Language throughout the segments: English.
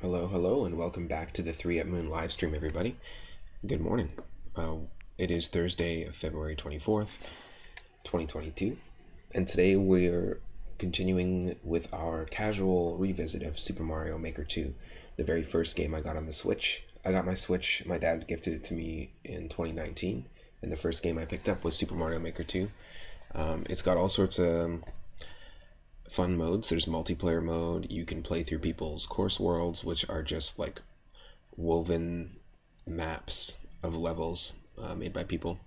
Hello, hello, and welcome back to the 3 at Moon live stream, everybody. Good morning. Uh, it is Thursday, February 24th, 2022, and today we're continuing with our casual revisit of Super Mario Maker 2, the very first game I got on the Switch. I got my Switch, my dad gifted it to me in 2019, and the first game I picked up was Super Mario Maker 2. It's got all sorts of fun modes. There's multiplayer mode. You can play through people's course worlds, which are just like woven maps of levels made by people.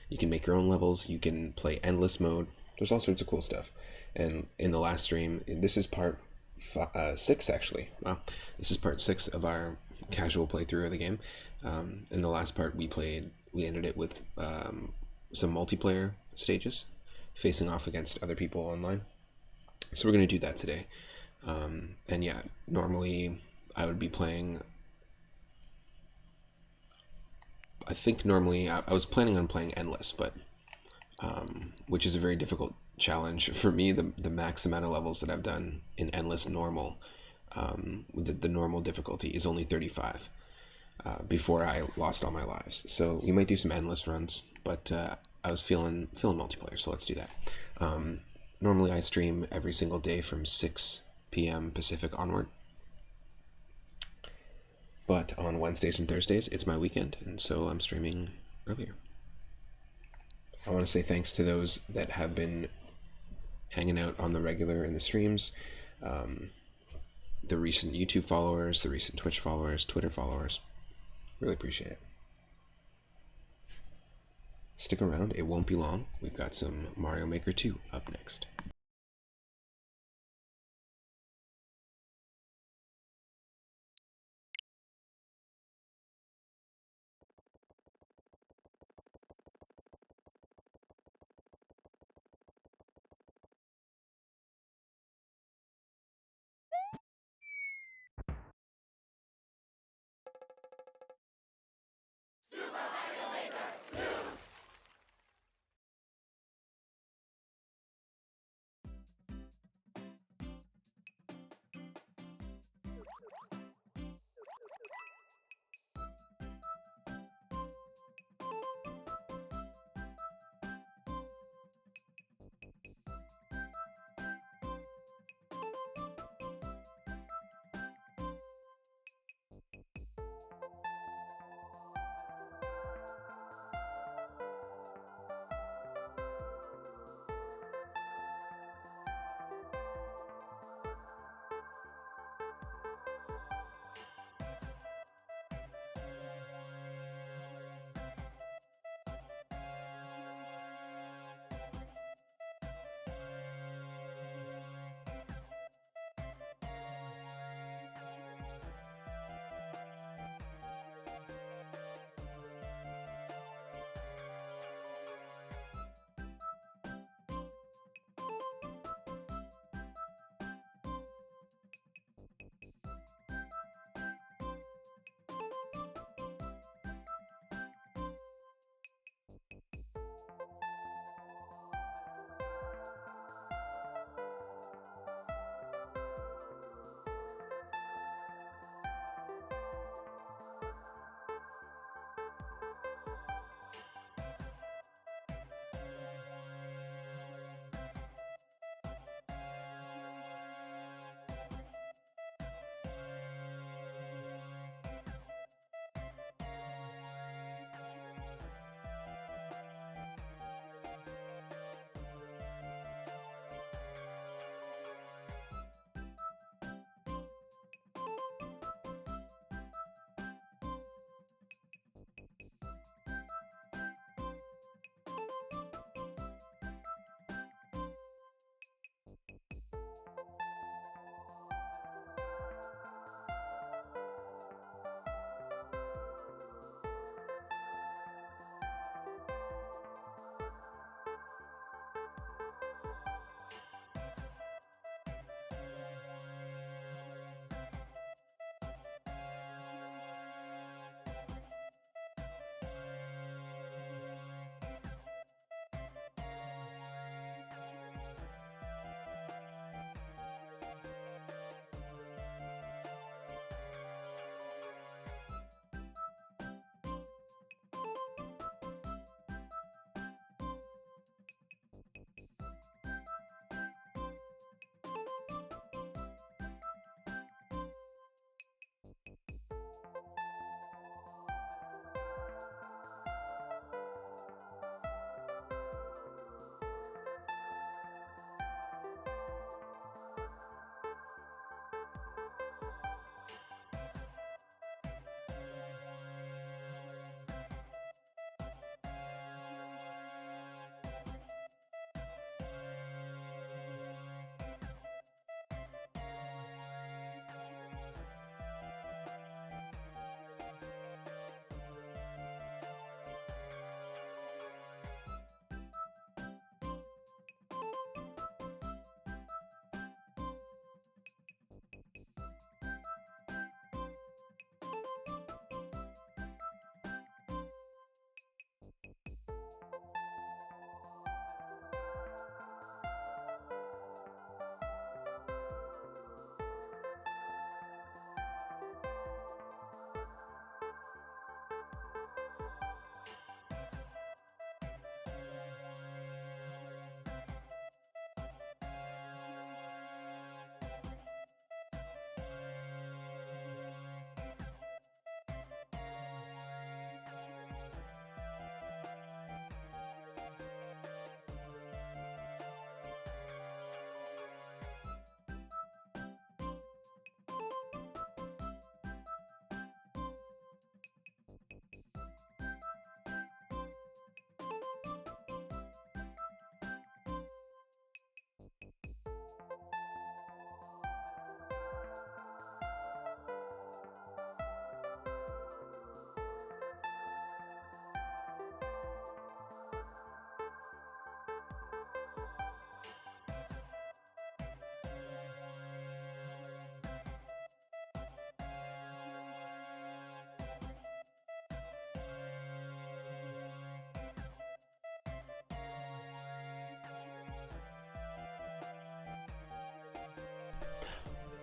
You can make your own levels. You can play endless mode. There's all sorts of cool stuff. And in the last stream, this is part 6 actually. Wow, this is part 6 of our casual playthrough of the game. In the last part, we ended it with some multiplayer stages, facing off against other people online. So we're going to do that today. And yeah, normally I would be playing. I was planning on playing Endless, but which is a very difficult challenge for me. The max amount of levels that I've done in Endless normal, the normal difficulty is only 35 before I lost all my lives. So we might do some Endless runs, but I was feeling multiplayer, so let's do that. Normally I stream every single day from 6 p.m. Pacific onward. But on Wednesdays and Thursdays, it's my weekend, and so I'm streaming earlier. I want to say thanks to those that have been hanging out on the regular in the streams, the recent YouTube followers, the recent Twitch followers, Twitter followers. Really appreciate it. Stick around, it won't be long. We've got some Mario Maker 2 up next.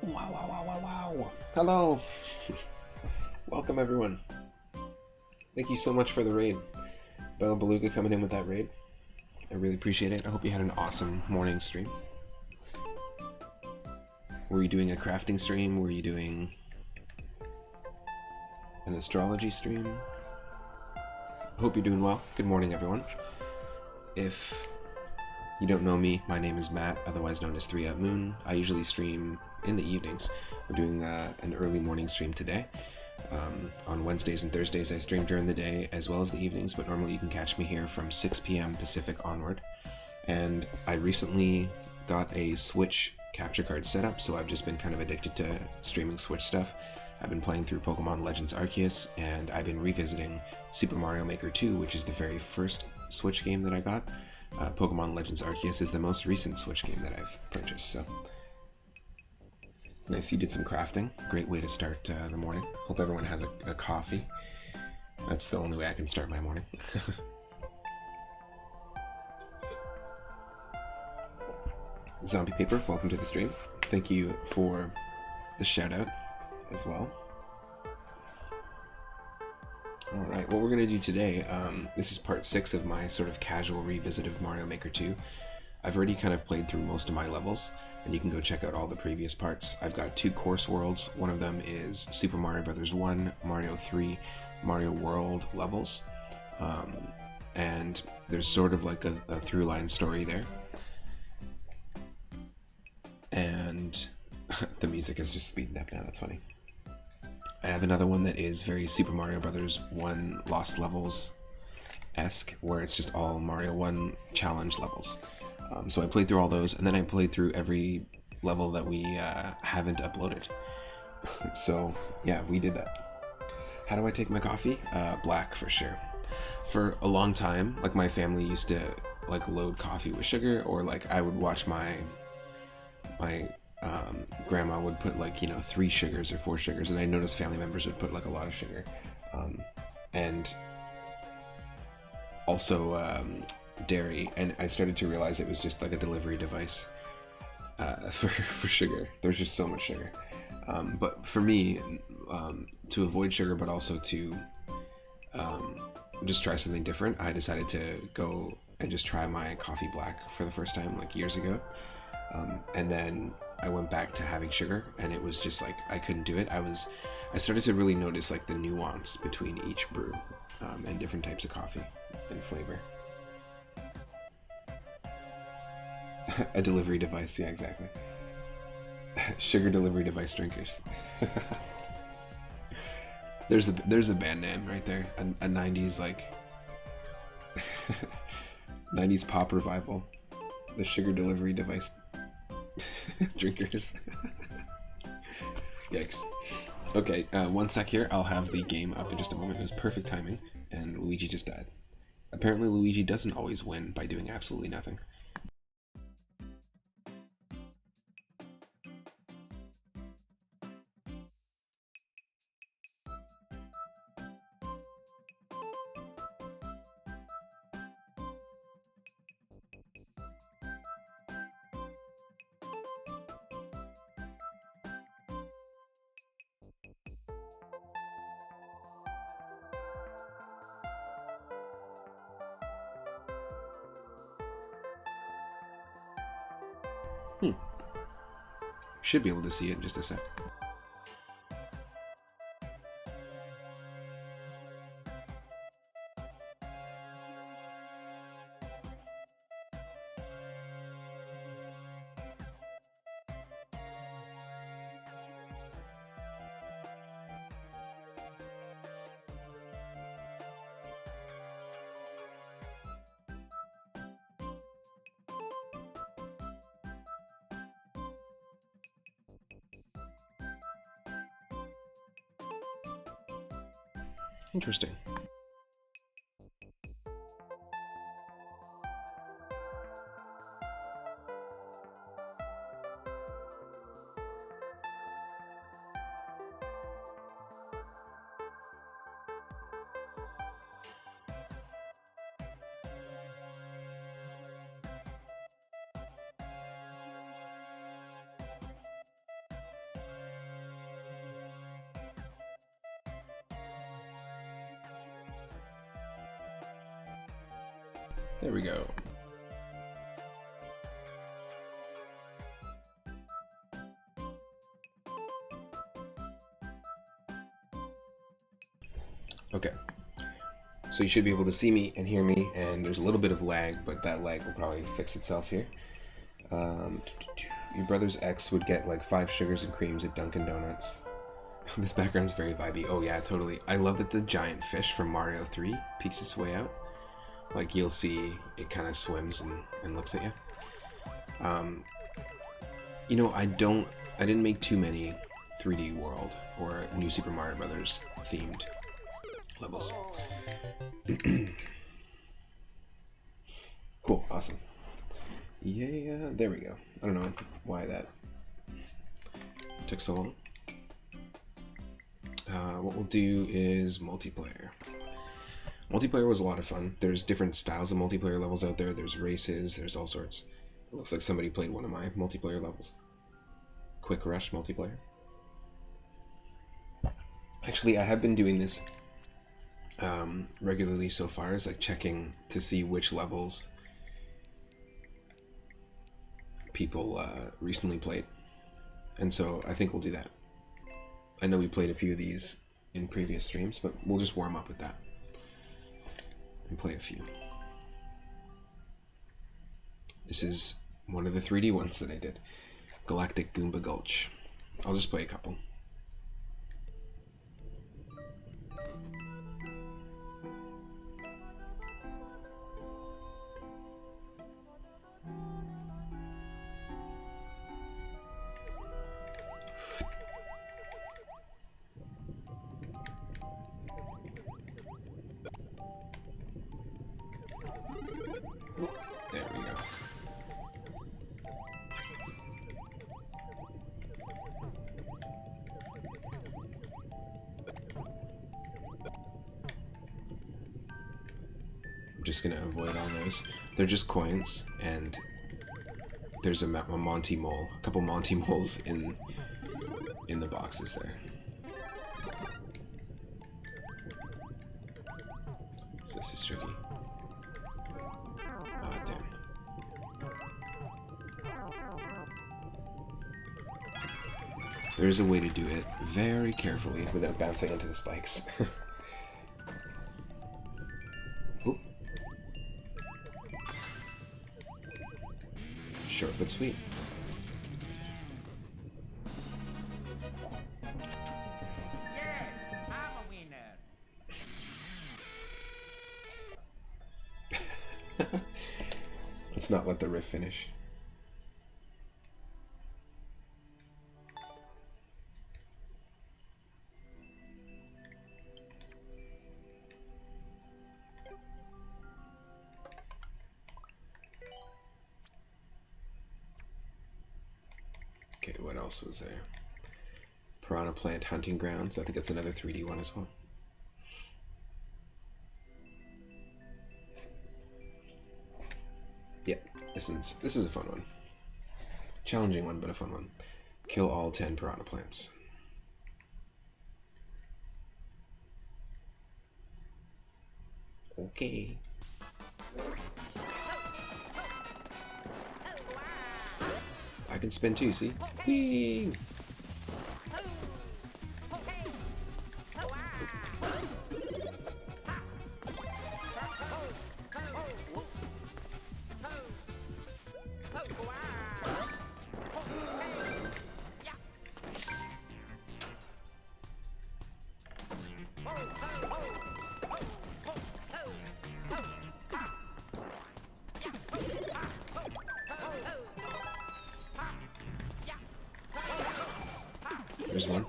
Wow, wow, wow, wow, wow. Hello. Welcome, everyone. Thank you so much for the raid. Bella Beluga coming in with that raid. I really appreciate it. I hope you had an awesome morning stream. Were you doing a crafting stream? Were you doing an astrology stream? I hope you're doing well. Good morning, everyone. If you don't know me, my name is Matt, otherwise known as 3 Up Moon. I usually stream in the evenings. We're doing an early morning stream today. On Wednesdays and Thursdays I stream during the day as well as the evenings, but normally you can catch me here from 6 p.m. Pacific onward. And I recently got a Switch capture card setup, so I've just been kind of addicted to streaming Switch stuff. I've been playing through Pokemon Legends Arceus, and I've been revisiting Super Mario Maker 2, which is the very first Switch game that I got. Pokemon Legends Arceus is the most recent Switch game that I've purchased, so nice you did some crafting. Great way to start the morning. Hope everyone has a coffee. That's the only way I can start my morning. Zombie Paper, welcome to the stream. Thank you for the shout out as well. Alright, what we're going to do today, this is part 6 of my sort of casual revisit of Mario Maker 2. I've already kind of played through most of my levels, and you can go check out all the previous parts. I've got 2 course worlds. One of them is Super Mario Bros. 1, Mario 3, Mario World levels. And there's sort of like a through-line story there. And the music is just speeding up now, that's funny. I have another one that is very Super Mario Bros. 1 Lost Levels-esque, where it's just all Mario 1 challenge levels. So I played through all those, and then I played through every level that we haven't uploaded. So yeah, we did that. How do I take my coffee? Black for sure. For a long time, like my family used to like load coffee with sugar, or like I would watch my grandma would put like 3 sugars or 4 sugars, and I noticed family members would put like a lot of sugar, and also dairy, and I started to realize it was just like a delivery device for sugar. There's just so much sugar, but for me, to avoid sugar but also to just try something different, I decided to go and just try my coffee black for the first time like years ago. And then I went back to having sugar, and it was just like I couldn't do it. I started to really notice like the nuance between each brew and different types of coffee and flavor. A delivery device, yeah, exactly. Sugar delivery device drinkers. There's a band name right there. A 90s like 90s pop revival. The sugar delivery device drinkers. Yikes. Okay, one sec here. I'll have the game up in just a moment. It was perfect timing, and Luigi just died. Apparently Luigi doesn't always win by doing absolutely nothing. Should be able to see it in just a sec. Interesting. There we go. Okay, so you should be able to see me and hear me, and there's a little bit of lag, but that lag will probably fix itself here. Your brother's ex would get like 5 sugars and creams at Dunkin Donuts. This background's very vibey. Oh yeah, totally. I love that the giant fish from Mario 3 peeks its way out. Like, you'll see it kind of swims and looks at you. You know, I didn't make too many 3D World or New Super Mario Brothers themed levels. Cool, awesome. Yeah, there we go. I don't know why that took so long. What we'll do is multiplayer. Multiplayer was a lot of fun. There's different styles of multiplayer levels out there. There's races, there's all sorts. It looks like somebody played one of my multiplayer levels. Quick Rush multiplayer. Actually, I have been doing this regularly so far, is like checking to see which levels people recently played. And so I think we'll do that. I know we played a few of these in previous streams, but we'll just warm up with that and play a few. This is one of the 3D ones that I did. Galactic Goomba Gulch. I'll just play a couple. There we go. I'm just gonna avoid all those. They're just coins, and there's a Monty Mole, a couple Monty Moles in the boxes there. So this is tricky. Ah, damn. There's a way to do it very carefully without bouncing into the spikes. Oop. Short but sweet. Yes, I'm a winner. Let's not let the riff finish. Okay, what else was there? Piranha Plant Hunting Grounds. I think that's another 3D one as well. Yeah, this is a fun one. Challenging one, but a fun one. Kill all 10 piranha plants. Okay. I can spin too, see? Whee! There's one.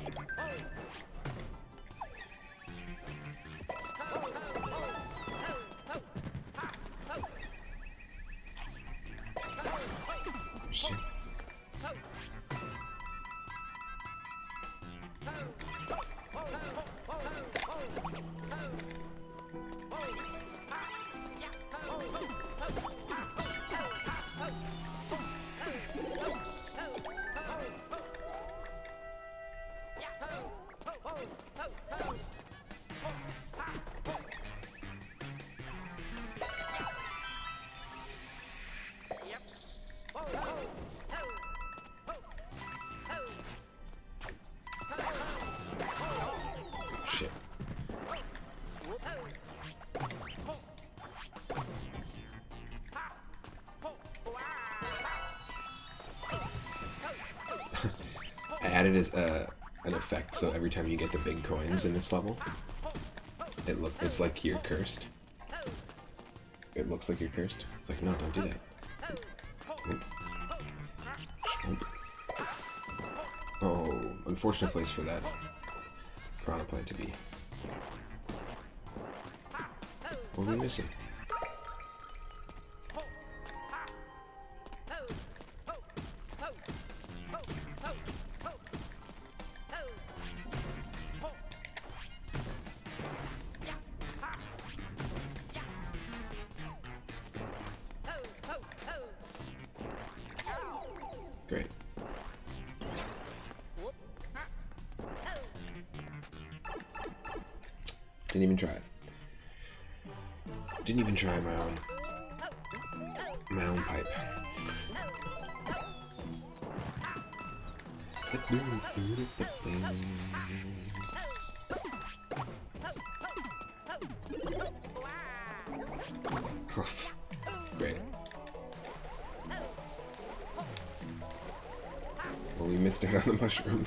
Shit. shit. I added an effect so every time you get the big coins in this level, it's like you're cursed. It looks like you're cursed. It's like, no, don't do that. Oh, unfortunate place for that Piranha plant to be. What are we missing? Great. Didn't even try it. Didn't even try my own pipe. Great. Well, we missed out on the mushroom.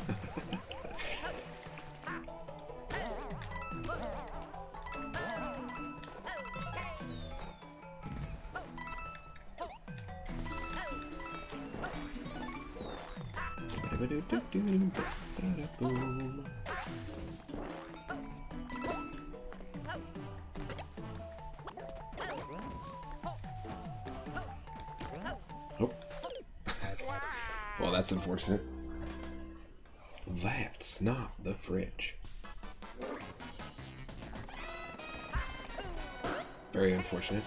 Oh. Well, that's unfortunate. That's not the fridge. Very unfortunate.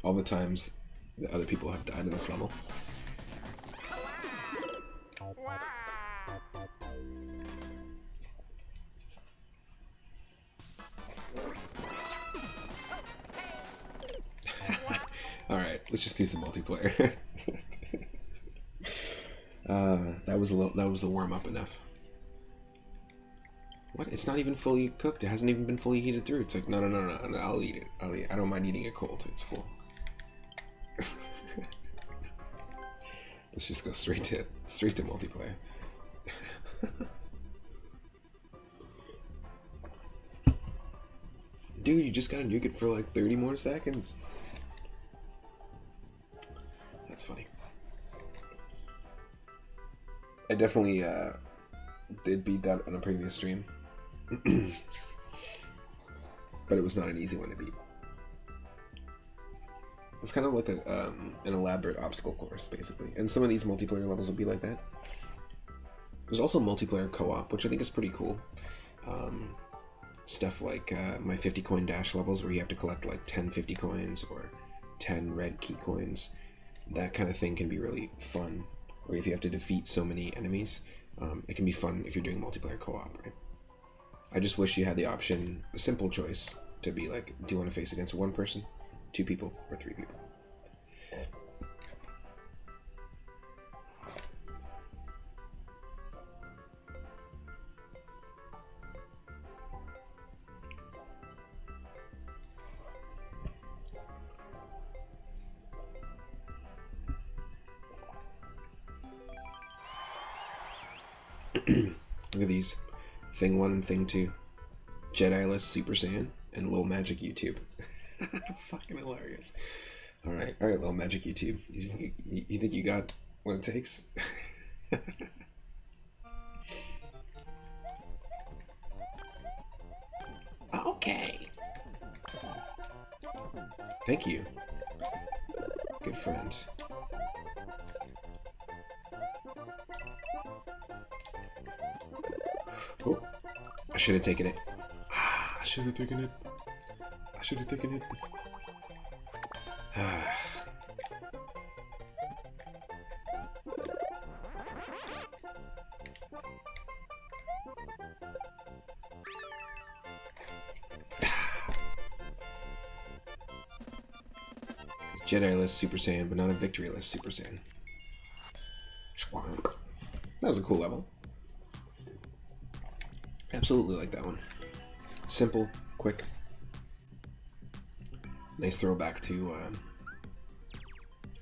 All the times that other people have died in this level. Alright, let's just do some multiplayer. That was a warm up enough. What? It's not even fully cooked. It hasn't even been fully heated through. It's like, no, I'll eat it. I don't mind eating it cold. It's cool. Let's just go straight to multiplayer. Dude, you just gotta nuke it for like 30 more seconds. That's funny. I definitely did beat that on a previous stream. But it was not an easy one to beat. It's kind of like an elaborate obstacle course, basically. And some of these multiplayer levels will be like that. There's also multiplayer co-op, which I think is pretty cool. Stuff like my 50 coin dash levels where you have to collect like 10 50 coins or 10 red key coins. That kind of thing can be really fun. Or if you have to defeat so many enemies, it can be fun if you're doing multiplayer co-op, right? I just wish you had the option, a simple choice, to be like, do you want to face against one person, 2 people, or 3 people? Look at these. Thing 1 and Thing 2. Jedi-less Super Saiyan and Low Magic YouTube. Fucking hilarious. Alright, Low Magic YouTube. You think you got what it takes? Okay. Thank you. Good friend. Oh, I should have taken it. I should have taken it. I should have taken it. Jedi-less Super Saiyan, but not a victory-less Super Saiyan. That was a cool level. Absolutely like that one. Simple, quick. Nice throwback to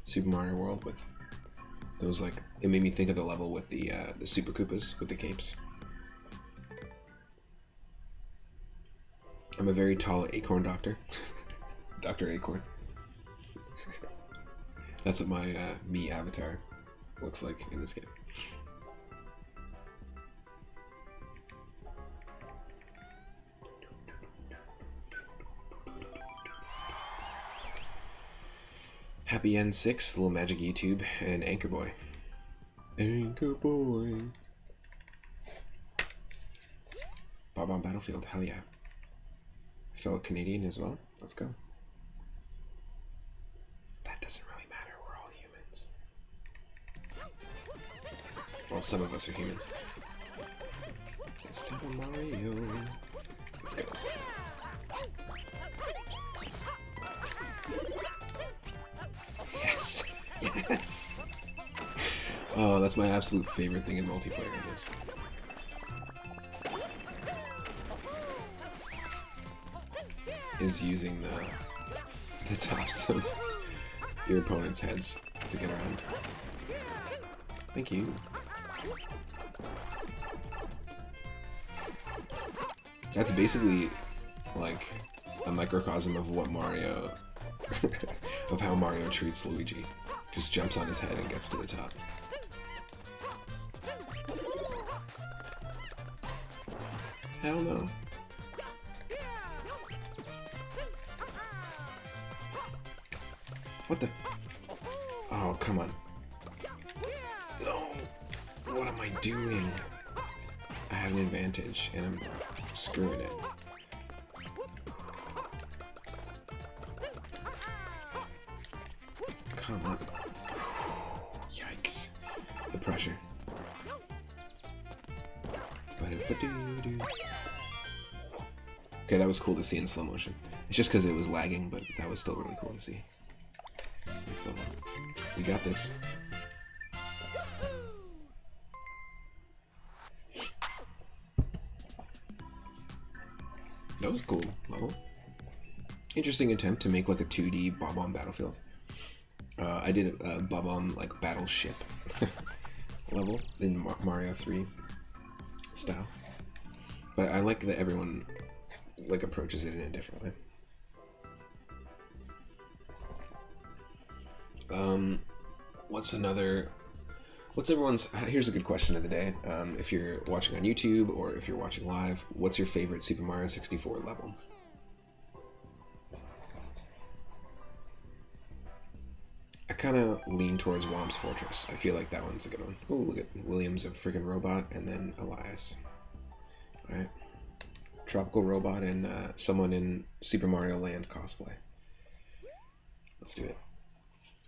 Super Mario World with those, like, it made me think of the level with the Super Koopas with the capes. I'm a very tall acorn doctor. Dr. Acorn. That's what my me avatar looks like in this game. Happy N6, Little Magic YouTube, and Anchor Boy. Anchor Boy. Bob on Battlefield, hell yeah. Fellow Canadian as well. Let's go. That doesn't really matter, we're all humans. Well, some of us are humans. Stop Mario. Let's go. Yes! Yes! Oh, that's my absolute favorite thing in multiplayer in this. Is using the tops of your opponent's heads to get around. Thank you. That's basically like a microcosm of what Mario, of how Mario treats Luigi. Just jumps on his head and gets to the top. Hell no. What the? Oh, come on. No. What am I doing? I have an advantage and I'm screwing it. Come on. Yikes. The pressure. Okay, that was cool to see in slow motion. It's just because it was lagging, but that was still really cool to see. Nice level. We got this. That was a cool level. Interesting attempt to make like a 2D Bob-omb Battlefield. I did a Bob-omb like battleship level in Mario 3 style. But I like that everyone like approaches it in a different way. What's everyone's, here's a good question of the day. If you're watching on YouTube or if you're watching live, what's your favorite Super Mario 64 level? I kind of lean towards Womp's Fortress. I feel like that one's a good one. Oh, look at Williams of friggin' Robot and then Elias. Alright. Tropical Robot and someone in Super Mario Land cosplay. Let's do it.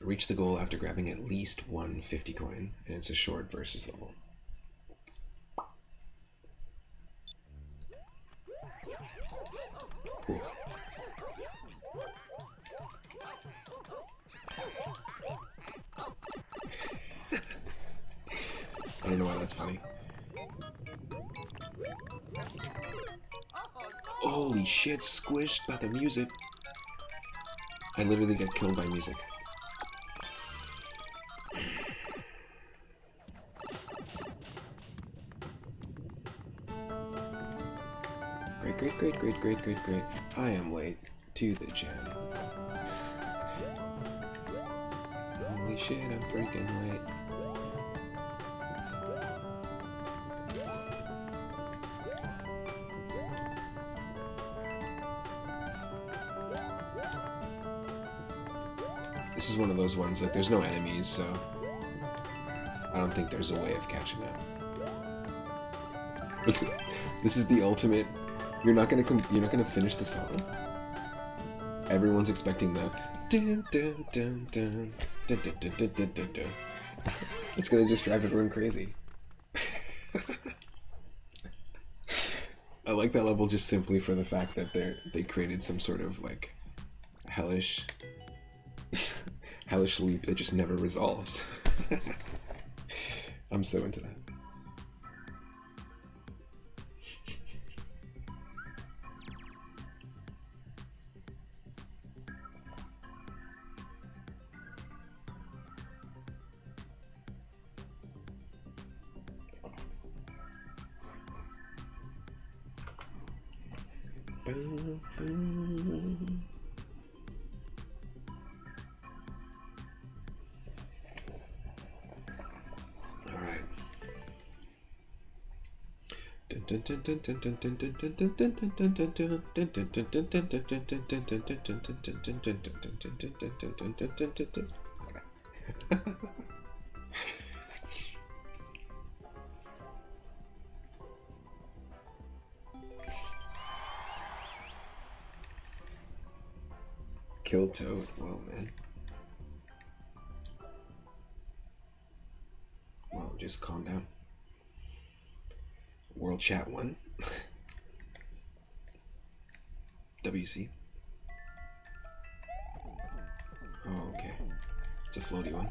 Reach the goal after grabbing at least one 50 coin, and it's a short versus level. Cool. I don't know why that's funny. Holy shit, squished by the music. I literally got killed by music. Great. I am late to the gym. Holy shit, I'm freaking late. This is one of those ones that there's no enemies, so I don't think there's a way of catching up. This is the ultimate. You're not gonna finish the song. Everyone's expecting the dun dun dun dun dun dun dun dun dun dun dun. It's gonna just drive everyone crazy. I like that level just simply for the fact that they created some sort of like hellish Hellish loop that just never resolves. I'm so into that. Boom, boom. All right. Kill Toad. Whoa, man. Whoa, just calm down. World Chat 1. WC. Oh, okay. It's a floaty one.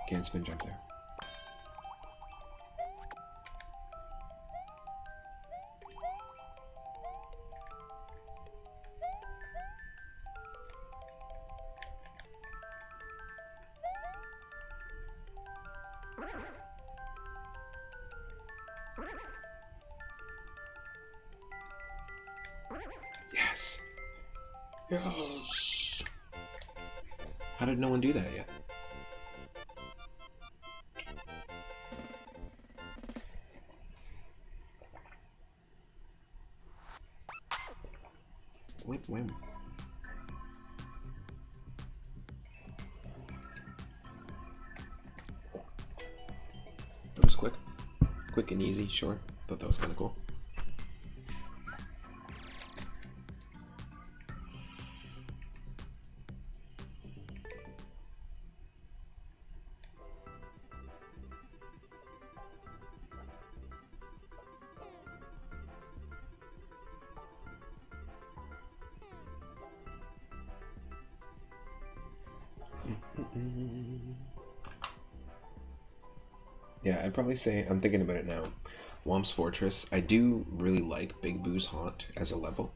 Can't spin jump there. Yes. Yes. How did no one do that yet? Whim. That was quick. Quick and easy, short. Thought that was kind of cool. Yeah, I'd probably say, I'm thinking about it now, Womp's Fortress. I do really like Big Boo's Haunt as a level,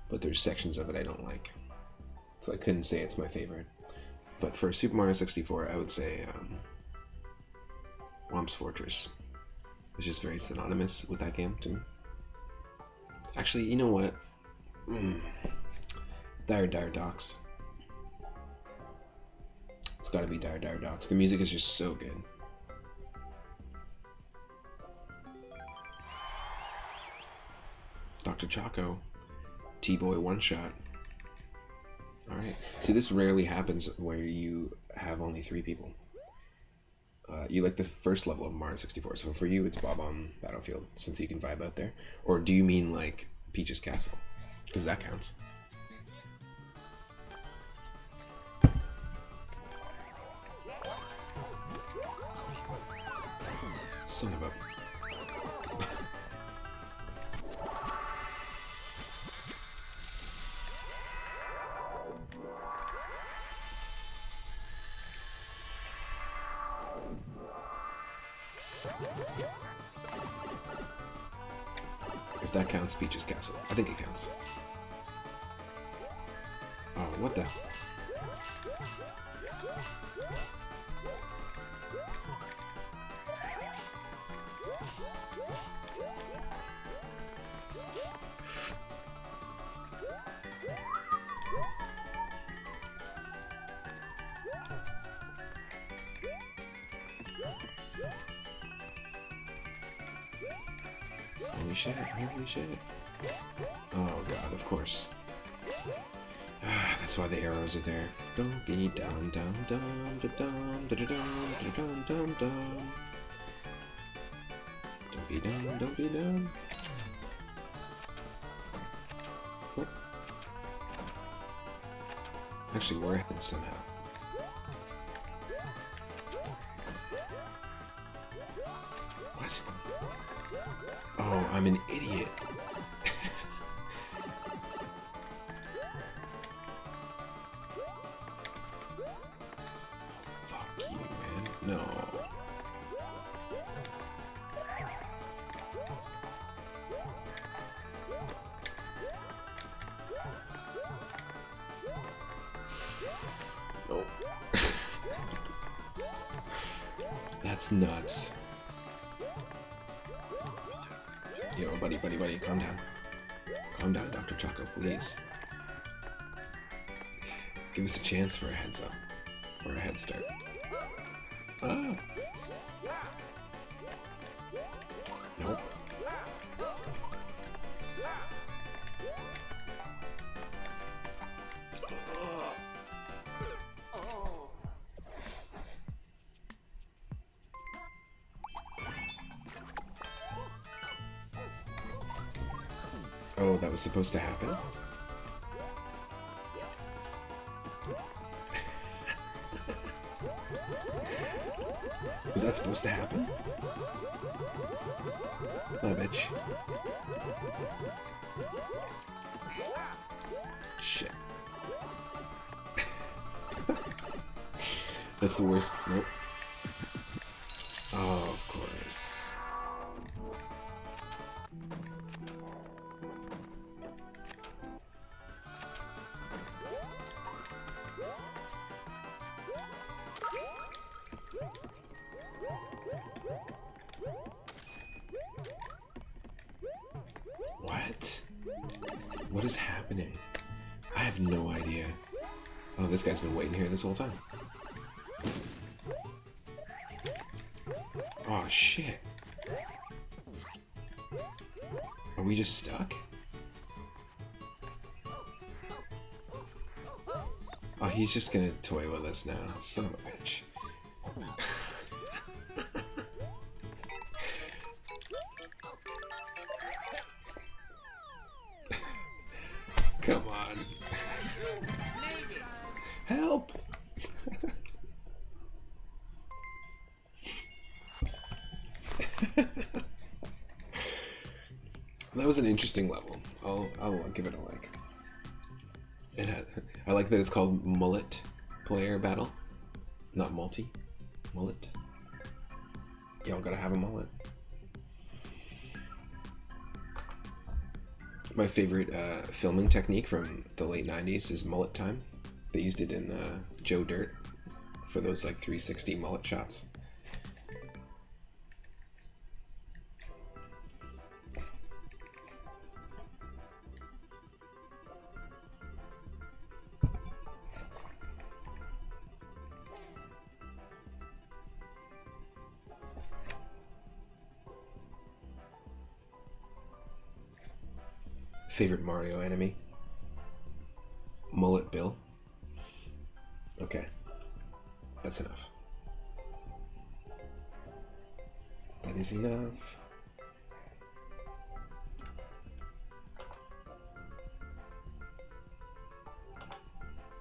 but there's sections of it I don't like. So I couldn't say it's my favorite. But for Super Mario 64, I would say Womp's Fortress. It's just very synonymous with that game to me. Actually, you know what? Dire Docks. It's gotta be Dire Docks. The music is just so good. Dr. Choco, T-Boy one-shot. Alright. See, this rarely happens where you have only 3 people. You like the first level of Mario 64, so for you it's Bob on Battlefield, since you can vibe out there. Or do you mean like Peach's Castle? Because that counts. Son of a... If that counts, Peach's Castle. I think it counts. Oh, what the... Holy shit, holy shit. Oh god, of course. That's why the arrows are there. Don't be dumb, dumb, dumb, da dum, da da dum, da dum, dum, dum. Don't be dumb, don't be dumb. Actually, we're ahead somehow. What? Oh, I'm an idiot. Fuck you, man. No. Nope. That's nuts. Yo, buddy, calm down. Calm down, Dr. Choco, please. Give us a chance for a heads up. Or a head start. Ah. Nope. Oh, that was supposed to happen? Was that supposed to happen? Oh, bitch. Shit. That's the worst. Nope. Oh, of course. What? What is happening? I have no idea. Oh, this guy's been waiting here this whole time. Oh, shit. Are we just stuck? Oh, he's just gonna toy with us now. Son of a bitch. Come on. Help! That was an interesting level. I'll give it a like. I like that it's called Mullet Player Battle, not multi. Mullet. Y'all gotta have a mullet. My favorite filming technique from the late 90s is mullet time. They used it in Joe Dirt for those like 360 mullet shots. Favorite Mario enemy? Mullet Bill. Okay. That's enough. That is enough.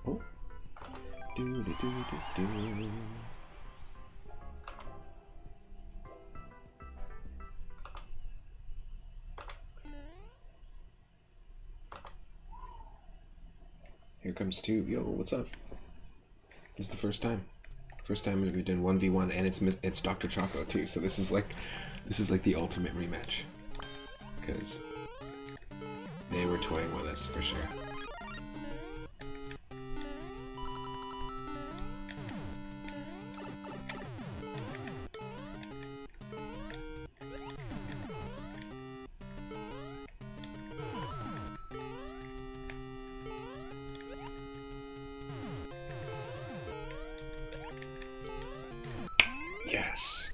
Oh. Do do do do do. Here comes Tube. Yo, what's up? This is the first time. First time we've done 1v1, and it's Dr. Choco too. So this is like the ultimate rematch, because they were toying with us for sure. Yes.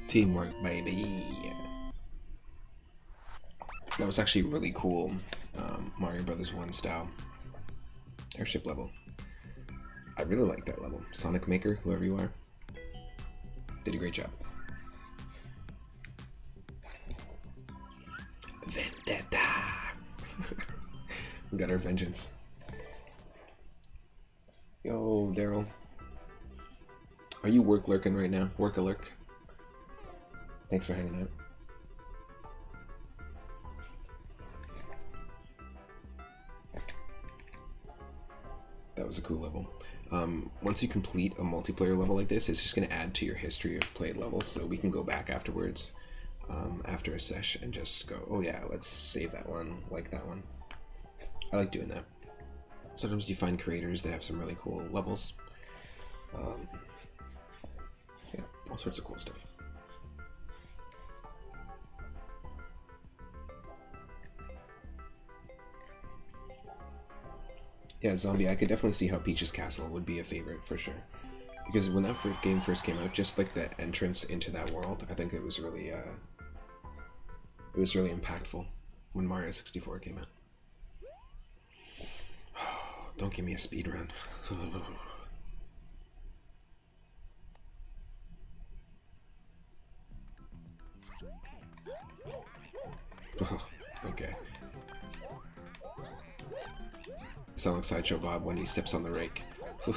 Teamwork, baby. That was actually really cool. Mario Brothers 1 style airship level. I really like that level. Sonic Maker, whoever you are, did a great job. Vendetta. We got our vengeance. Yo, Daryl. Are you work lurking right now? Work a lurk. Thanks for hanging out. That was a cool level. Once you complete a multiplayer level like this, it's just going to add to your history of played levels, so we can go back afterwards, after a sesh, and just go, oh yeah, let's save that one, like that one. I like doing that. Sometimes you find creators that have some really cool levels. Yeah, all sorts of cool stuff. Yeah, Zombie, I could definitely see how Peach's Castle would be a favorite for sure. Because when that game first came out, just like the entrance into that world, I think it was really impactful when Mario 64 came out. Don't give me a speed run. Okay. I sound like Sideshow Bob when he steps on the rake. No.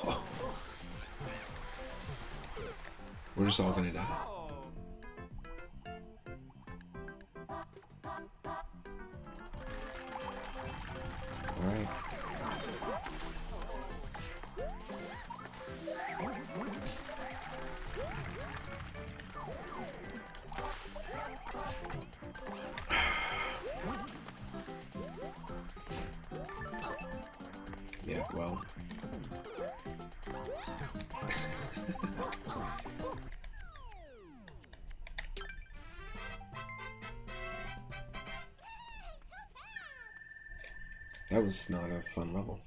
Oh. We're just all gonna die. Alright. Yeah, well. That was not a fun level.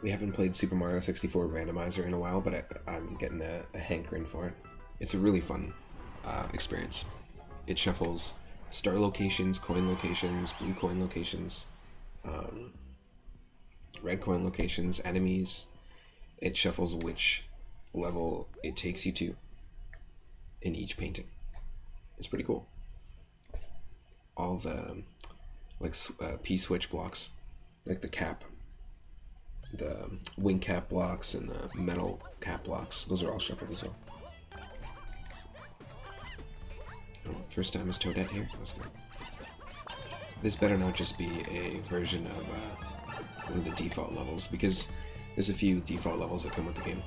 We haven't played Super Mario 64 Randomizer in a while, but I'm getting a hankering for it. It's a really fun experience. It shuffles star locations, coin locations, blue coin locations, red coin locations, enemies. It shuffles which level it takes you to in each painting. It's pretty cool. All the like P-switch blocks, like the cap, the wing cap blocks, and the metal cap blocks, those are all shuffled as well. Oh, first time is Toadette here. Let's go. This better not just be a version of one of the default levels, because there's a few default levels that come with the game.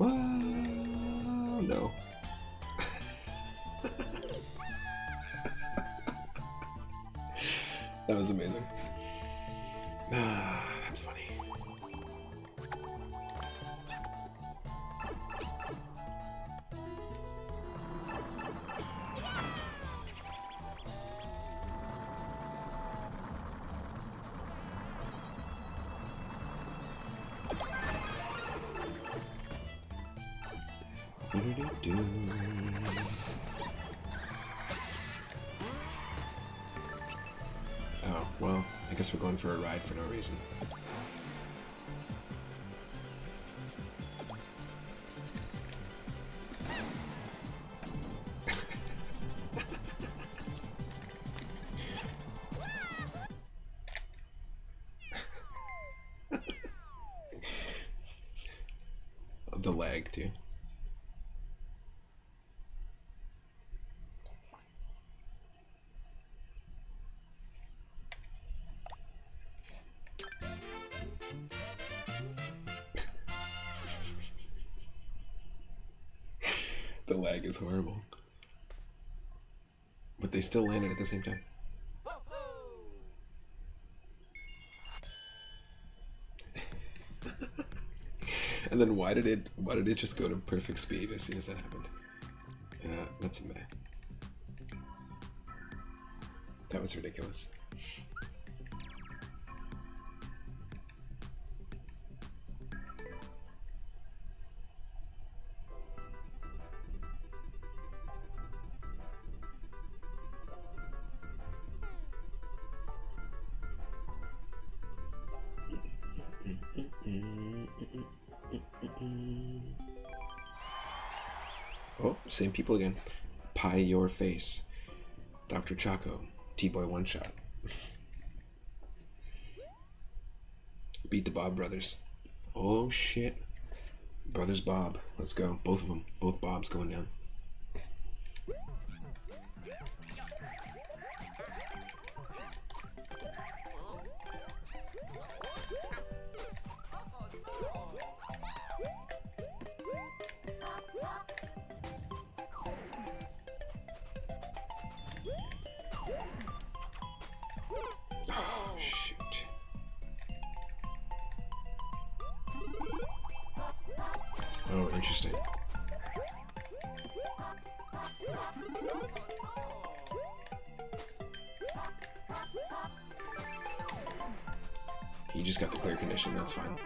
Oh, no. That was amazing. Ah, that's funny. Oh, well, I guess we're going for a ride for no reason. The lag, too. The lag is horrible. But they still landed at the same time. And then why did it just go to perfect speed as soon as that happened? That's meh. That was ridiculous. Oh, same people again. Pie your face. Dr. Choco. T-Boy One Shot. Beat the Bob brothers. Oh shit. Brothers Bob. Let's go. Both of them. Both Bobs going down. Oh, shoot. Oh, interesting. You just got the clear condition, that's fine.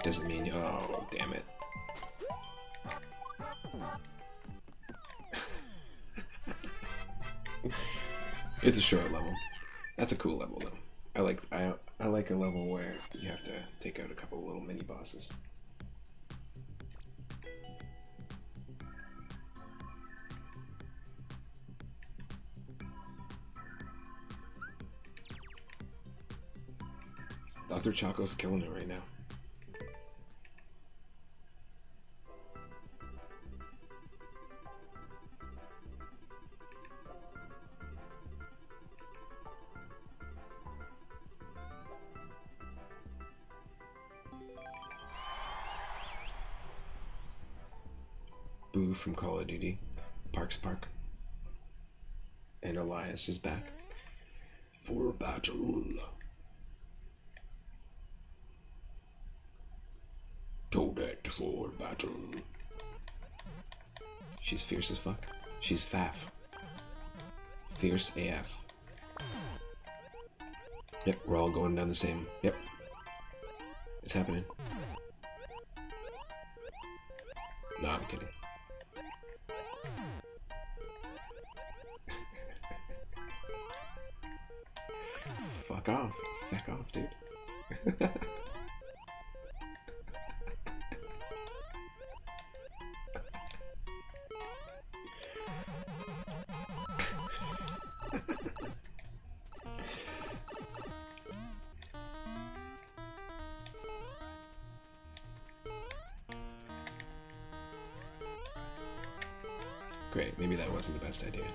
Doesn't mean, oh, damn it. It's a short level. That's a cool level though. I like a level where you have to take out a couple of little mini bosses. Dr. Choco's killing it right now. Boo from Call of Duty. Parks Park. And Elias is back. For battle. Toadette for battle. She's fierce as fuck. She's faff. Fierce AF. Yep, we're all going down the same. Yep. It's happening. No, I'm kidding. Fuck off. Fuck off, dude. Great, maybe that wasn't the best idea.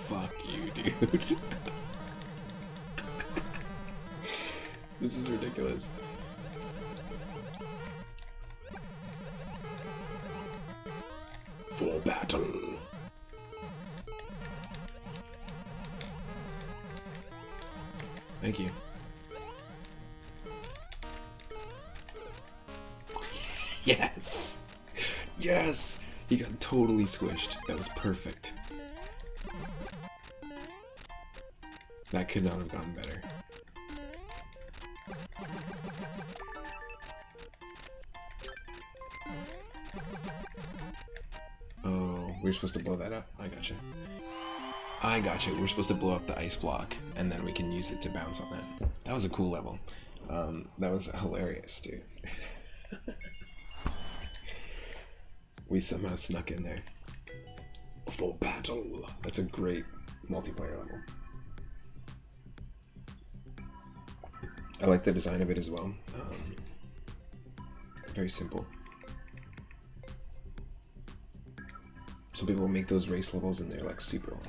Fuck you, dude. This is ridiculous. For battle. Thank you. Yes! Yes! He got totally squished. That was perfect. That could not have gone better. Oh, we're supposed to blow that up. I gotcha. I gotcha. We're supposed to blow up the ice block, and then we can use it to bounce on that. That was a cool level. That was hilarious, dude. We somehow snuck in there. For battle. That's a great multiplayer level. I like the design of it as well. Very simple. Some people make those race levels and they're like super long.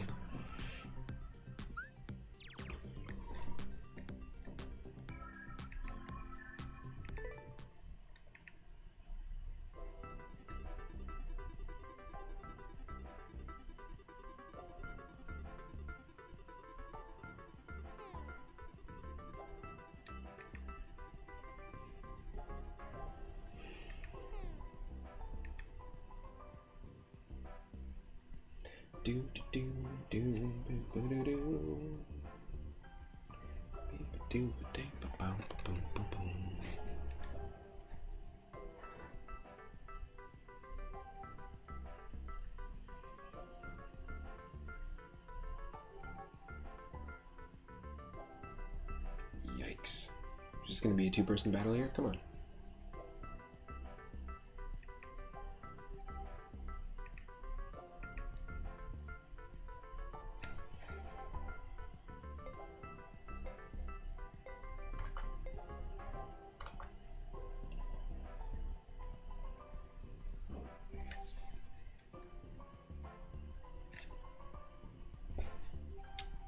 Do do do do do do do do. Yikes. Just gonna be a two-person battle here? Come on.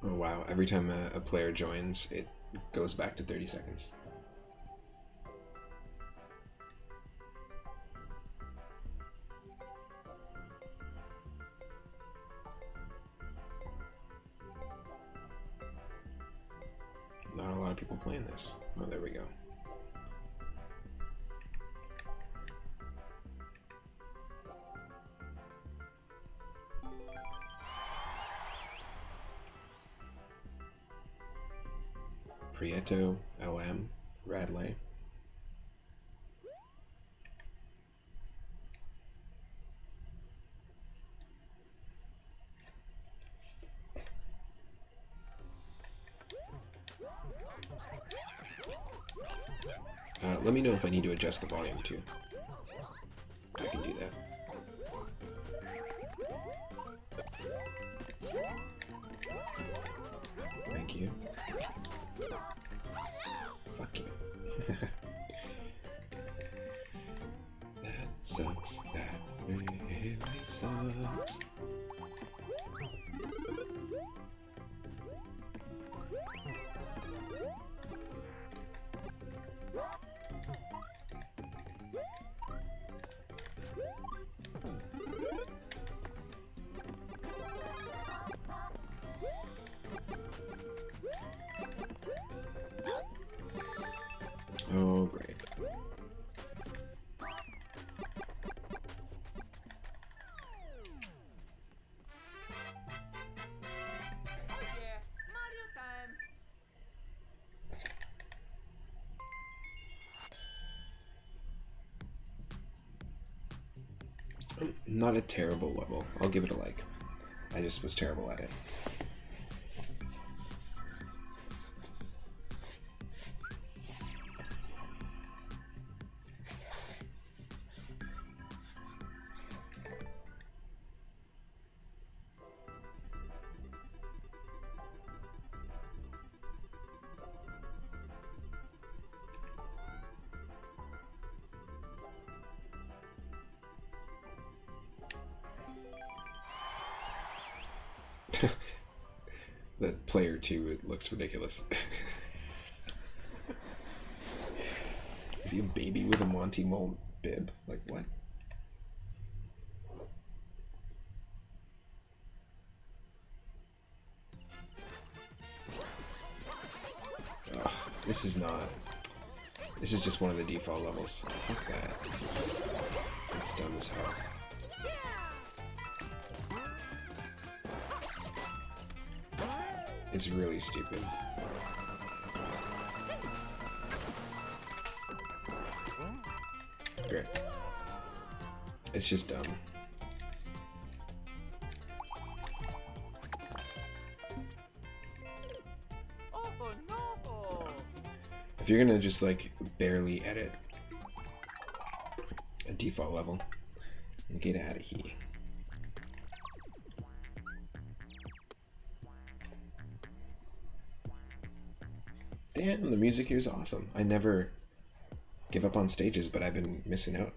Oh wow, every time a player joins, it goes back to 30 seconds. Not a lot of people playing this. Oh, there we go. Prieto, LM, Radley. Let me know if I need to adjust the volume too. I can do that. Thank you. Fuck you. That sucks. That really sucks. Oh, great. Oh yeah, Mario time. Not a terrible level. I'll give it a like. I just was terrible at it. The player 2, it looks ridiculous. Is he a baby with a Monty Mole bib? Like, what? Ugh, this is not... This is just one of the default levels. Fuck that. It's dumb as hell. It's really stupid. Great. It's just dumb. Oh no! If you're gonna just like barely edit a default level, Get out of here. Damn, the music here is awesome. I never give up on stages, but I've been missing out.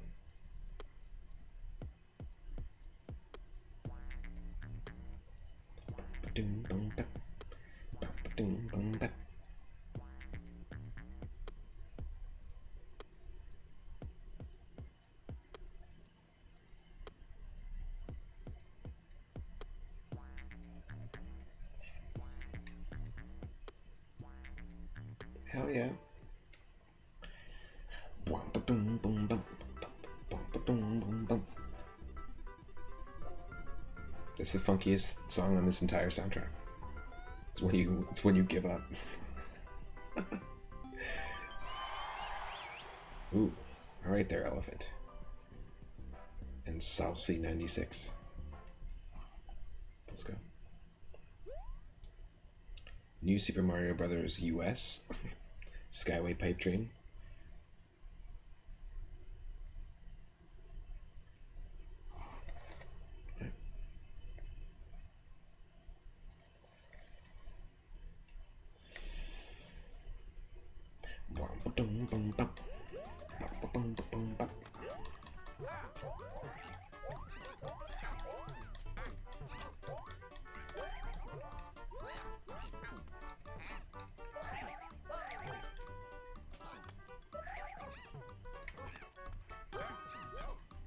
Hell yeah. It's the funkiest song on this entire soundtrack. It's when you give up. Ooh, all right there, elephant. And Salsi 96. Let's go. New Super Mario Brothers US. Skyway Pipe Dream.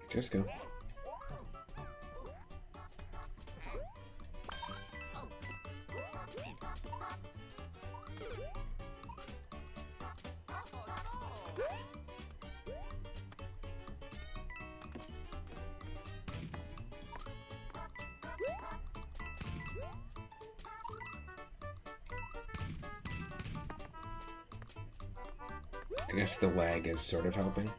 Just go. I guess the lag is sort of helping.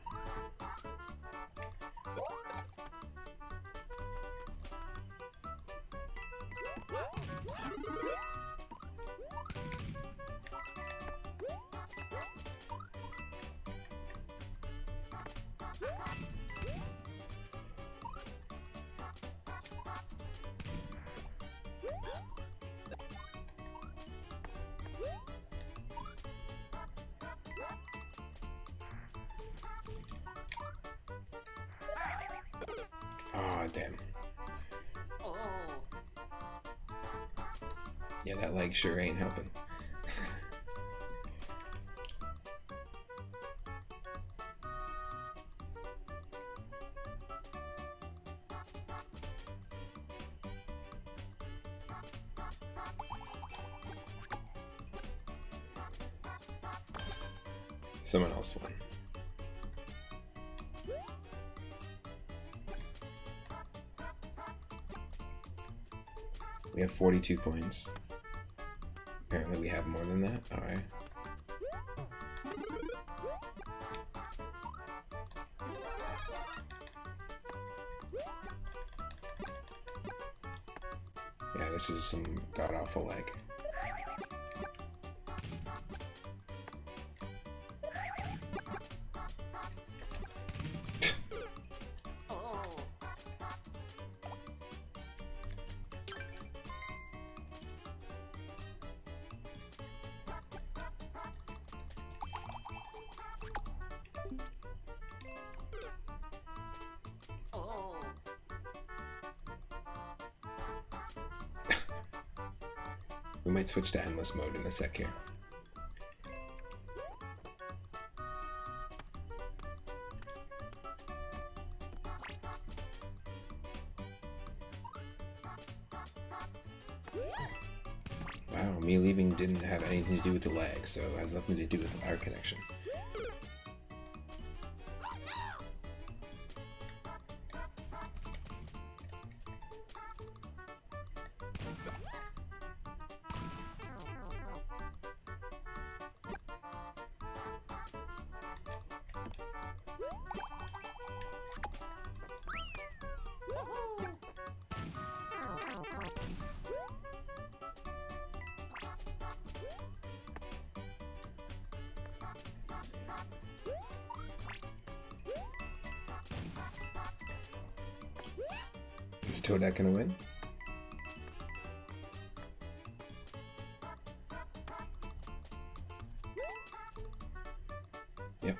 Oh, damn. Oh. Yeah, that leg sure ain't helping. Someone else won. We have 42 coins. Apparently we have more than that. Alright. Yeah, this is some god-awful lag. We might switch to endless mode in a sec here. Wow, me leaving didn't have anything to do with the lag, so it has nothing to do with our connection. Is Toadette gonna win? Yep.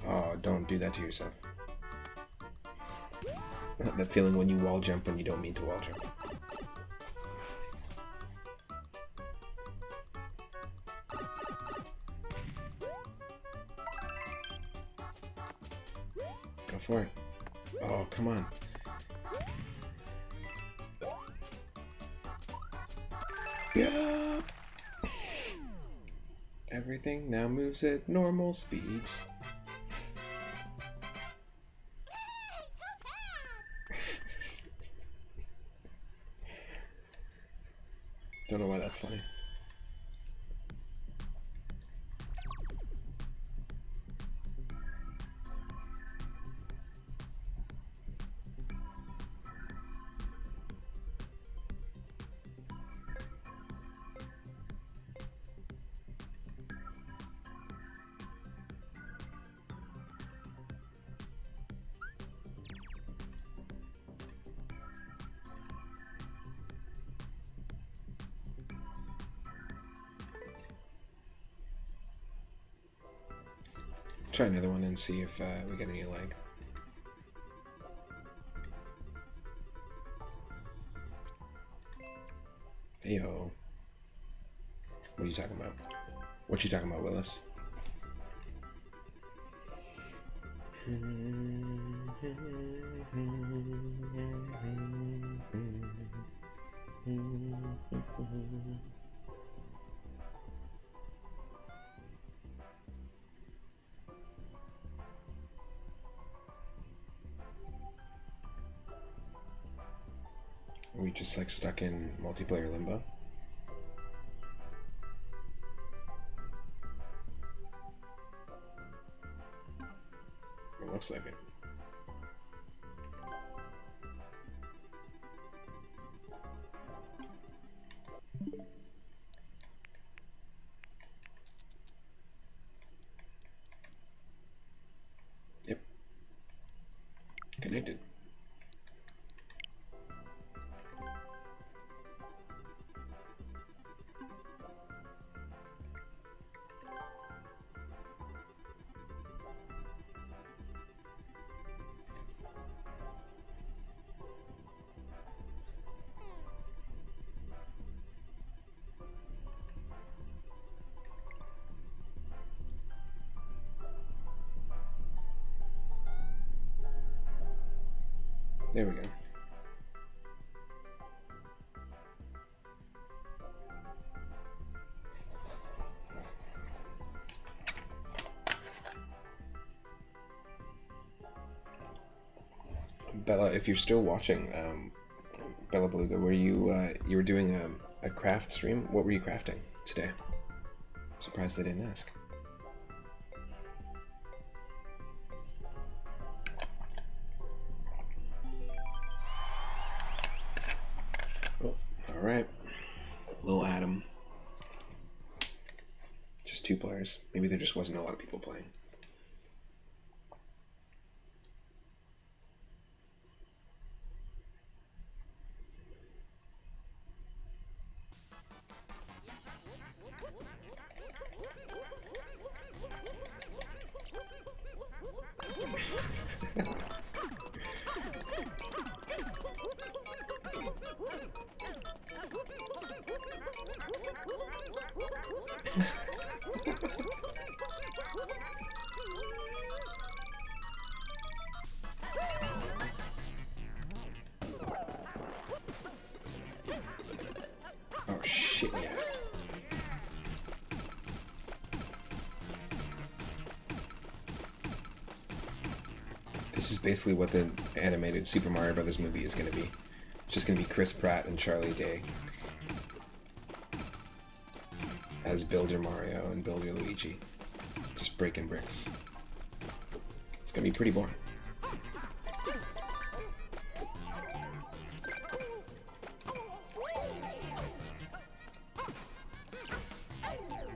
Oh, don't do that to yourself. That feeling when you wall jump when you don't mean to wall jump. Go for it. Oh, come on. Yeah. Everything now moves at normal speeds. Don't know why that's funny. Try another one and see if we get any lag. Heyo. What are you talking about? What you talking about, Willis? Are we just like stuck in multiplayer limbo? It looks like it. Yep. Connected. There we go. Bella, if you're still watching, Bella Beluga, were you were doing a craft stream? What were you crafting today? I'm surprised they didn't ask. Alright, little Adam. Just 2 players. Maybe there just wasn't a lot of people playing. Oh shit, yeah. This is basically what the animated Super Mario Brothers movie is going to be. It's just going to be Chris Pratt and Charlie Day as Builder Mario and Builder Luigi, just breaking bricks. It's going to be pretty boring.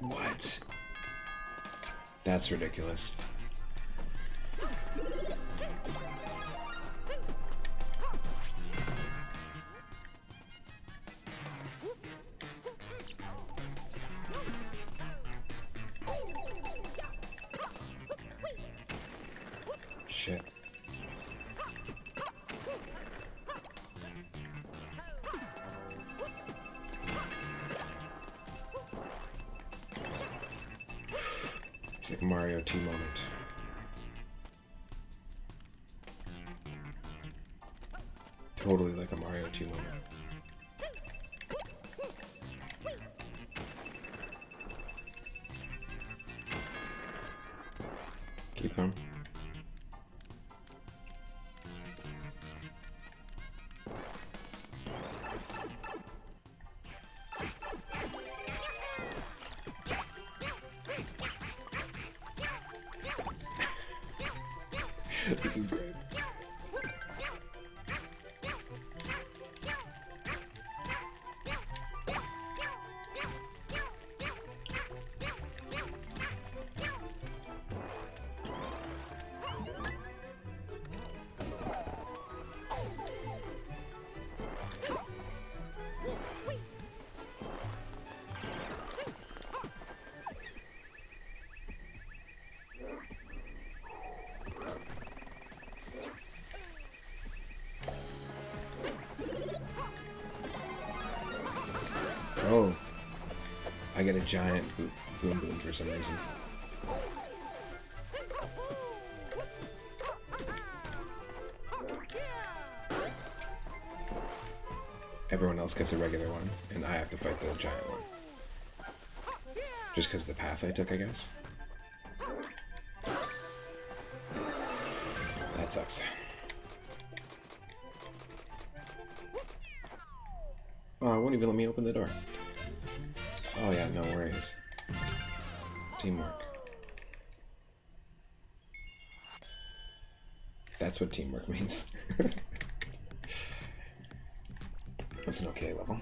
What? That's ridiculous. shit. It's like Mario 2 moment. Totally like a Mario 2 moment. Keep going. This is great. Oh, I get a giant boom boom for some reason. Everyone else gets a regular one, and I have to fight the giant one. Just because the path I took, I guess. That sucks. Oh, it won't even let me open the door. Oh yeah, no worries. Teamwork. That's what teamwork means. That's an okay level.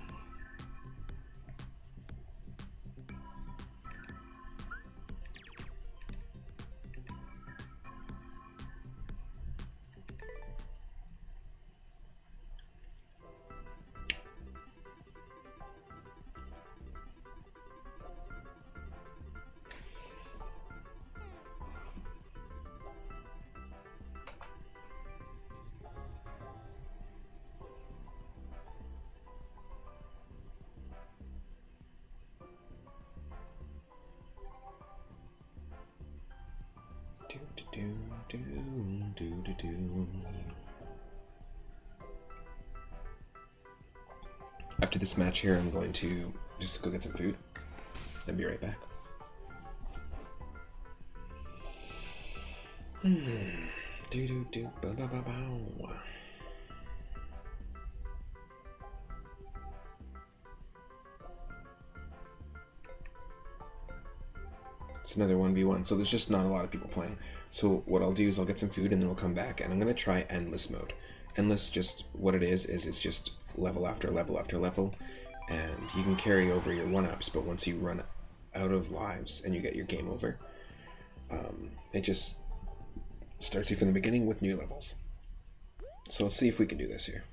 After this match here, I'm going to just go get some food and be right back. It's another 1v1, so there's just not a lot of people playing. So what I'll do is I'll get some food and then we'll come back, and I'm going to try endless mode. Endless, just what it is it's just level after level after level, and you can carry over your 1-ups, but once you run out of lives and you get your game over, it just starts you from the beginning with new levels. So let's see if we can do this here.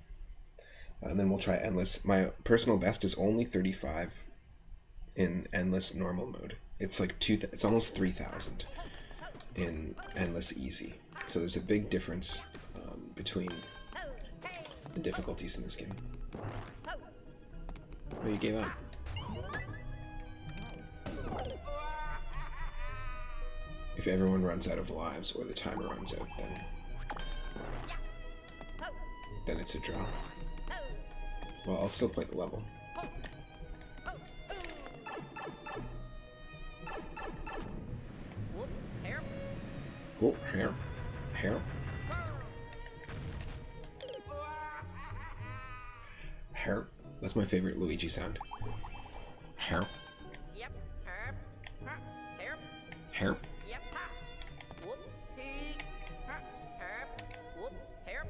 And then we'll try endless. My personal best is only 35 in endless normal mode. It's like it's almost 3,000 in endless easy. So there's a big difference between the difficulties in this game. Oh, you gave up. If everyone runs out of lives or the timer runs out, then it's a draw. Well, I'll still play the level. Oh, hair. Hair. Hair. That's my favorite Luigi sound. Hair. Yep. Hair. Hair. Yep. Whoop. Hair.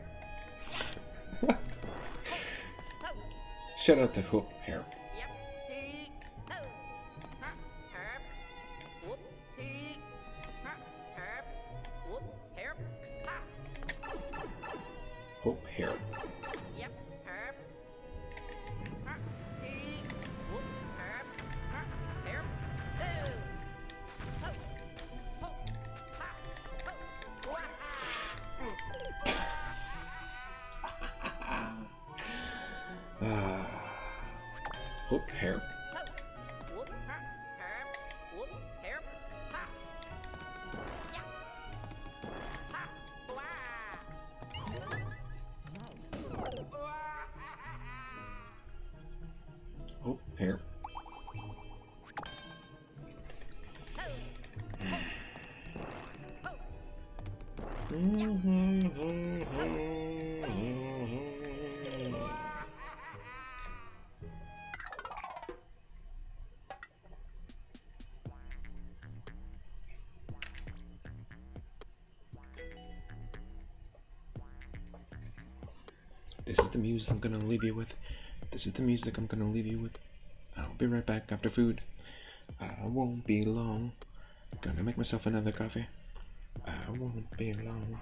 Shout out to Hoop Hair. Yep. Whoop. Hair. Hoop Hair. Yep. Whoop, hair. Whoop, herp. Whoop, herp. Ha. Yeah. Ha. Wah. Whoop, hair. This is the music I'm gonna leave you with. This is the music I'm gonna leave you with. I'll be right back after food. I won't be long. Gonna make myself another coffee. I won't be long.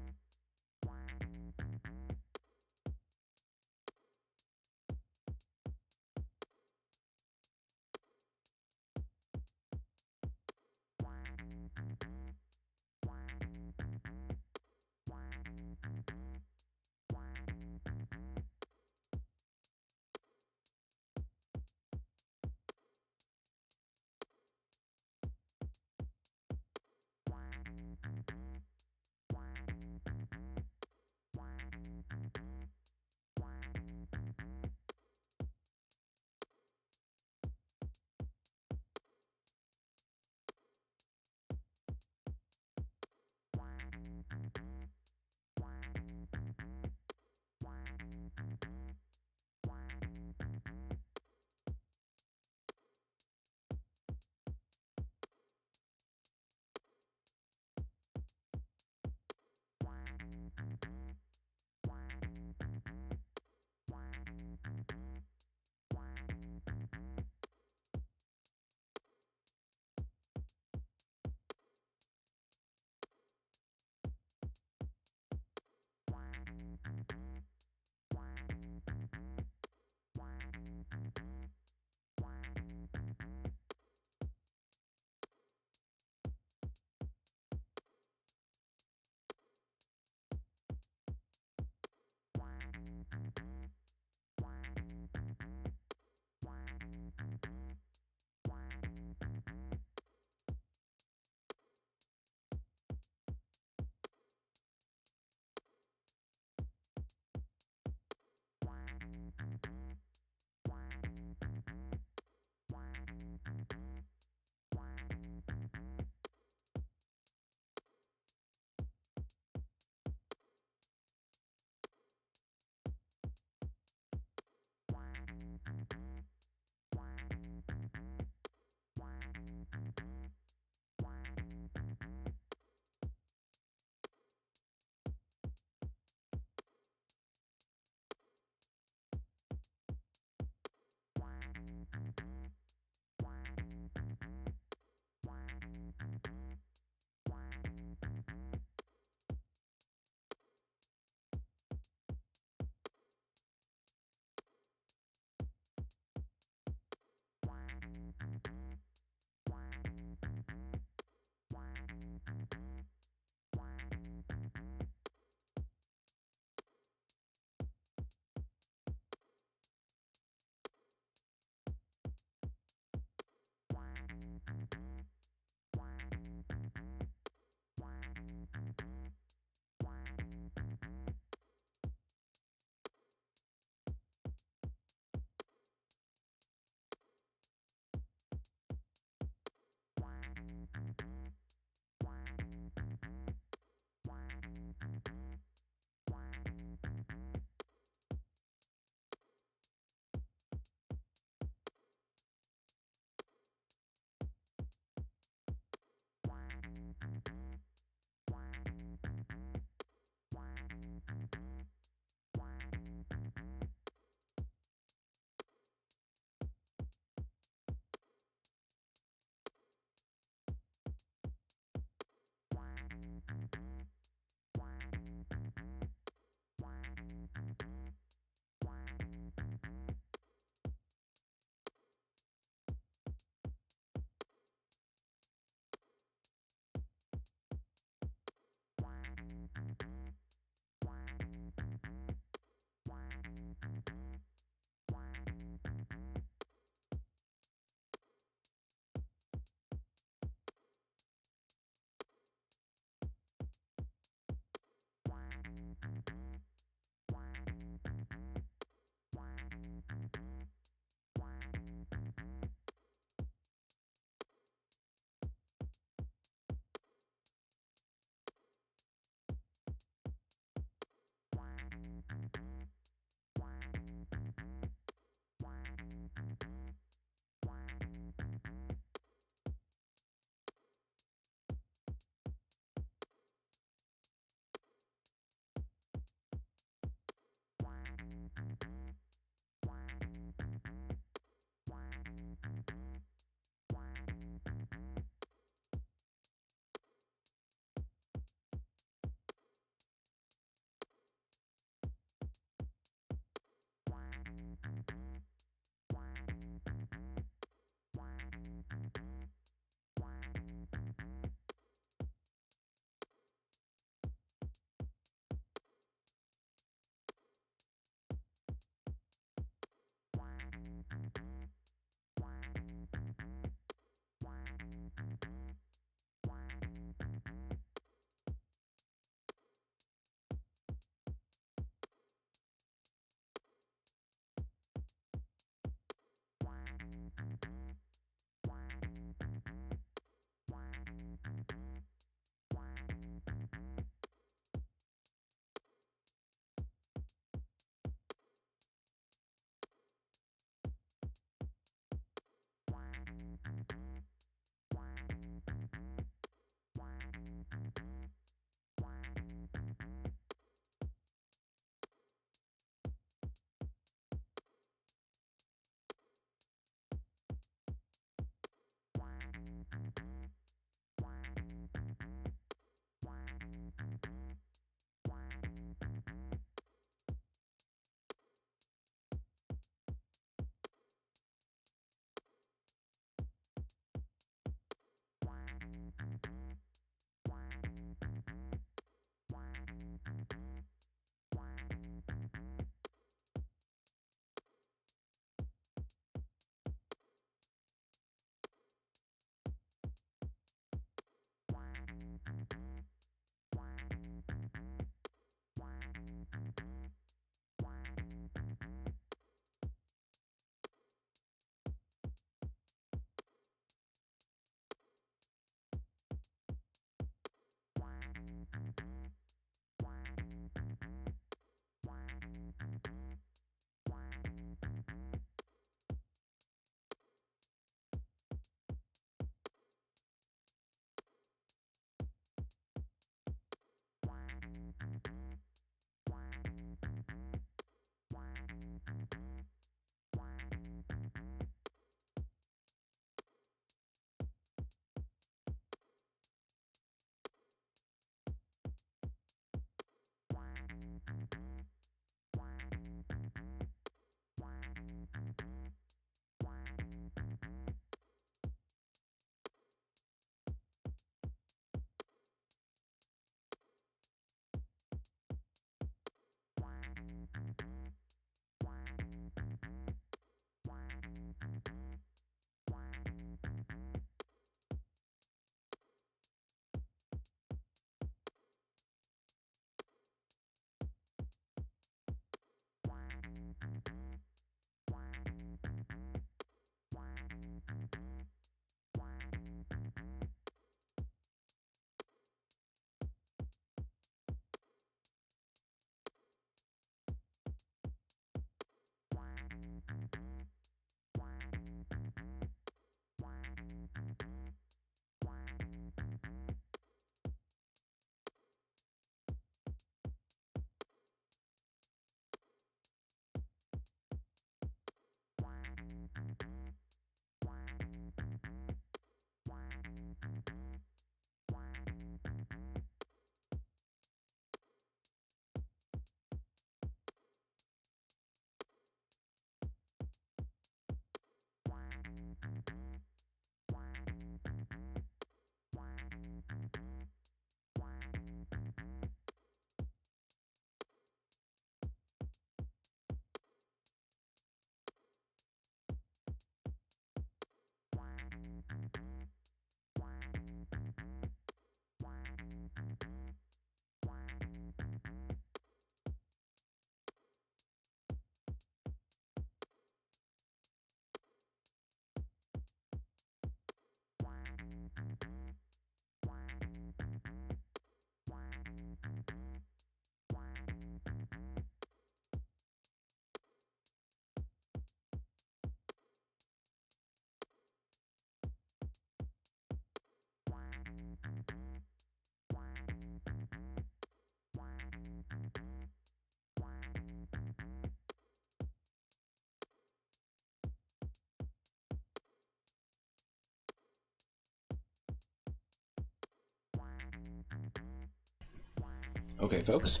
Okay, folks,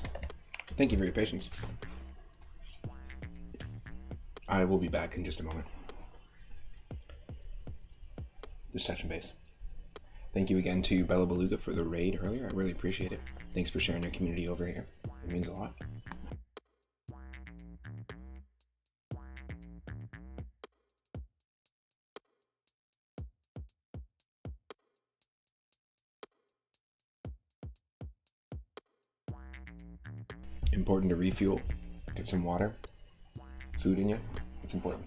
thank you for your patience. I will be back in just a moment. Just touching base. Thank you again to Bella Beluga for the raid earlier. I really appreciate it. Thanks for sharing your community over here. It means a lot. Important to refuel, get some water, food in you. It's important.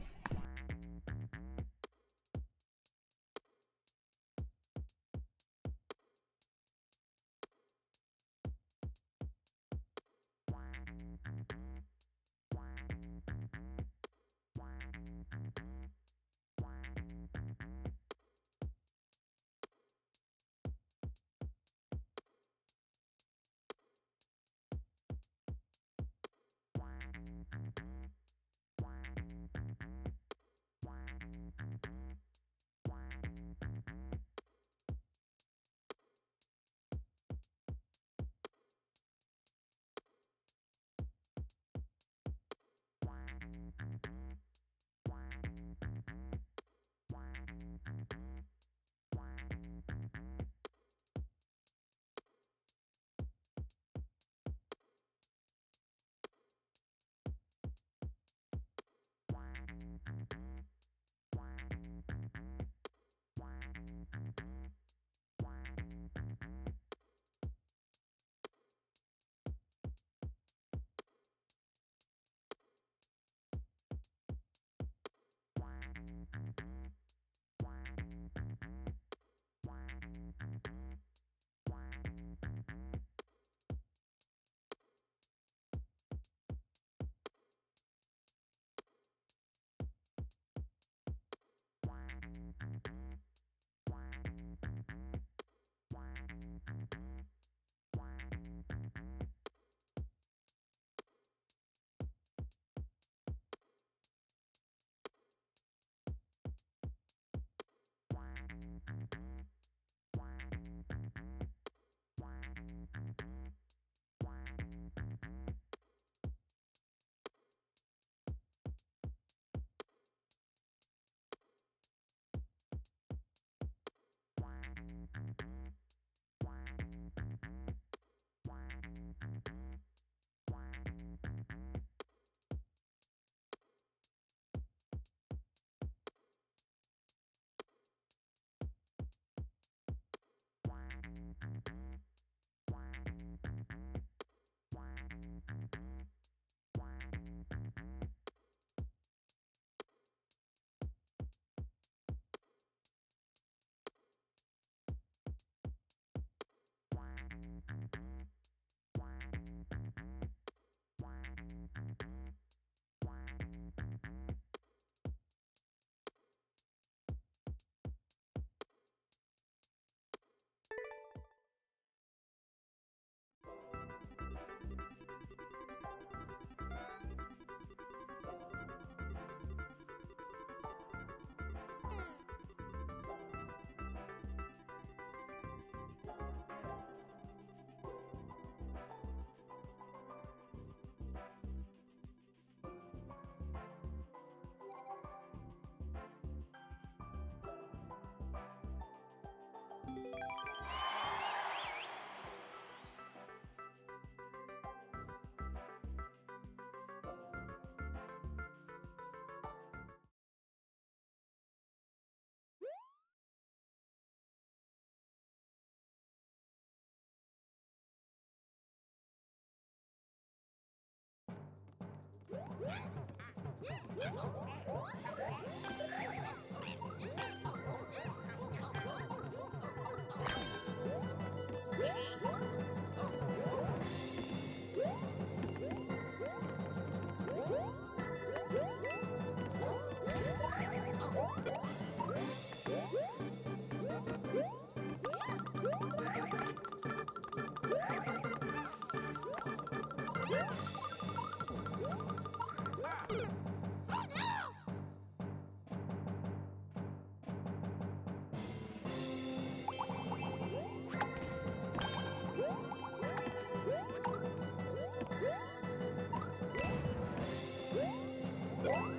Phew!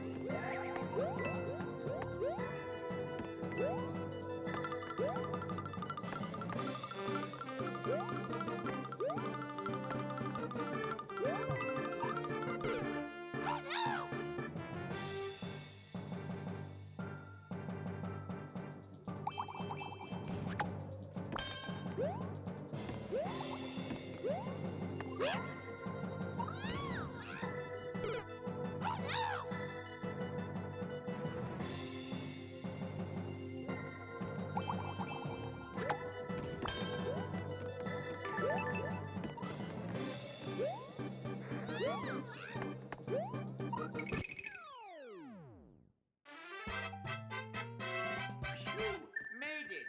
Made it!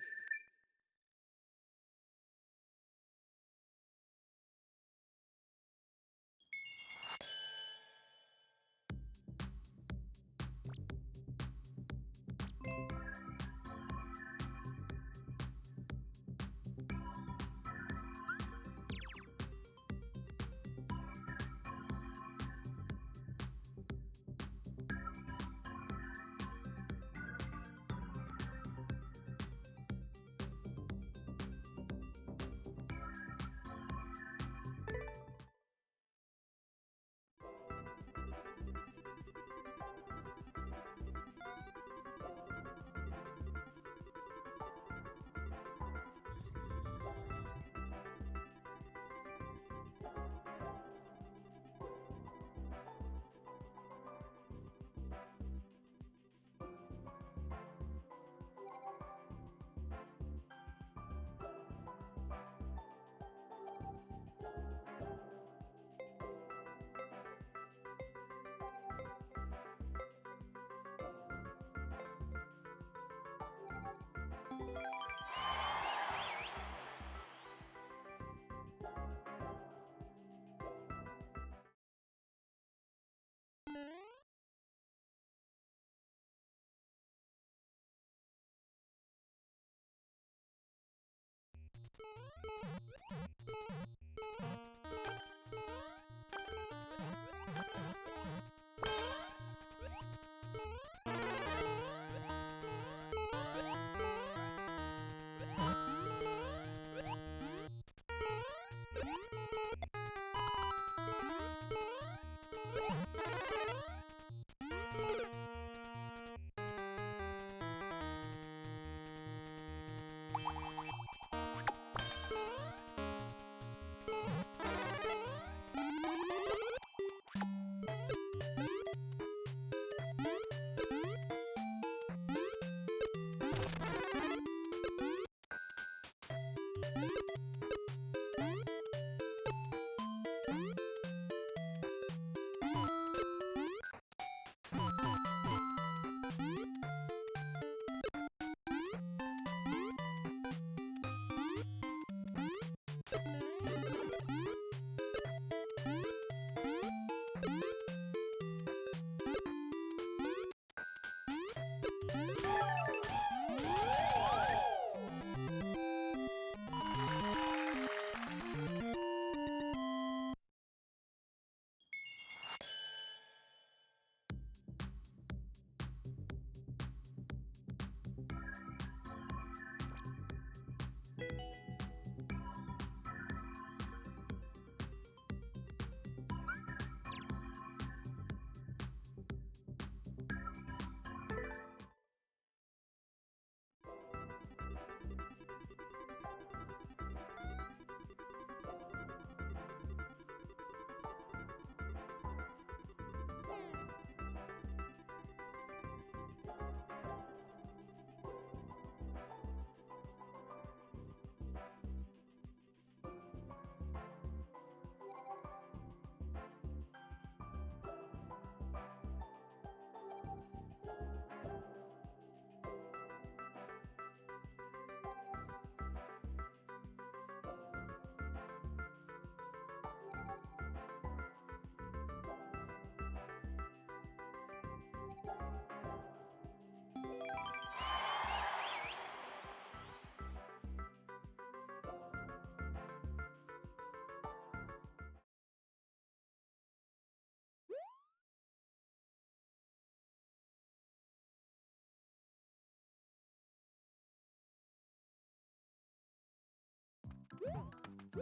Phew,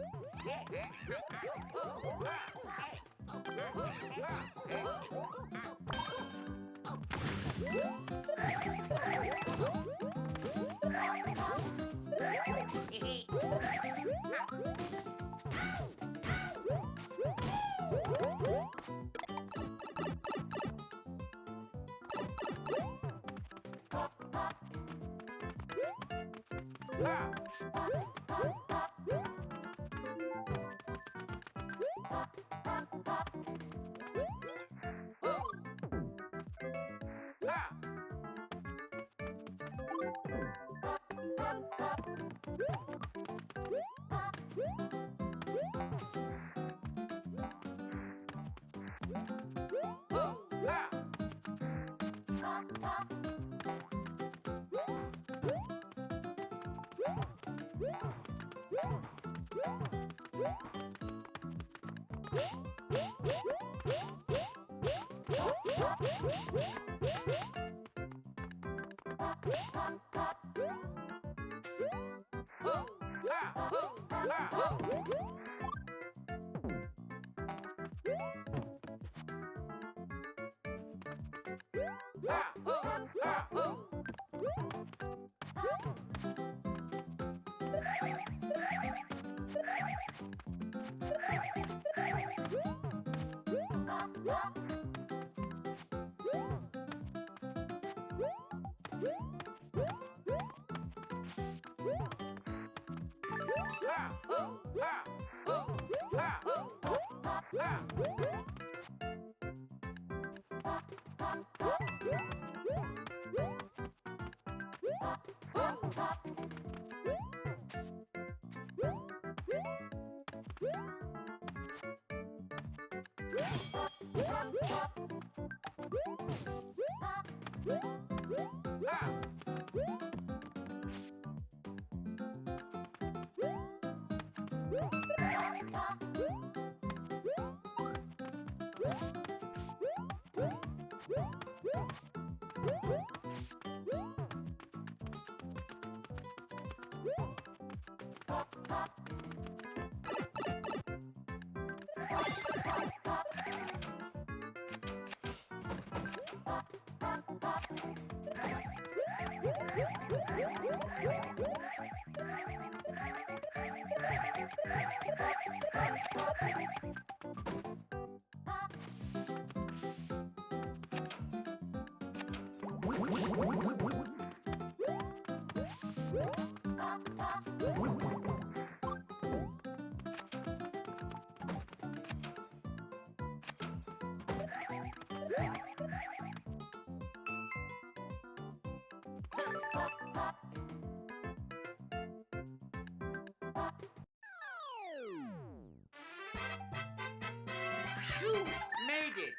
made it!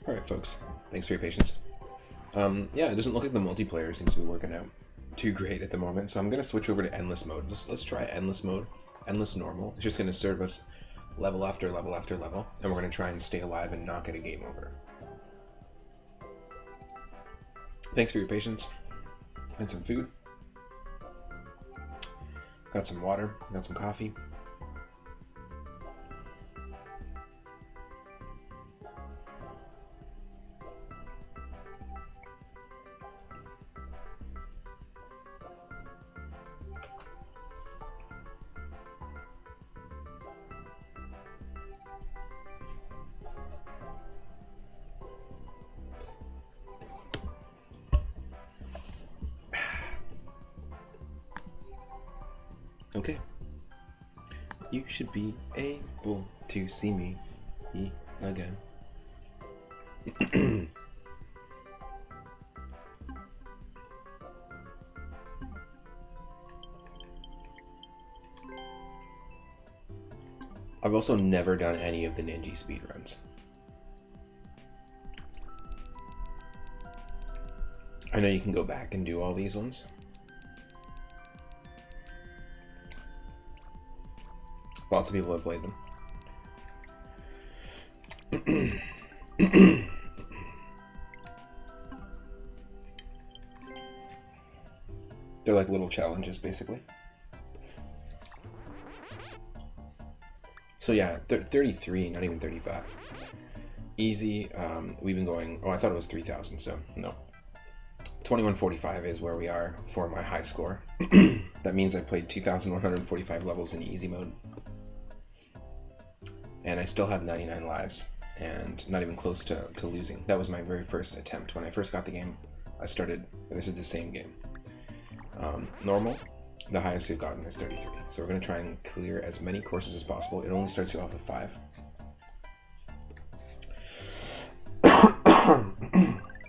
Alright, folks. Thanks for your patience. Yeah, it doesn't look like the multiplayer seems to be working out too great at the moment, so I'm going to switch over to endless mode. Let's try endless mode. Endless normal. It's just going to serve us level after level after level, and we're going to try and stay alive and not get a game over. Thanks for your patience. And some food. Got some water. Got some coffee. Okay. You should be able to see me again. I've also never done any of the Ninja speedruns. I know you can go back and do all these ones. Lots of people have played them. They're like little challenges, basically. So yeah, 33, not even 35. Easy. We've been going... Oh, I thought it was 3,000, so no. 2145 is where we are for my high score. That means I've played 2,145 levels in easy mode. And I still have 99 lives, and not even close to losing. That was my very first attempt. When I first got the game, I started, and this is the same game. Normal, the highest we've gotten is 33. So we're going to try and clear as many courses as possible. It only starts you off with 5.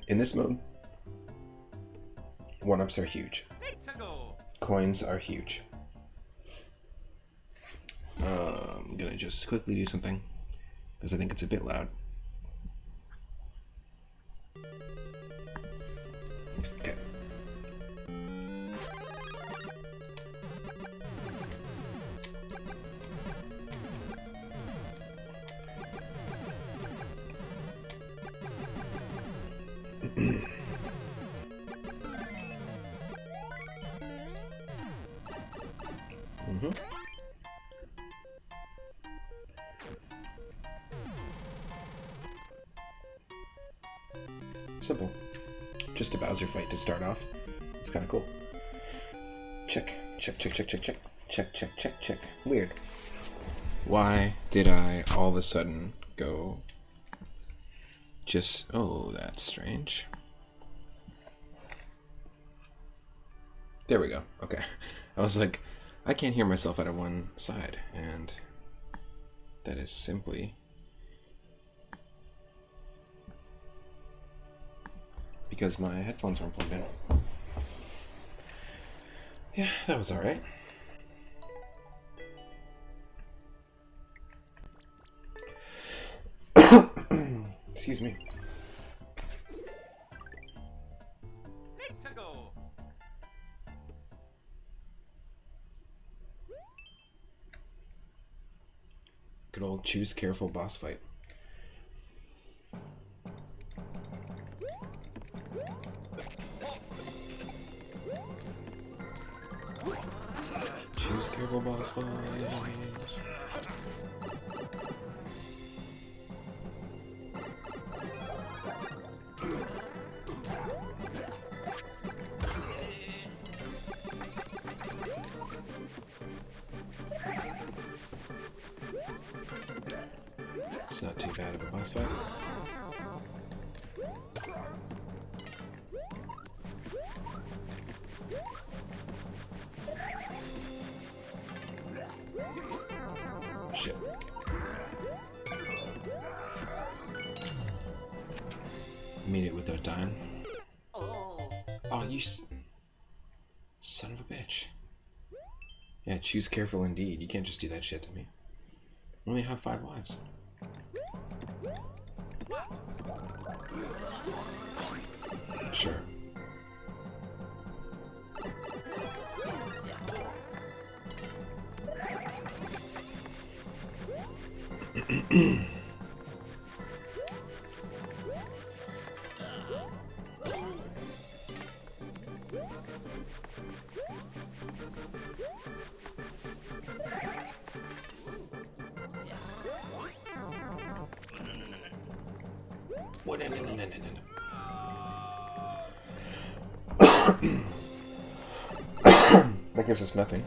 In this mode, 1-ups are huge. Coins are huge. I'm gonna just quickly do something because I think it's a bit loud. Okay. Simple. Just a Bowser fight to start off. It's kind of cool. Check, check, check, check, check, check, check, check, check, check. Weird. Why did I all of a sudden go just... Oh, that's strange. There we go. Okay. I was like, I can't hear myself out of one side, and that is simply because my headphones weren't plugged in. Yeah, that was alright. Excuse me. Let's go. Good old choose careful boss fight. Choose careful boss fight. It's not too bad of a boss fight. Shit. Made it without dying. Oh, you son of a bitch. Yeah, choose careful indeed. You can't just do that shit to me. I only have 5 lives. Sure. What? No, no, no, no, no, no. That gives us nothing.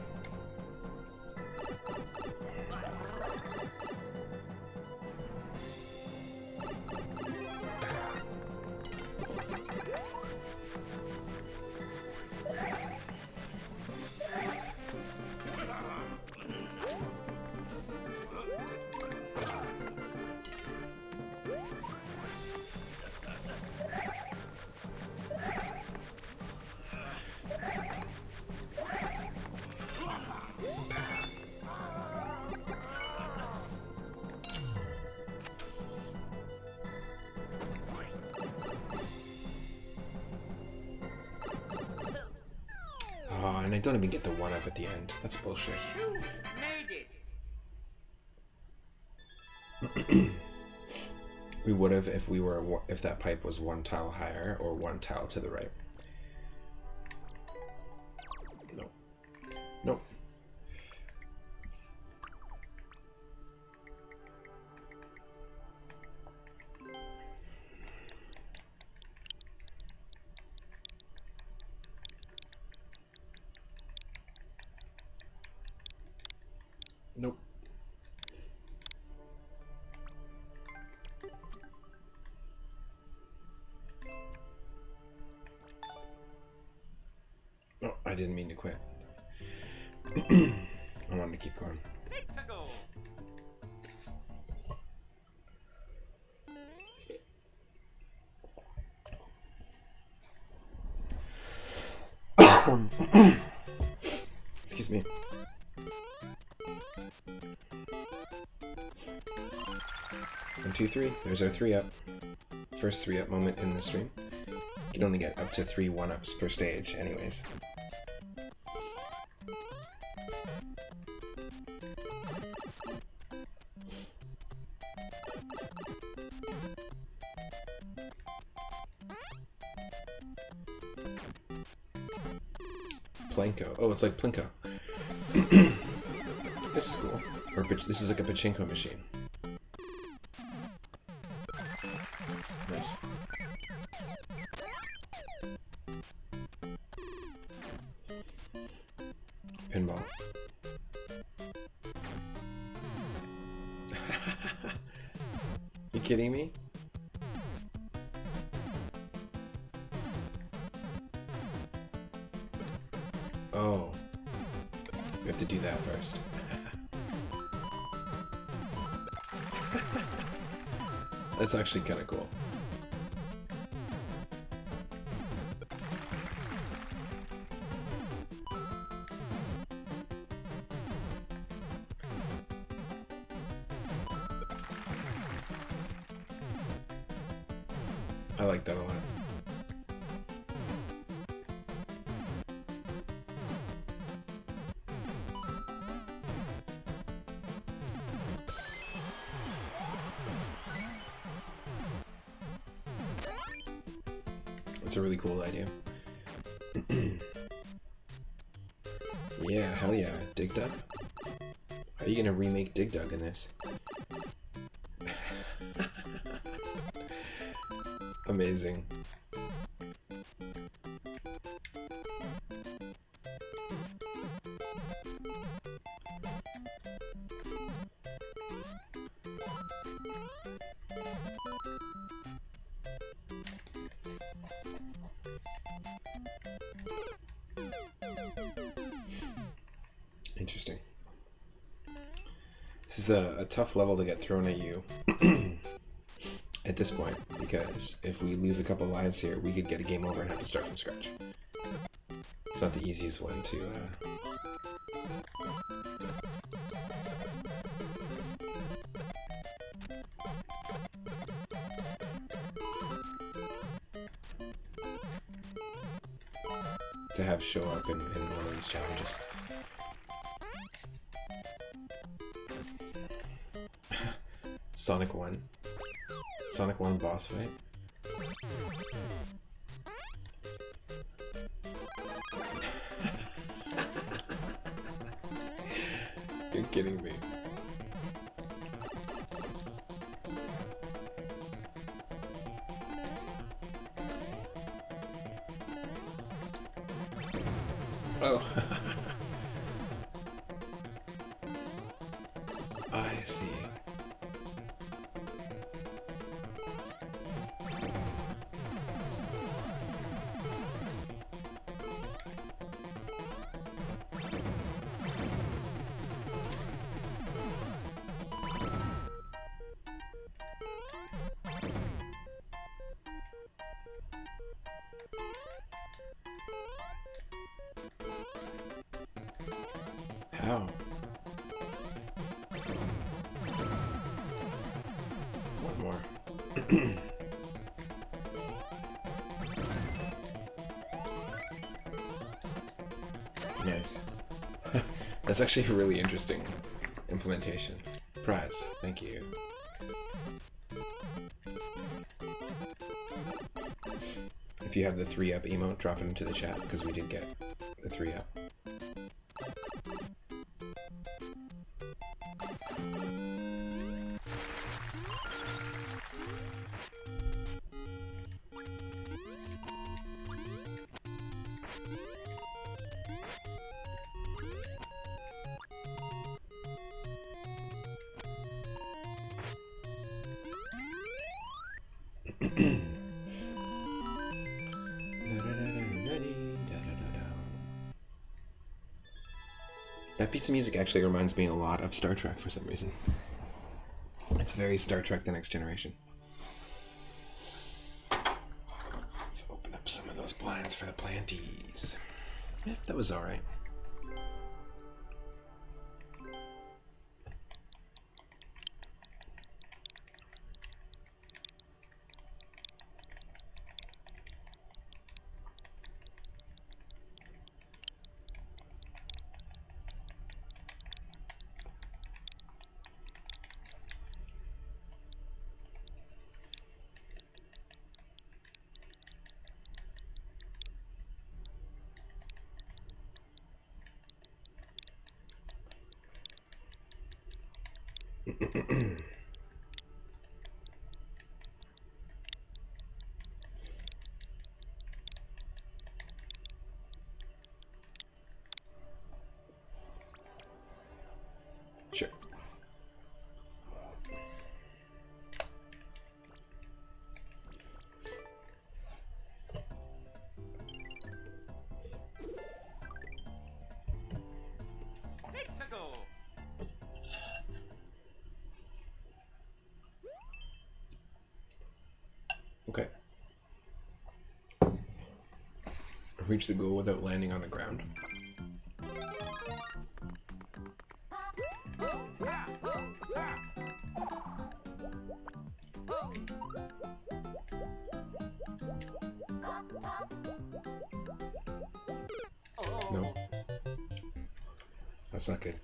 Oh, and I don't even get the 1-up at the end. That's bullshit. You made it. We would have if that pipe was 1 tile higher or 1 tile to the right. Nope. Nope. Nope. Oh, I didn't mean to quit. I wanted to keep going. Let's go. Excuse me. 1, 2, 3. There's our 3-up. First 3-up moment in the stream. You can only get up to 3 1-ups per stage, anyways. Planko. Oh, it's like Plinko. This is cool. Or this is like a pachinko machine. Nice. Pinball. You kidding me? Oh. We have to do that first. That's actually kind of cool. I like that a lot. It's a really cool idea. Yeah, hell yeah. Dig Dug? How are you gonna remake Dig Dug in this? Amazing. Interesting. This is a tough level to get thrown at you at this point, because if we lose a couple lives here, we could get a game over and have to start from scratch. It's not the easiest one to to have show up in one of these challenges. Sonic 1. Sonic 1 boss fight. You're kidding me. Oh. I see. How? One more. Nice. That's actually a really interesting implementation. Prize. Thank you. If you have the 3-up emote, drop it into the chat, because we did get the 3-up. That piece of music actually reminds me a lot of Star Trek for some reason. It's very Star Trek The Next Generation. Let's open up some of those blinds for the planties. Yeah, that was alright. Sure. Let's go. Okay. Reach the goal without landing on the ground. No. That's not good.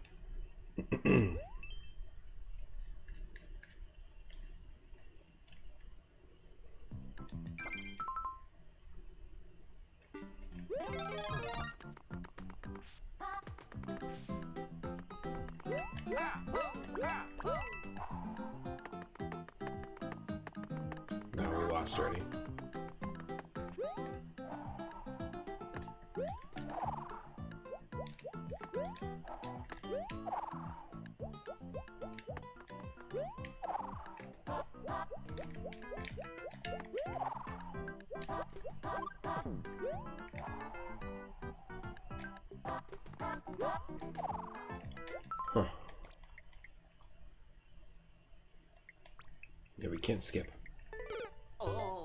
No, we lost already. Huh. Yeah, we can't skip. Oh.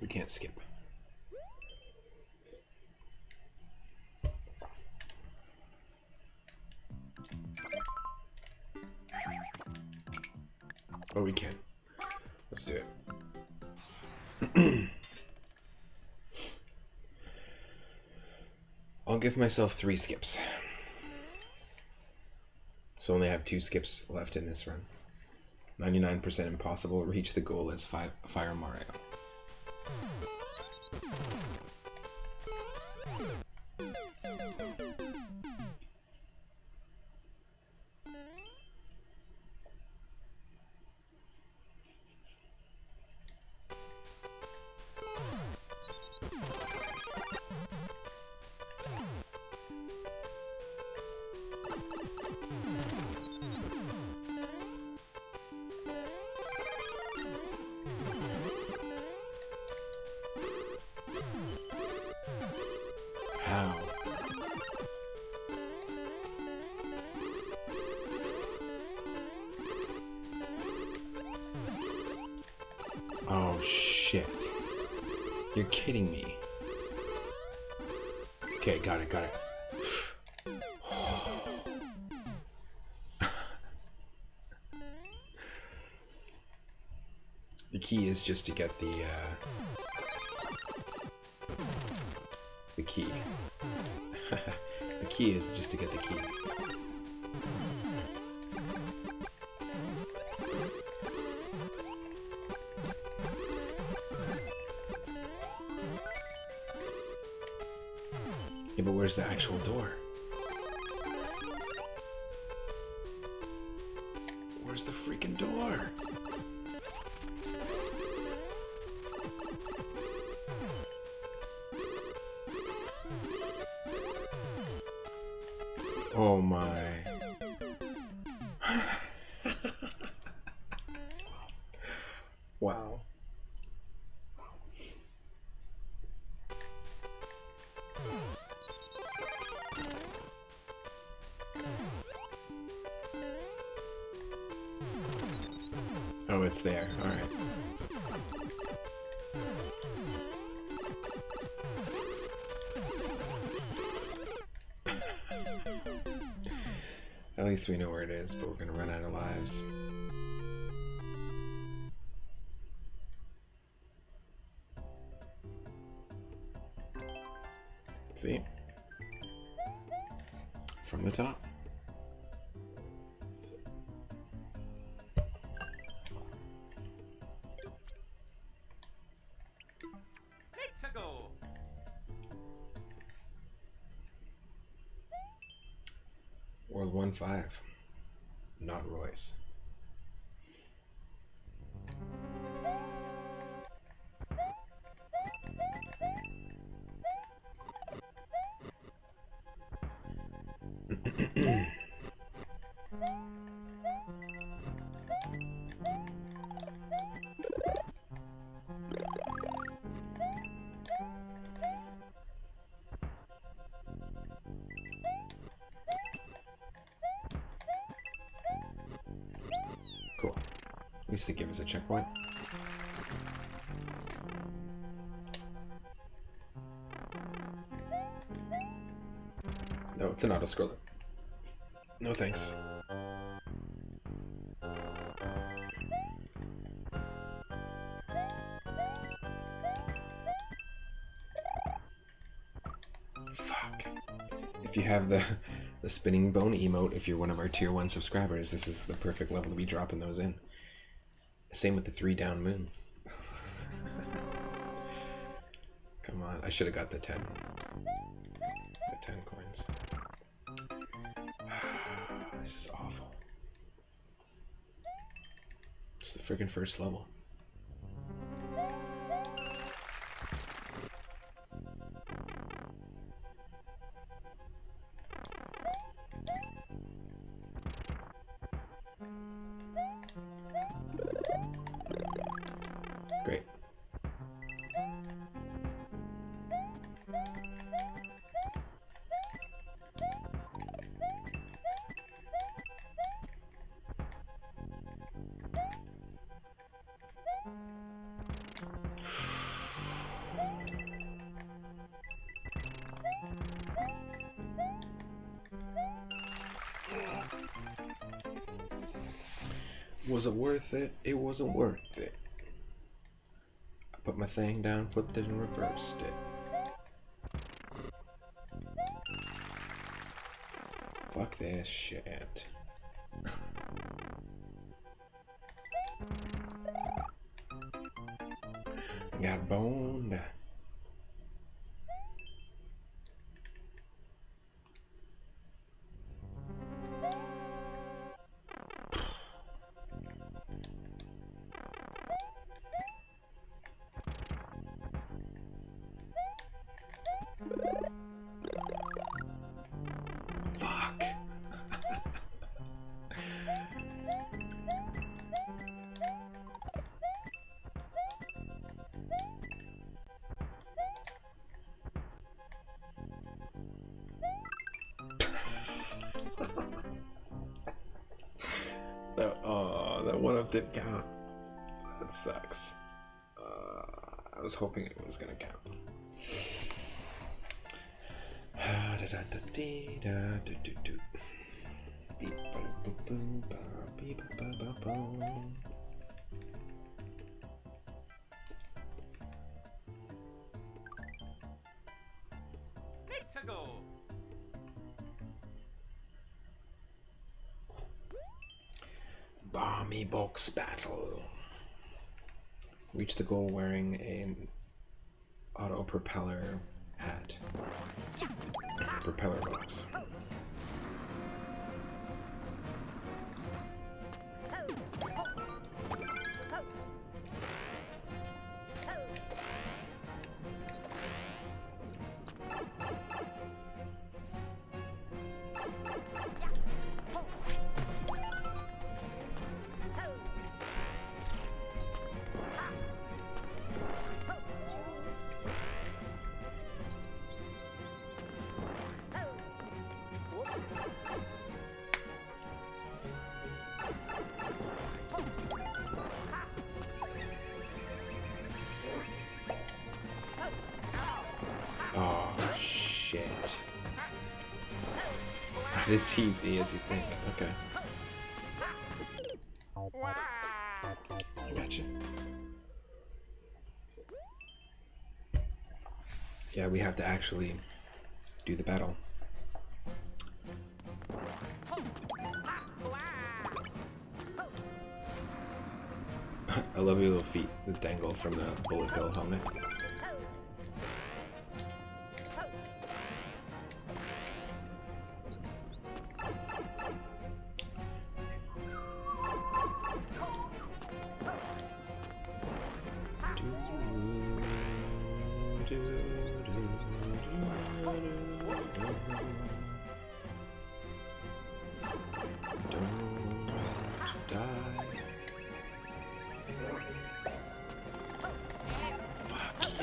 We can't skip. Oh, we can. Let's do it. give myself 3 skips. So only have 2 skips left in this run. 99% impossible. Reach the goal as Fire Mario. How? Oh shit. You're kidding me. Okay, got it. The key is just to get the key. The key is just to get the key. Yeah, but where's the actual door? Where's the freaking door? Oh my. Wow. Oh, it's there. All right. At least we know where it is, but we're gonna run out of lives. See? From the top. Let's go. World 1-5. Not Royce. Cool. At least they give us a checkpoint. No, it's an auto-scroller. No thanks. Fuck. If you have the spinning bone emote, if you're one of our tier 1 subscribers, this is the perfect level to be dropping those in. Same with the 3 down moon. Come on, I should have got the 10. The 10 coins. This is awful. It's the freaking first level. Great. Was it worth it? It wasn't worth it. I put my thing down, flipped it, and reversed it. Fuck this shit. Got boned. Fuck. That one up didn't count. That sucks. I was hoping it was gonna count. Let's go. Balmy box battle. Reach the goal wearing an auto propeller hat. Propeller box. Oh shit. Not as easy as you think. Okay. Gotcha. Yeah, we have to actually do the battle. I love your little feet that dangle from the bullet bill helmet. Fuck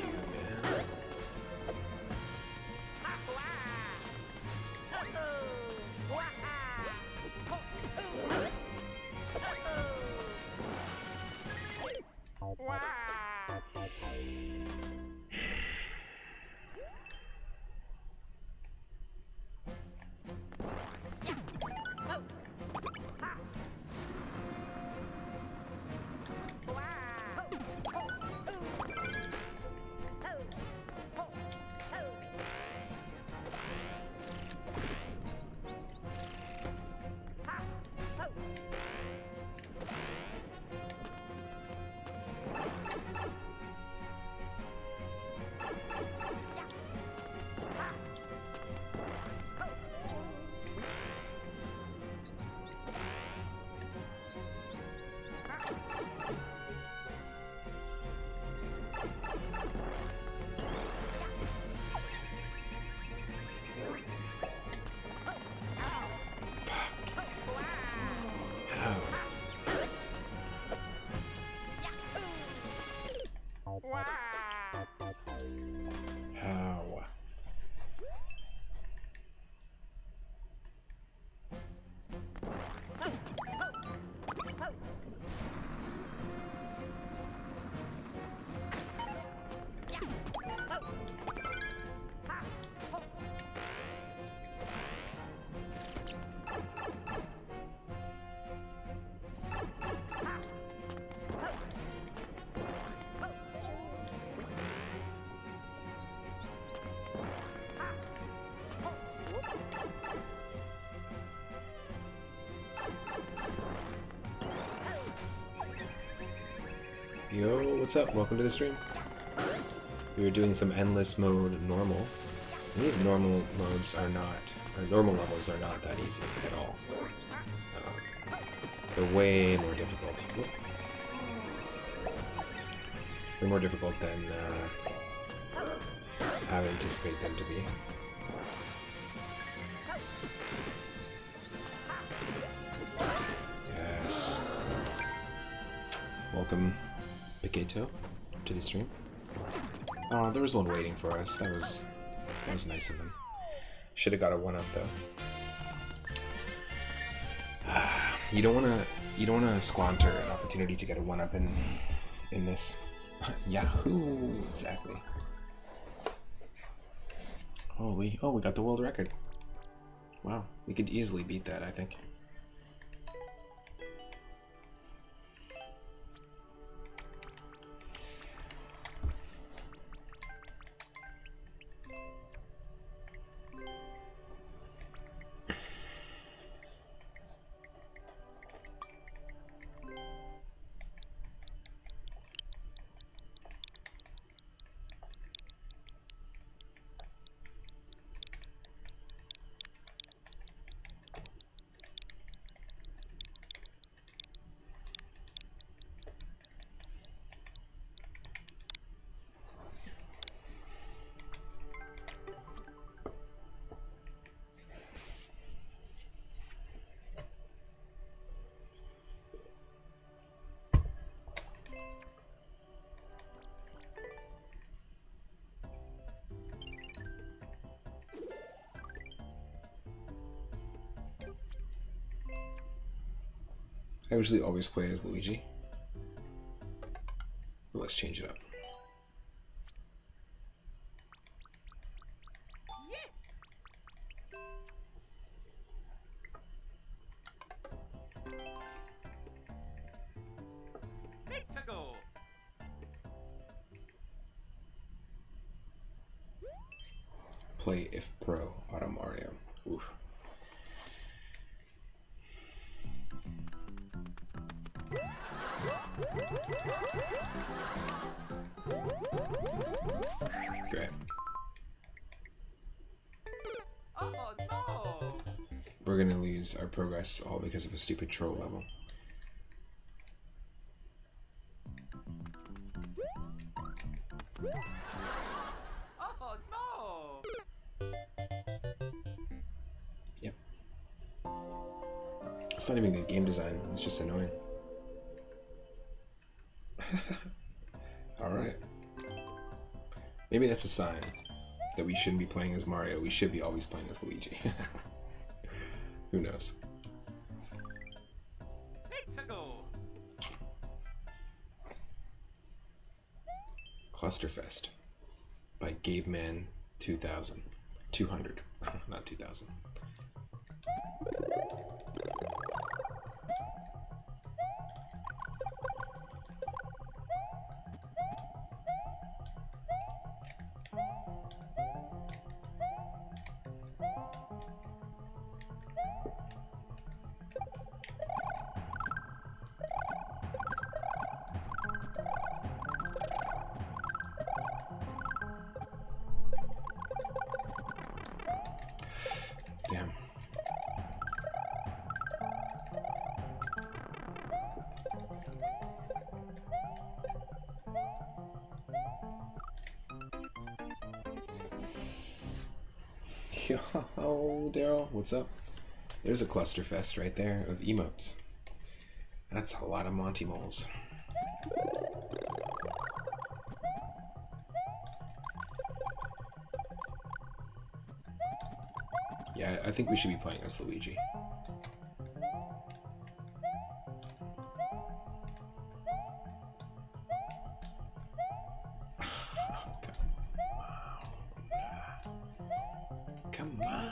Yo, what's up? Welcome to the stream. We were doing some endless mode normal. And these normal modes are not, or normal levels are not that easy at all. They're way more difficult. They're more difficult than I would anticipate them to be. Yes. Welcome, Prieto, to the stream. Oh, there was one waiting for us. That was nice of them. Should have got a 1-up though. You don't wanna squander an opportunity to get a 1-up in this. Yahoo! Exactly. Holy! Oh, we got the world record. Wow, we could easily beat that, I think. I usually always play as Luigi. But let's change it up. Let's go. Play if pro Auto Mario. Oof. Great. Oh no. We're gonna lose our progress all because of a stupid troll level. Oh no. Yep. It's not even good game design, it's just annoying. Alright. Maybe that's a sign that we shouldn't be playing as Mario, we should be always playing as Luigi. Who knows? Let's go. Clusterfest by Gabeman 2000. 200, not 2000. Damn. Yo, Daryl, what's up? There's a clusterfest right there of emotes. That's a lot of Monty Moles. Yeah, I think we should be playing as Luigi. Come on.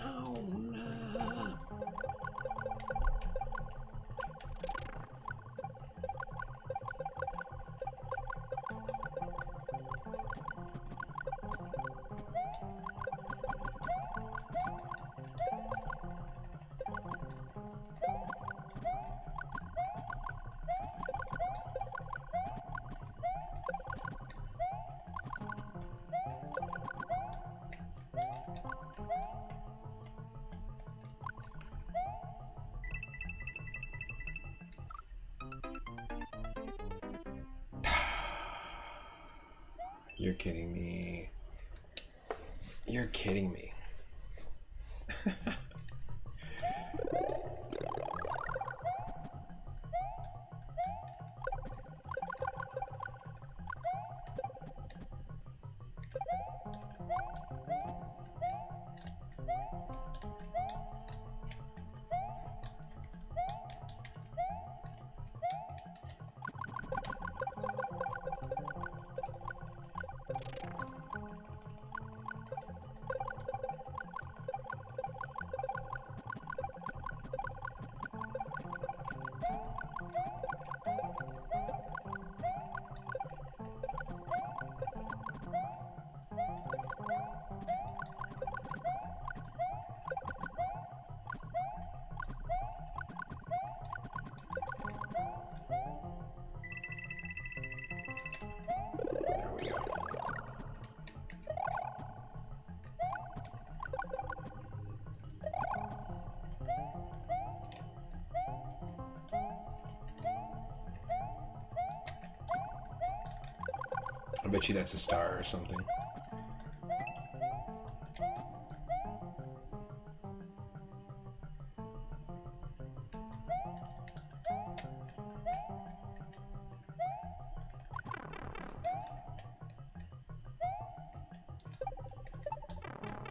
You're kidding me. You're kidding me. There we go. I bet you that's a star or something.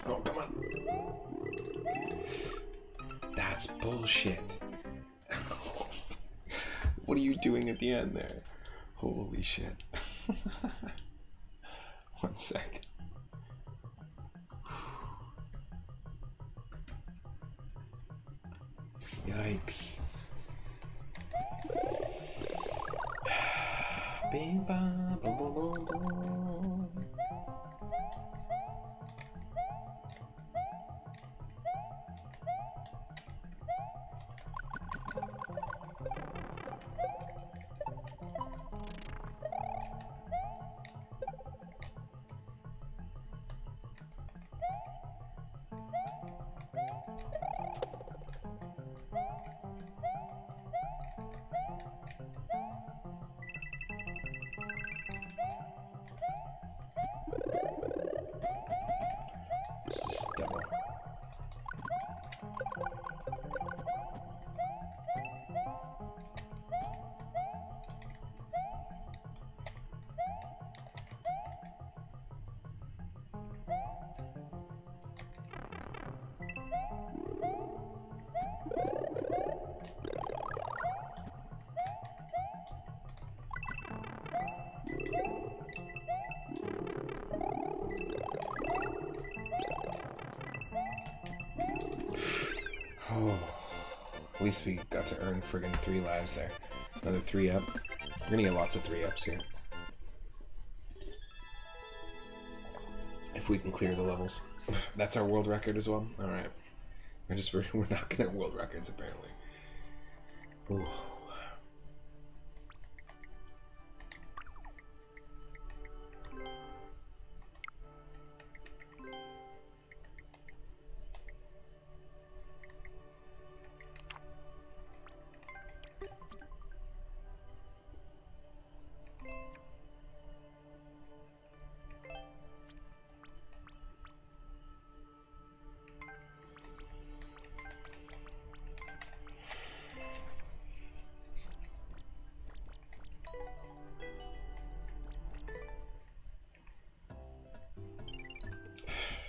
Oh, come on. That's bullshit. What are you doing at the end there? Holy shit. 1 sec. Yikes. Bing bong, boom, boom, boom, boom. This is double. Oh, at least we got to earn friggin' 3 lives there. Another 3 up. We're gonna get lots of 3 ups here. If we can clear the levels. That's our world record as well? Alright. We're not good at world records apparently. Ooh.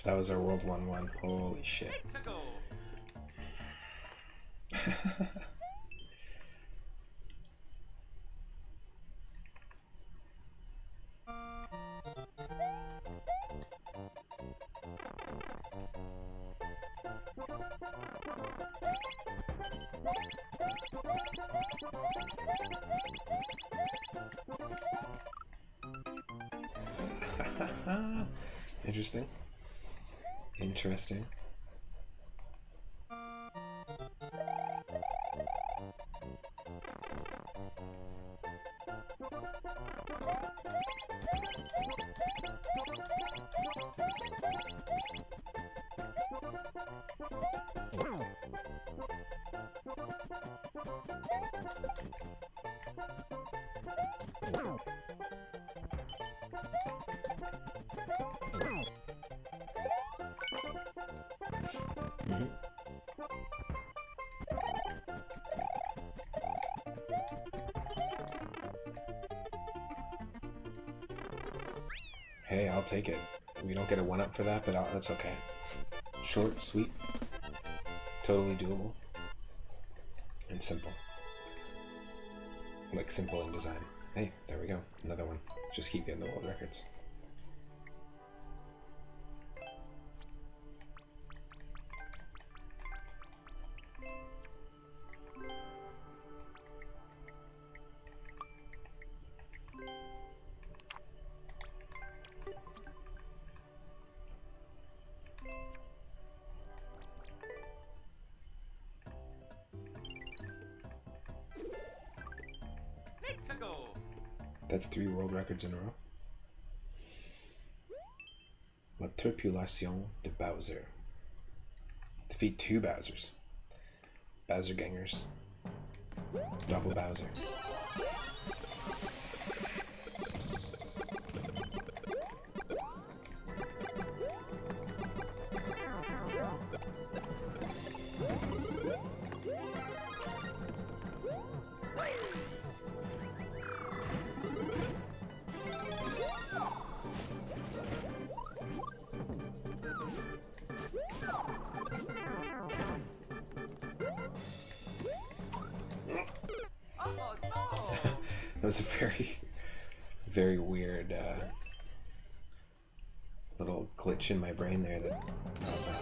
That was our World 1-1. Holy shit. Interesting. Interesting. Mhm. Hey, I'll take it. We don't get a 1-up for that, but that's okay. Short, sweet, totally doable, and simple. Like, simple in design. Hey, there we go. Another one. Just keep getting the world records. Let's go. That's 3 world records in a row. La Tripulation de Bowser. Defeat 2 Bowsers. Bowser Gangers. Double Bowser. Oh no. That was a very, very weird little glitch in my brain there that caused that.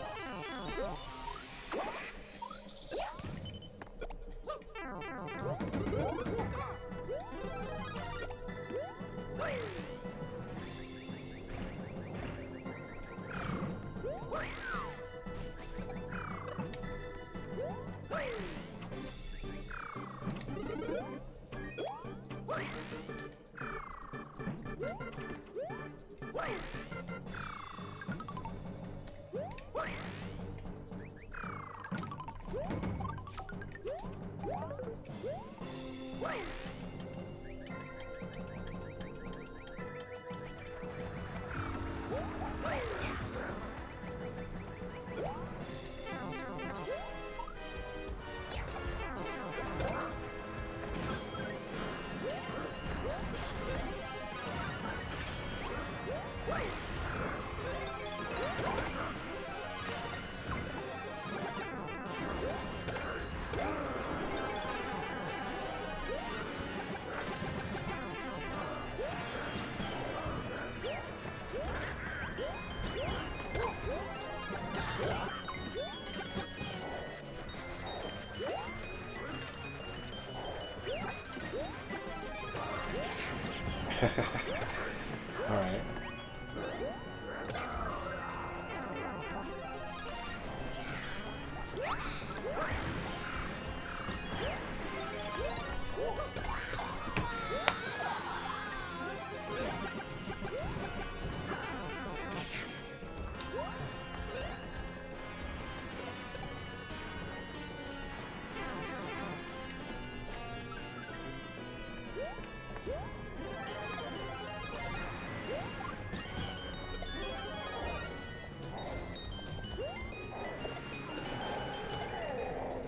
Alright.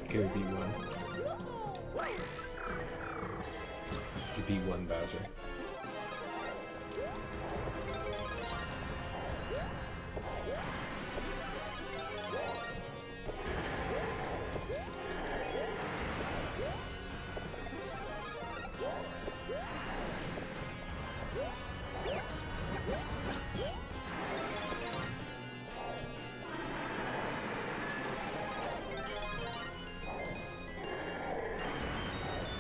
Okay, we beat one. We beat one Bowser.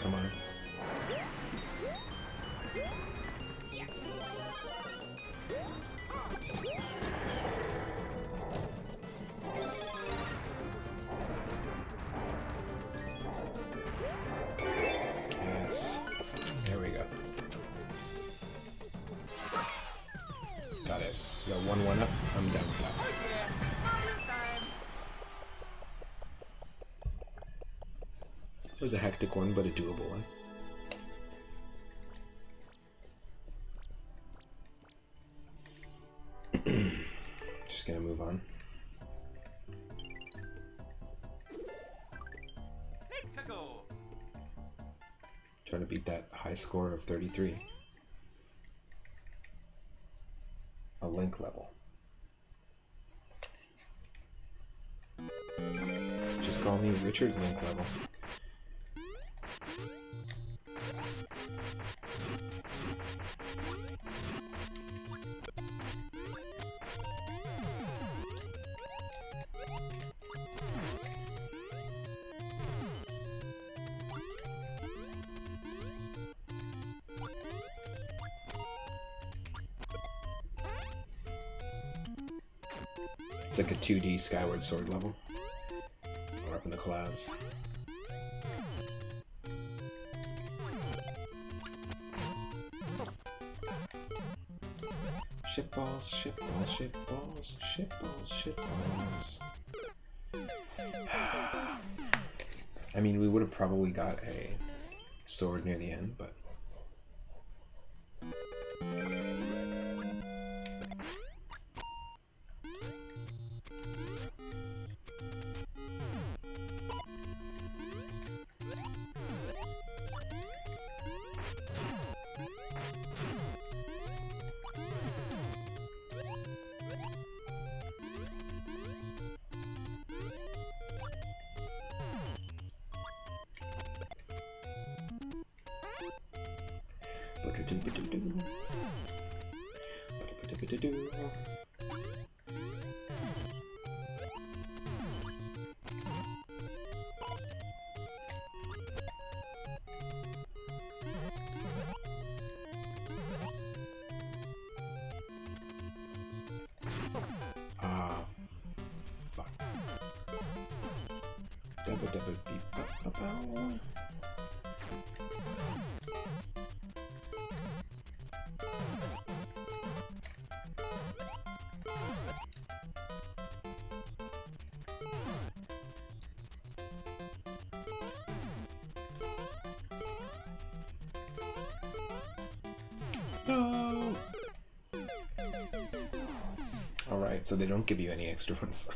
Come on. Yes. There we go. Got it. We got 1-1 up. I'm done with that. Oh yeah. Mario time. It was a hectic one, but a doable one. gonna move on. Let's go. Trying to beat that high score of 33. A Link level. Just call me Richard Link level. It's like a 2D Skyward Sword level. We're up in the clouds. Shit balls, shit balls, shit balls, shit balls, shit balls. I mean, we would have probably got a sword near the end, but... Fuck. Dabba dabba beep ba ba bow. No. All right, so they don't give you any extra ones.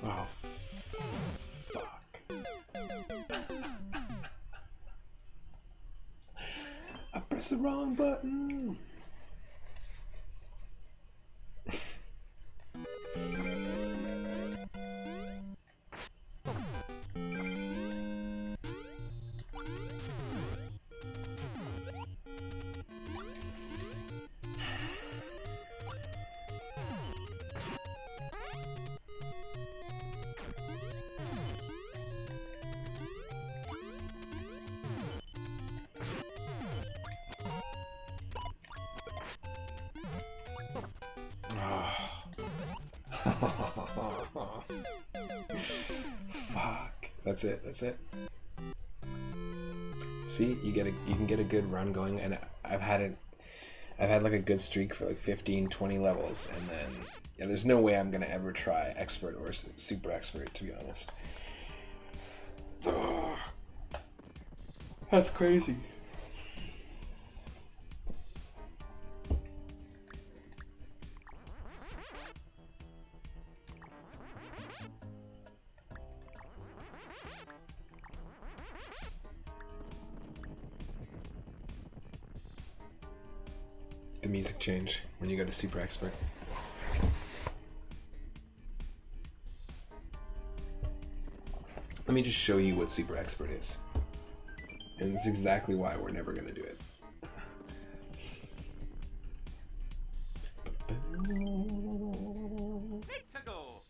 Oh, fuck. I pressed the wrong button. Fuck. That's it. That's it. See, you can get a good run going, and I've had like a good streak for like 15, 20 levels, and then yeah, there's no way I'm gonna ever try expert or super expert, to be honest. Oh, that's crazy. The music change when you go to super expert. Let me just show you what Super Expert is. And it's exactly why we're never going to do it. Let's go.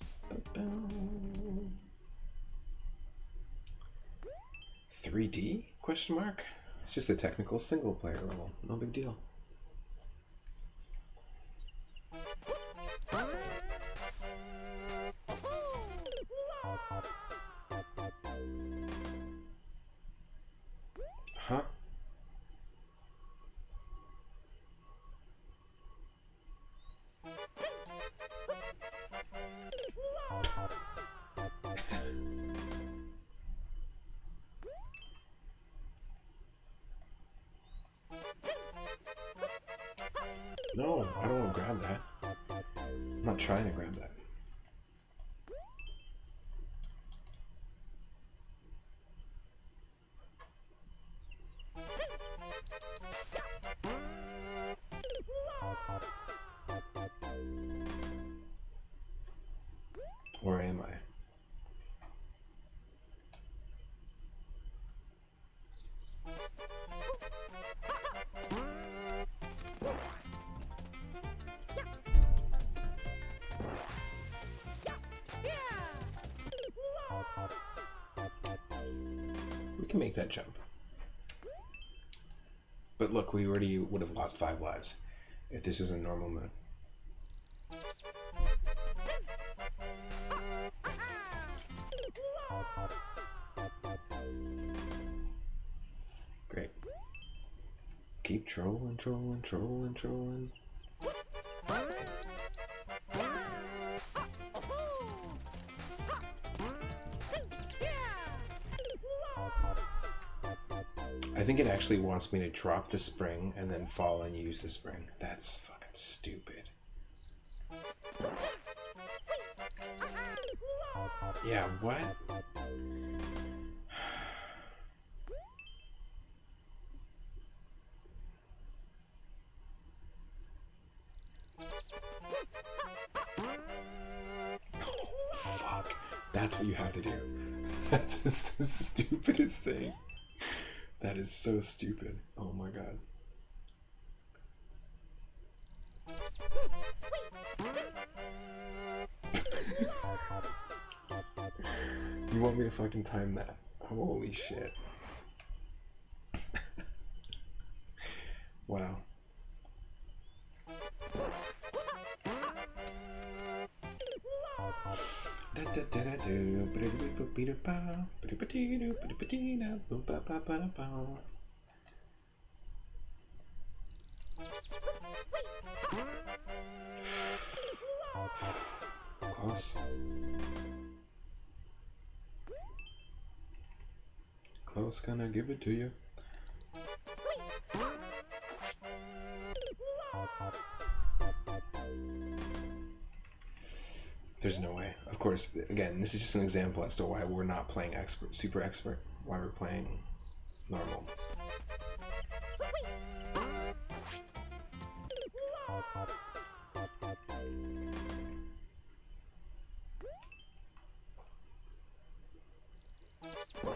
3D? Question mark? It's just a technical single player level. No big deal. Huh? No, I don't want to grab that. I'm not trying to grab that. Where am I? We can make that jump. But look, we already would have lost 5 lives if this is a normal mode. Great. Keep trolling, trolling, trolling, trolling. I think it actually wants me to drop the spring and then fall and use the spring. That's fucking stupid. Yeah, what? Oh, fuck. That's what you have to do. That is the stupidest thing. That is so stupid. Oh my god. You want me to fucking time that? Holy shit. Wow. Close. Close, gonna give it to you. There's no way. Of course, again, this is just an example as to why we're not playing expert, super expert, why we're playing normal. No.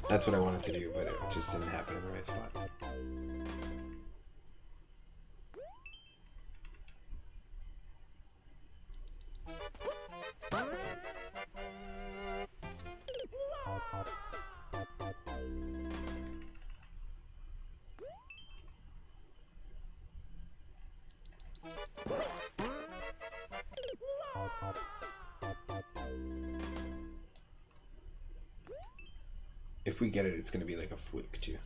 That's what I wanted to do, but it just didn't happen in the right spot. If we get it, it's going to be like a fluke, too.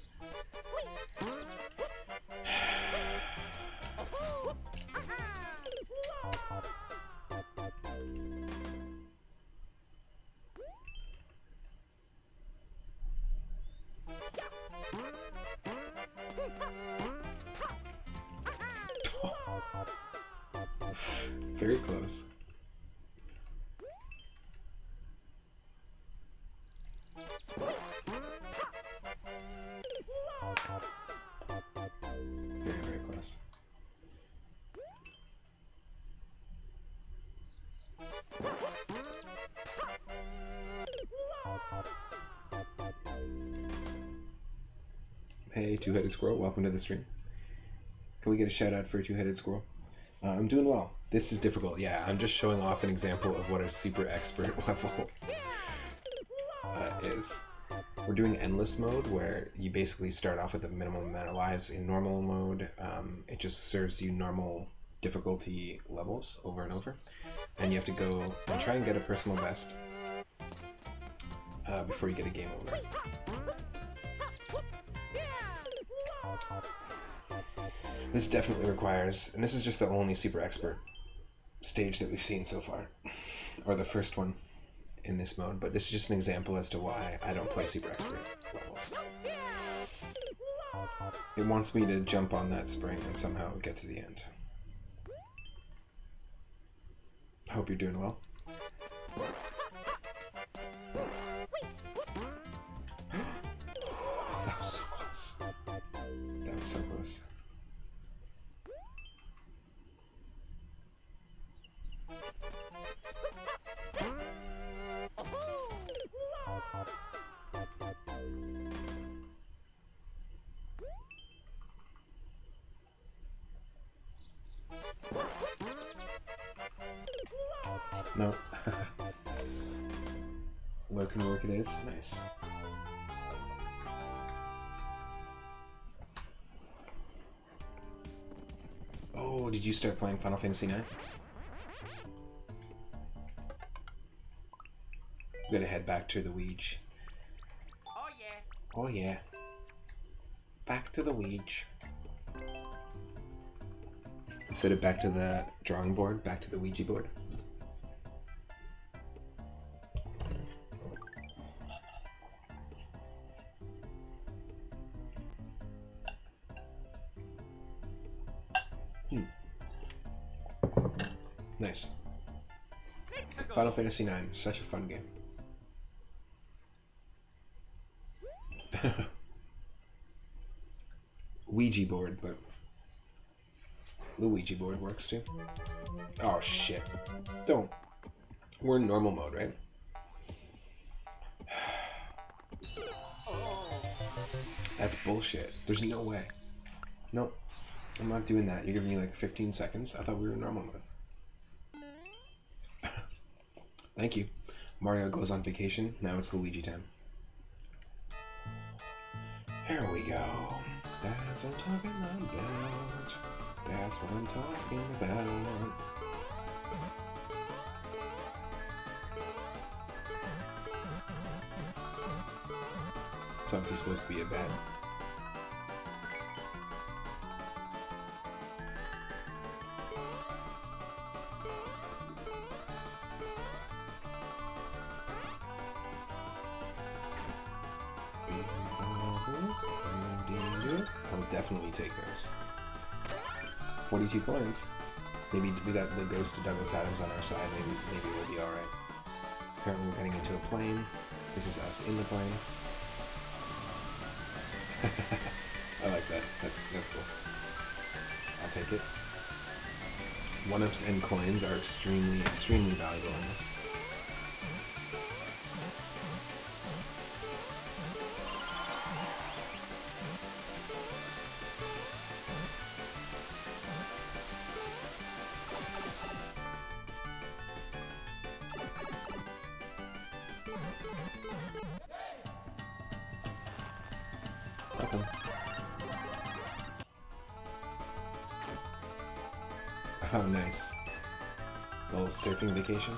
Very close. Very, very close. Hey, Two-Headed Squirrel, welcome to the stream. Can we get a shout out for a Two-Headed Squirrel? I'm doing well. This is difficult. Yeah, I'm just showing off an example of what a super expert level is. We're doing endless mode, where you basically start off with a minimum amount of lives. In normal mode, it just serves you normal difficulty levels over and over. And you have to go and try and get a personal best before you get a game over. This definitely requires, and this is just the only super expert stage that we've seen so far, or the first one in this mode, but this is just an example as to why I don't play super expert levels. It wants me to jump on that spring and somehow get to the end. I hope you're doing well. That was so close. That was so close. No. Lurking work it is. Nice. Oh, did you start playing Final Fantasy IX? We gotta head back to the Ouija. Oh yeah. Oh yeah. Back to the Ouija. Instead of back to the drawing board, back to the Ouija board. Nice. Final Fantasy IX, such a fun game. Ouija board, but Luigi board works too. Oh shit. Don't. We're in normal mode, right? That's bullshit. There's no way. Nope. I'm not doing that. You're giving me like 15 seconds. I thought we were in normal mode. Thank you. Mario goes on vacation. Now it's Luigi time. Here we go. That's what I'm talking about. That's what I'm talking about. It's obviously supposed to be a bed. I'll definitely take those. 42 coins. Maybe we got the ghost of Douglas Adams on our side. Maybe we'll be alright. Apparently we're getting into a plane. This is us in the plane. I like that. That's cool. I'll take it. 1-ups and coins are extremely valuable in this. Welcome. Oh, nice. A little surfing vacation.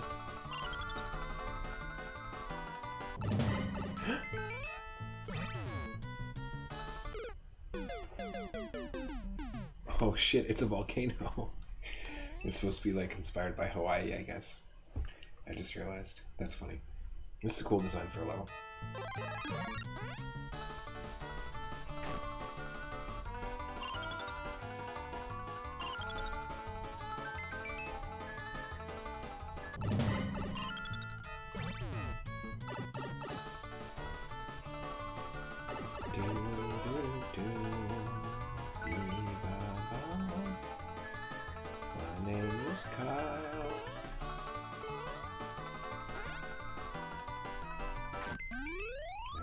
Oh shit, it's a volcano. It's supposed to be like inspired by Hawaii, I guess. I just realized. That's funny. This is a cool design for a level.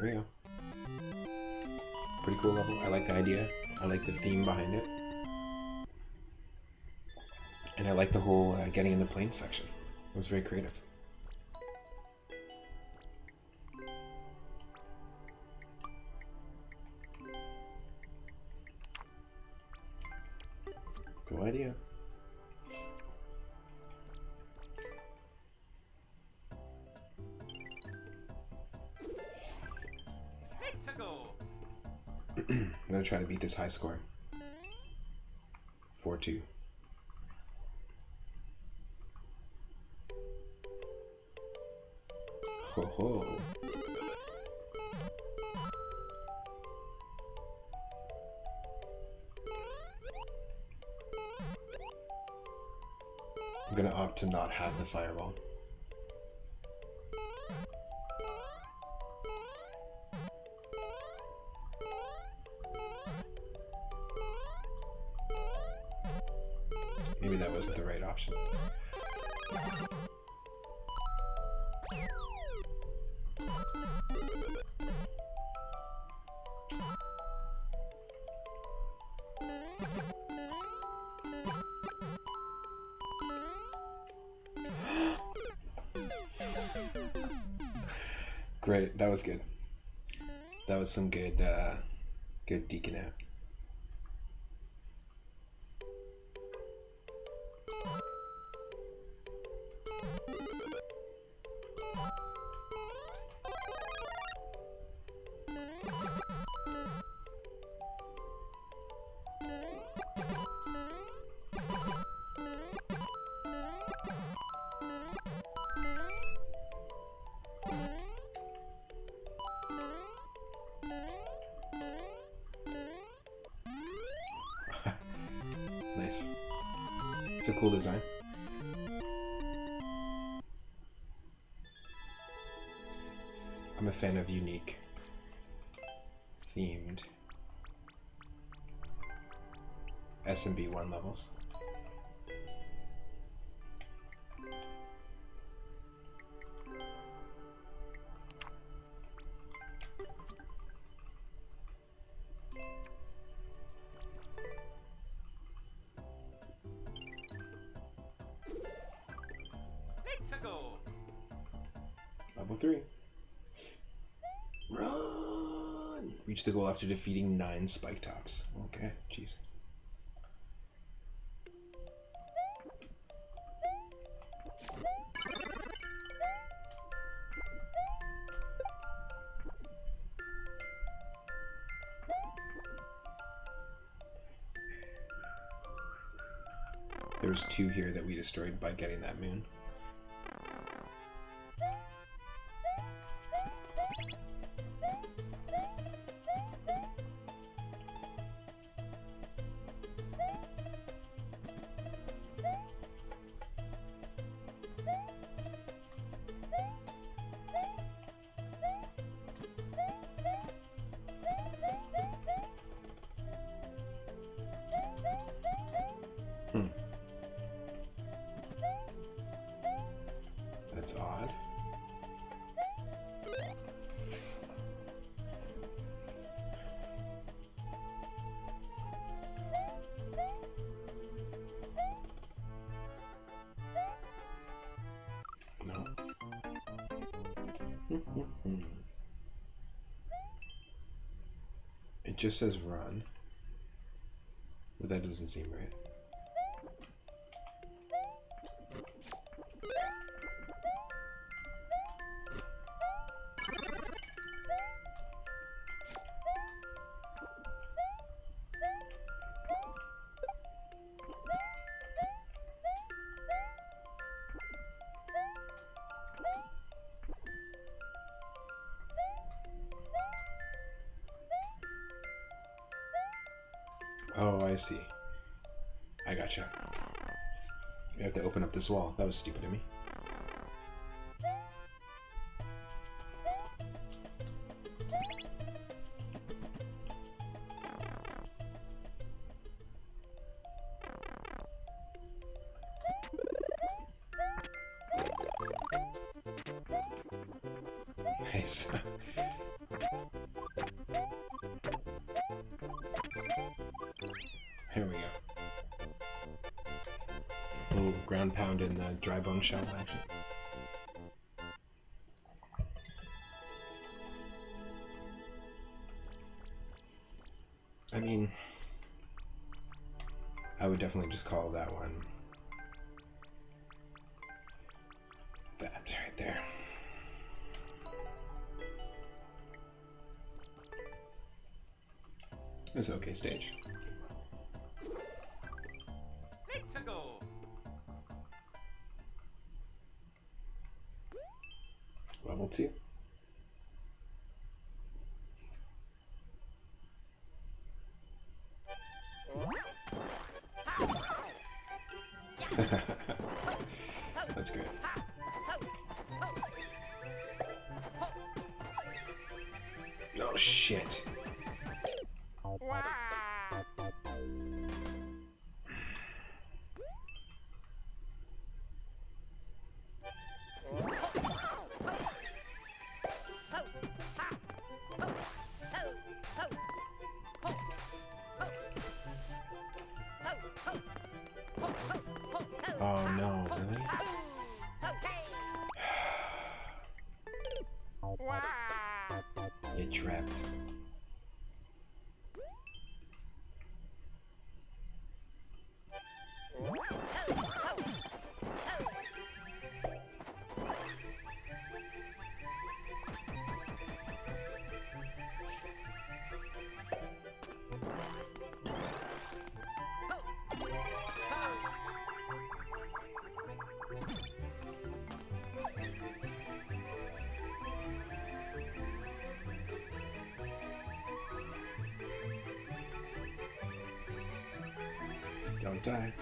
There we go. Pretty cool level. I like the idea. I like the theme behind it. And I like the whole getting in the plane section. It was very creative. Cool idea. Let's go. I'm gonna try to beat this high score. 4-2. Ho ho. I'm gonna opt to not have the fireball. Maybe that wasn't the right option. Great, that was good. That was some good, good deacon out. Nice. It's a cool design. I'm a fan of unique, themed SMB1 levels. Let's go. Level 3. Run! Reach the goal after defeating 9 spike tops. Okay, jeez. There's 2 here that we destroyed by getting that moon. That's odd. No. It just says run, but that doesn't seem right. Oh, I see. I gotcha. You have to open up this wall. That was stupid of me. Nice. Here we go. A little ground pound in the dry bone shell action. I mean, I would definitely just call that one that right there. It was an okay stage. Let's go. Level 2. That's great. Oh shit. Wow. Oh no, really? Wow. You're trapped. Don't die.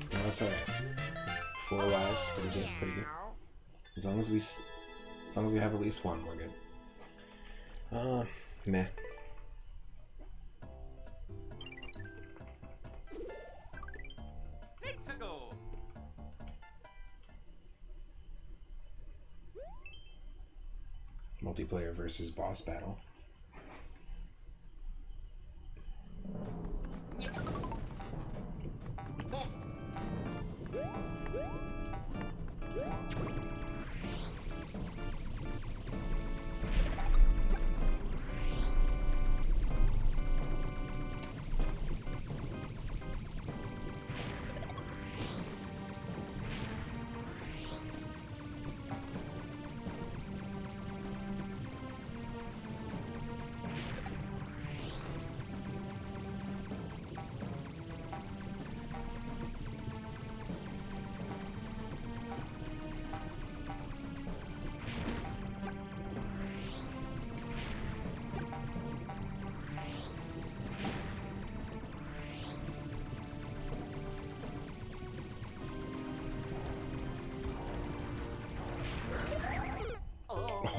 No, that's alright. 4 lives, pretty good, pretty good. As long as we have at least one, we're good. Meh. Let's go. Multiplayer versus boss battle.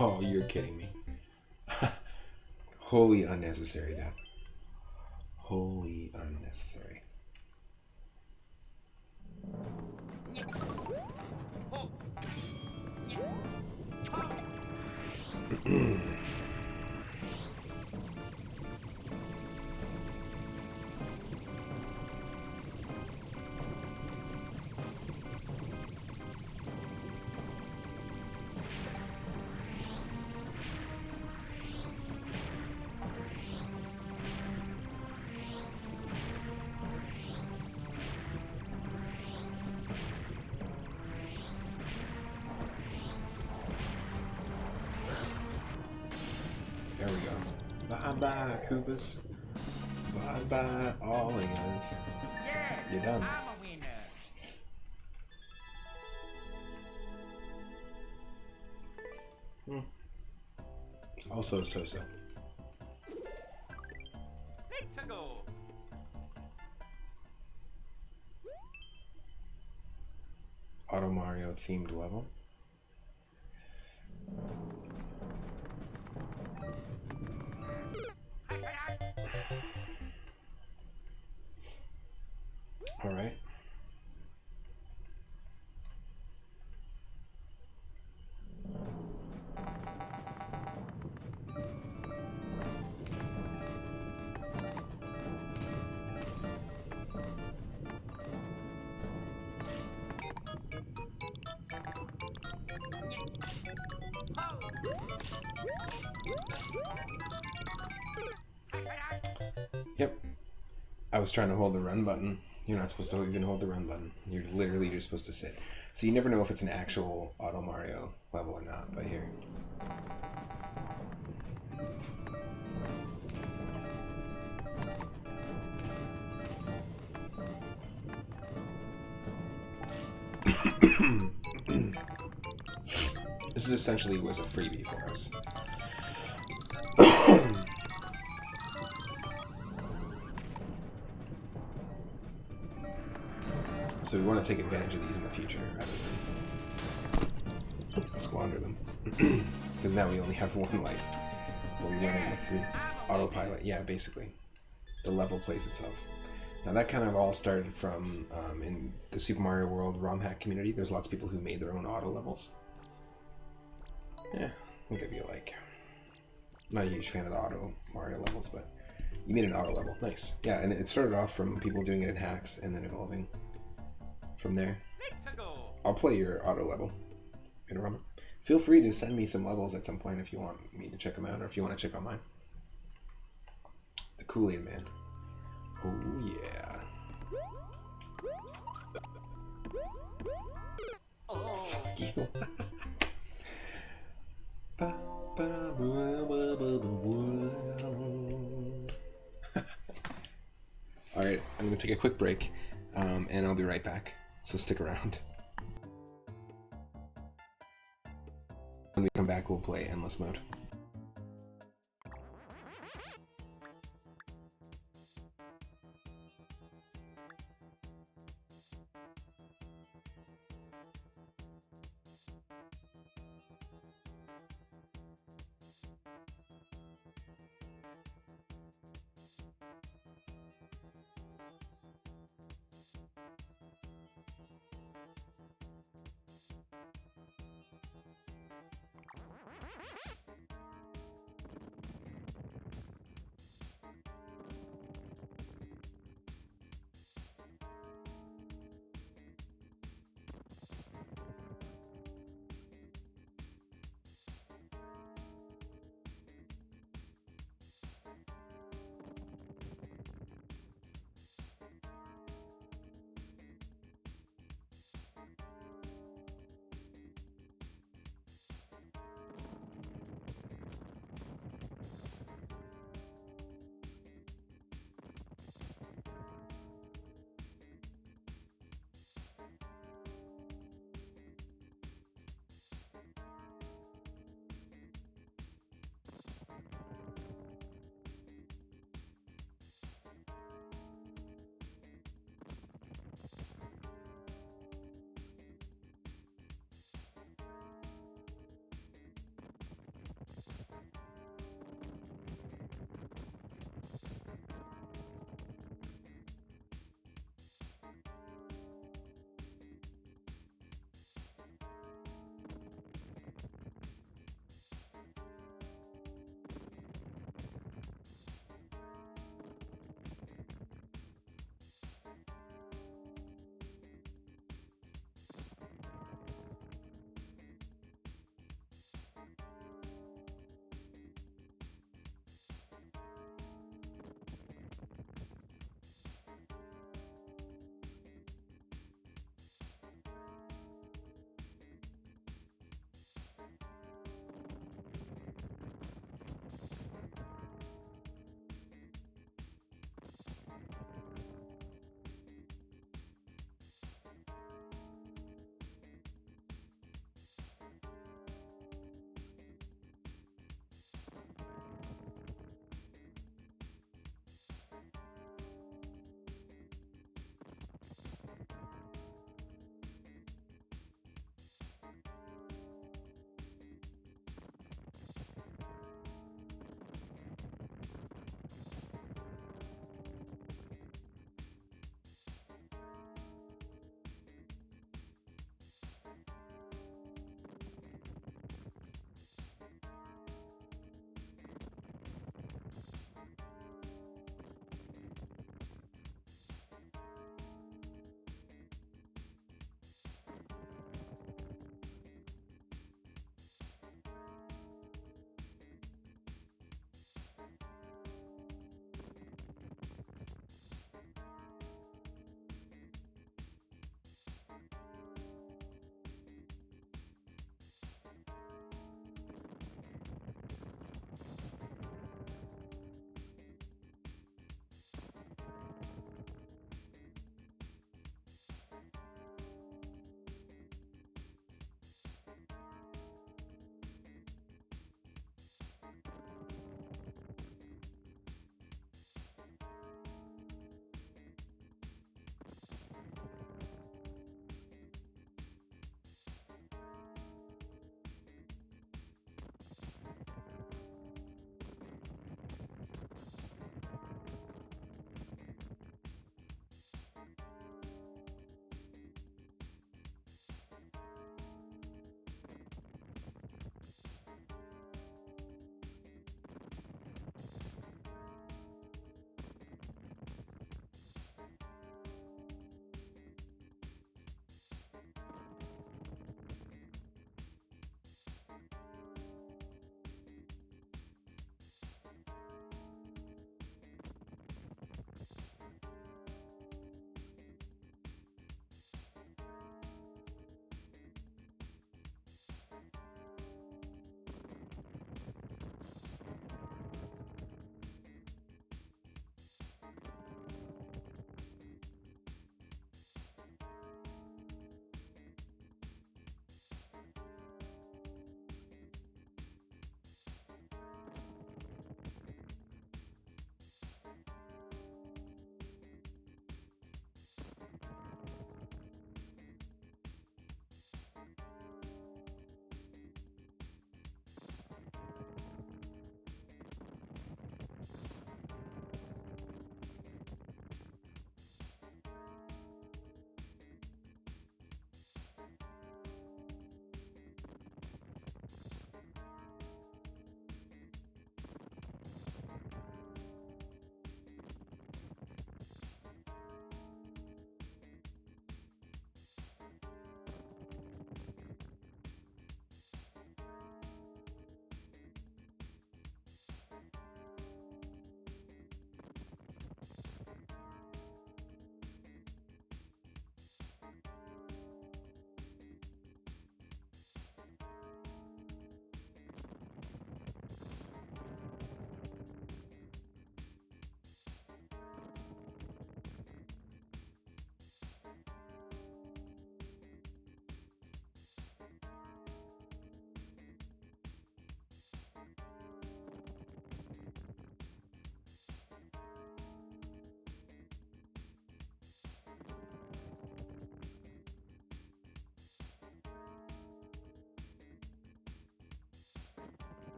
Oh, you're kidding me. Wholly unnecessary death. Wholly unnecessary. There we go. Bye-bye, Koopas. Bye-bye, Allians. Yeah. You're done. I'm a winner. Also so-so. Let's go. Auto Mario themed level. All right. Yep. I was trying to hold the run button. You're not supposed to even hold the run button. You're literally just supposed to sit. So you never know if it's an actual Auto Mario level or not, but here. This is essentially was a freebie for us. So we want to take advantage of these in the future rather than squander them. Because now we only have one life. Well, we went in through autopilot. Yeah, basically. The level plays itself. Now that kind of all started from in the Super Mario World ROM hack community. There's lots of people who made their own auto levels. Yeah, I'll give you a like. I'm not a huge fan of the auto Mario levels, but you made an auto level. Nice. Yeah, and it started off from people doing it in hacks and then evolving from there. I'll play your auto level in ROM. Feel free to send me some levels at some point if you want me to check them out or if you want to check out mine. The Kool-Aid Man. Oh yeah. Oh. Fuck you. Alright, I'm going to take a quick break and I'll be right back. So stick around. When we come back, we'll play Endless Mode.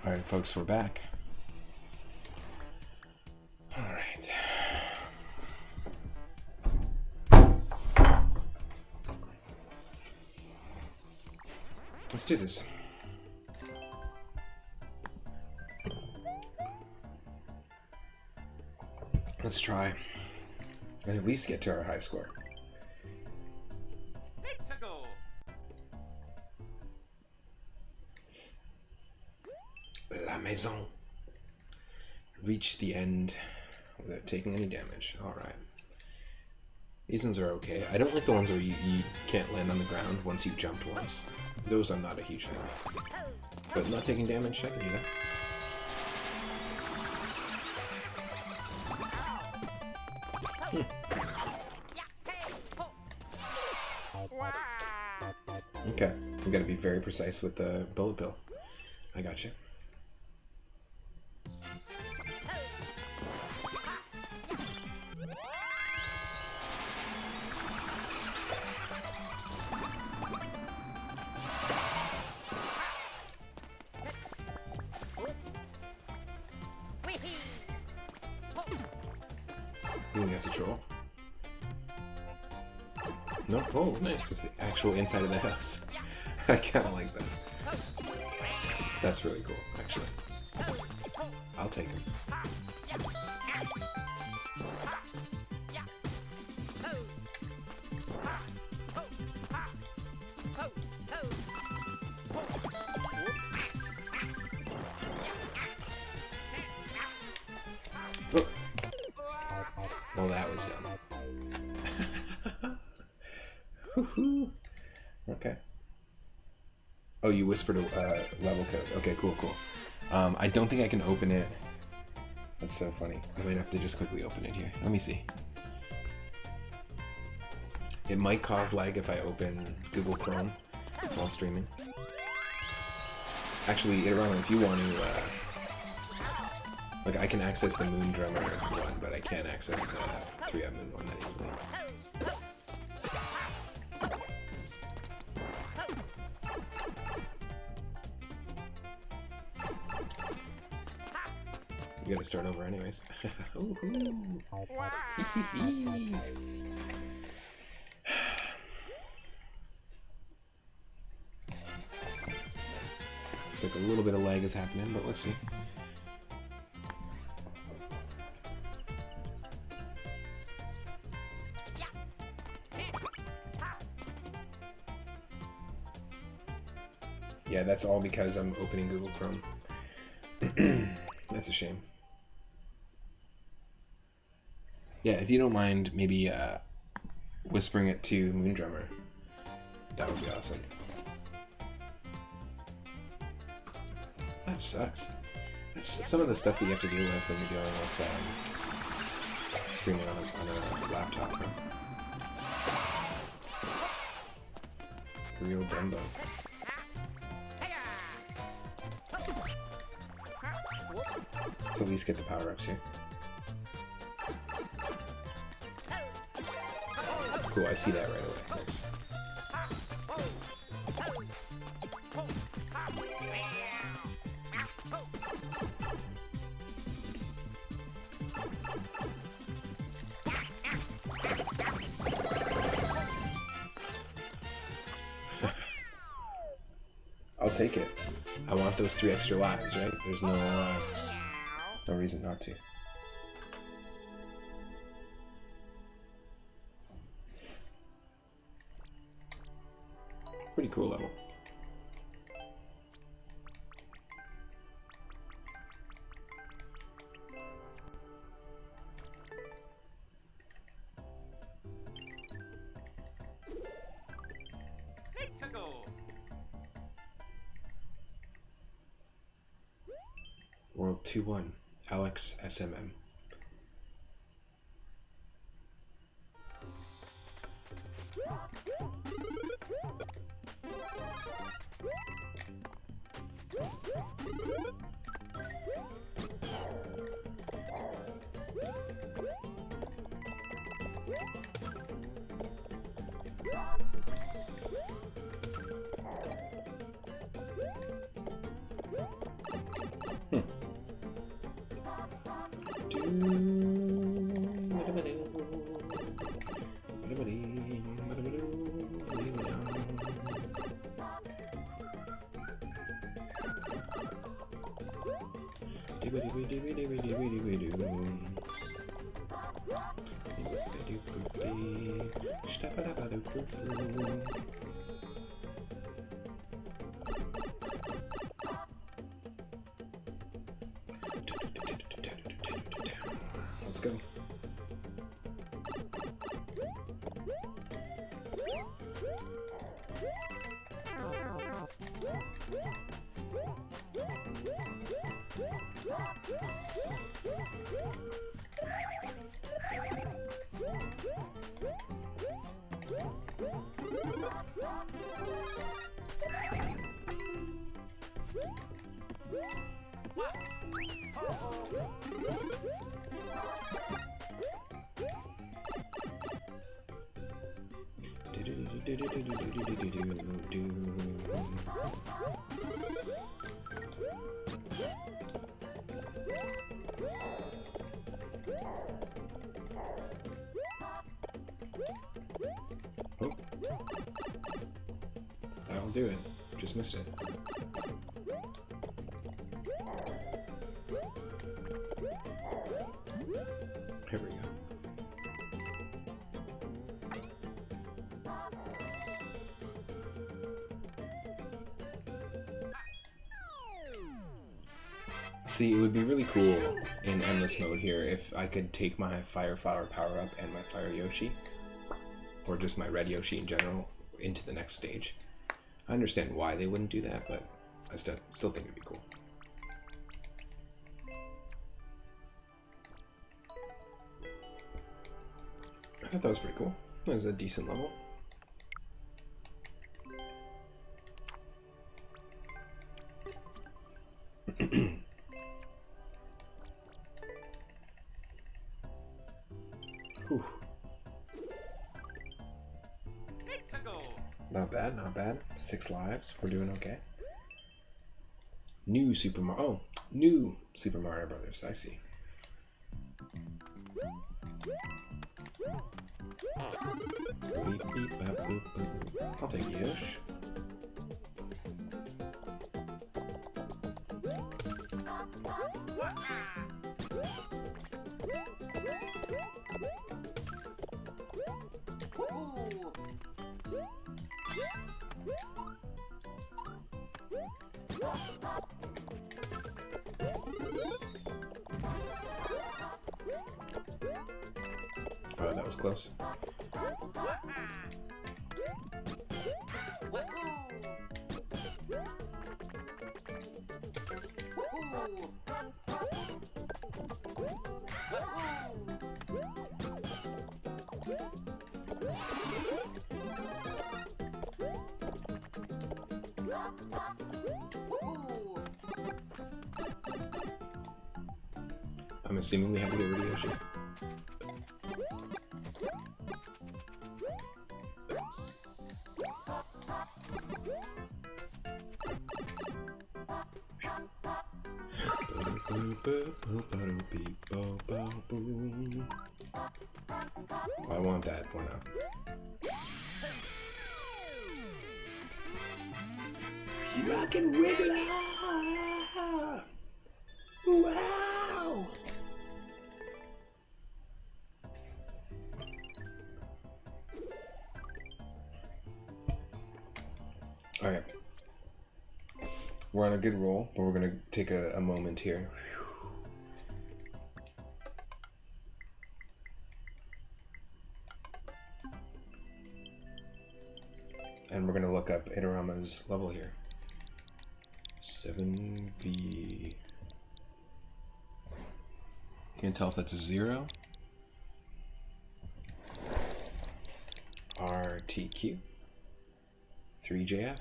Alright, folks, we're back. Alright. Let's do this. Let's try and at least get to our high score. Let's go. La maison. Reach the end without taking any damage. Alright. These ones are okay. I don't like the ones where you can't land on the ground once you've jumped once. Those I'm not a huge fan of. But not taking damage, I can do that. Okay, we gotta be very precise with the bullet bill. I got you. Ooh, that's a troll. No, oh, nice. It's the actual inside of the house. I kind of like that. That's really cool, actually. I'll take him. Oh. Well, that was dumb. Okay. Oh, you whispered a level code. Okay, cool, cool. I don't think I can open it. That's so funny. I might have to just quickly open it here. Let me see. It might cause lag if I open Google Chrome while streaming. Actually, Piranha, if you want to, like, I can access the Moon Drummer one, but I can't access the 3-Up Moon one that easily. You gotta start over anyways. Looks like a little bit of lag is happening, but let's see. Yeah, that's all because I'm opening Google Chrome. That's a shame. Yeah, if you don't mind, maybe whispering it to Moondrummer, that would be awesome. That sucks. That's some of the stuff that you have to deal with when you're dealing with streaming on a laptop. Huh? Real Dumbo. Let's at least get the power-ups here. Cool, I see that right away. Nice. I'll take it. I want those 3 extra lives, right? There's no reason not to. Pretty cool level. Let's go. World 2-1. Alex SMM. Let's go. Oh. That'll do it. Just missed it. Here we go. See, it would be really cool in endless mode here if I could take my Fire Flower power-up and my Fire Yoshi, or just my Red Yoshi in general, into the next stage. I understand why they wouldn't do that, but I still think it'd be cool. I thought that was pretty cool. That was a decent level. Whew. Not bad, not bad. 6 lives. We're doing okay. New Super Mario. Oh, new Super Mario Brothers. I see. Beep, beep, bop, boop, boop. I'll take Yosh. Oh, that was close. I'm assuming we have to get rid of Yoshi. I want that one up. Rockin' Wiggler! Wow! Alright. We're on a good roll, but we're gonna take a moment here. And we're gonna look up Idarama's level here. 7V. Can't tell if that's a 0. RTQ. 3JF.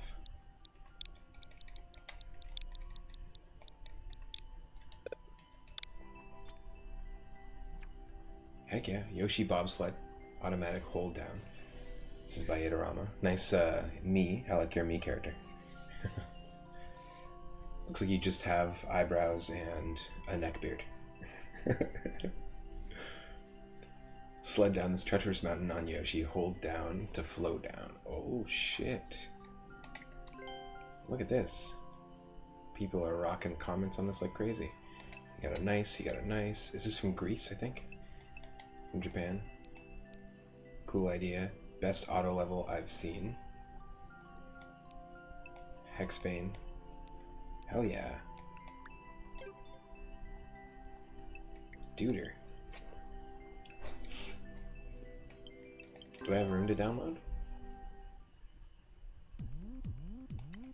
Heck yeah, Yoshi Bobsled. Automatic hold down. This is by Idarama. Nice me. I like your me character. Looks like you just have eyebrows and a neck beard. Sled down this treacherous mountain on Yoshi. Hold down to flow down. Oh, shit. Look at this. People are rocking comments on this like crazy. You got a nice, you got a nice. Is this from Greece, I think? From Japan. Cool idea. Best auto level I've seen. Hexbane. Hell yeah. Duder. Do I have room to download?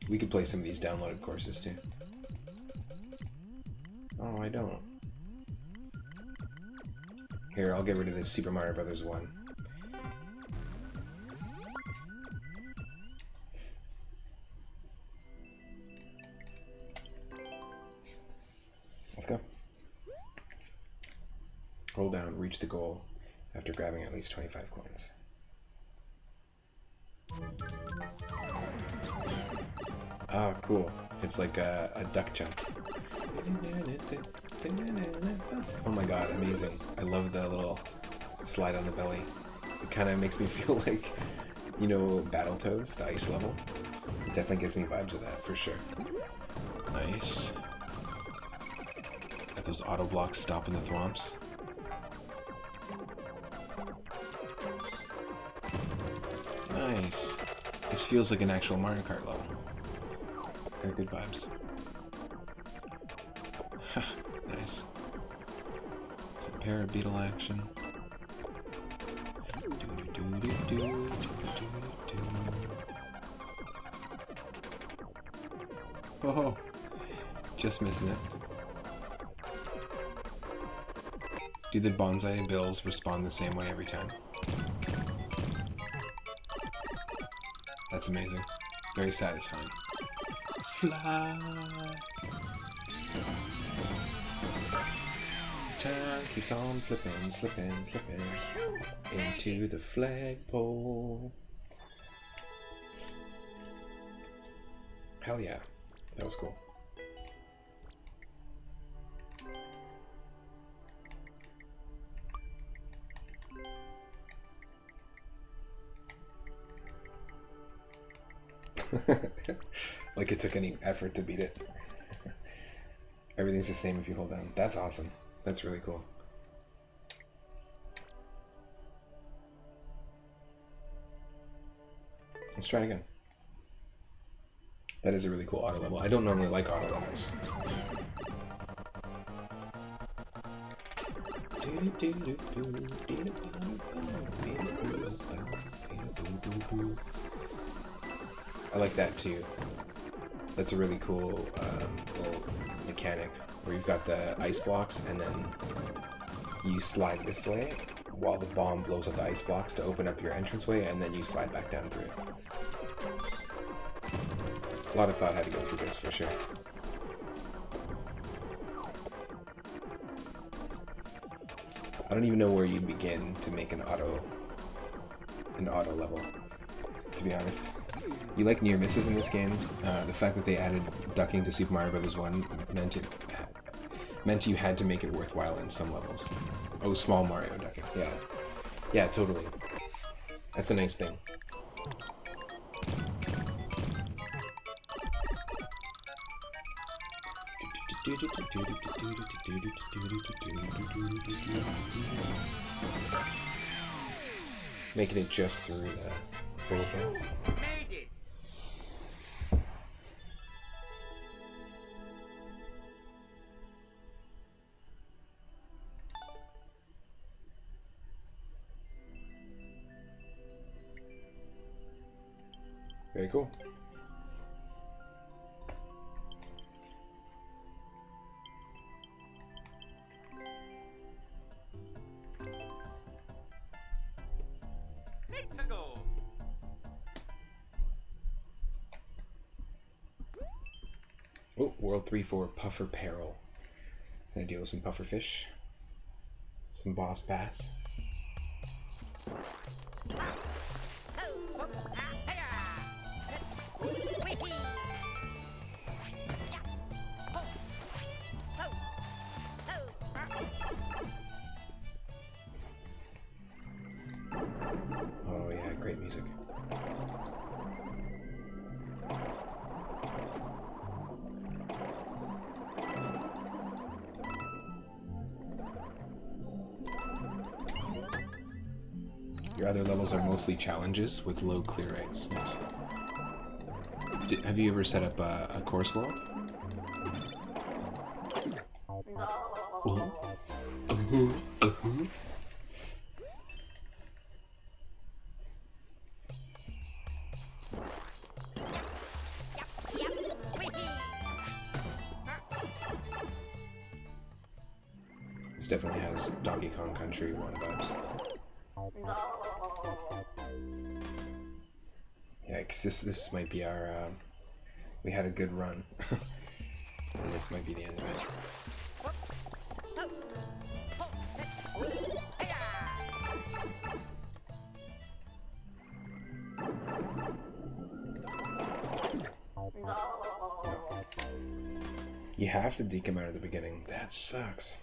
We could play some of these downloaded courses too. Oh, I don't. Here, I'll get rid of this Super Mario Brothers 1. Let's go. Hold down, reach the goal after grabbing at least 25 coins. Oh, cool. It's like a duck jump. Oh my god, amazing. I love the little slide on the belly. It kind of makes me feel like, you know, Battletoads, the ice level. It definitely gives me vibes of that, for sure. Nice. Got those auto blocks stopping the thwomps. Nice. This feels like an actual Mario Kart level. It's got good vibes. Nice. Some parabeetle action. Oh, just missing it. Do the bonsai bills respond the same way every time? That's amazing. Very satisfying. Fly. Time keeps on flipping, slipping, slipping into the flagpole. Hell yeah. That was cool. Like it took any effort to beat it. Everything's the same if you hold down. That's awesome. That's really cool. Let's try it again. That is a really cool auto level. I don't normally like auto levels. I like that too. That's a really cool little mechanic where you've got the ice blocks and then you slide this way while the bomb blows up the ice blocks to open up your entranceway, and then you slide back down through it. A lot of thought had to go through this for sure. I don't even know where you begin to make an auto level, to be honest. You like near misses in this game. The fact that they added ducking to Super Mario Bros. 1 meant you had to make it worthwhile in some levels. Oh, small Mario ducking. Yeah. Yeah, totally. That's a nice thing. Making it just through the bullet bills. Made it. Very cool. Let's go. Oh, World 3 for Puffer Peril. Gonna deal with some puffer fish. Some boss bass. Your other levels are mostly challenges with low clear rates. Nice. Have you ever set up a course world? This definitely has Donkey Kong Country 1 vibes. Yeah, because this might be our... we had a good run. And this might be the end of it. You have to deke him out at the beginning. That sucks.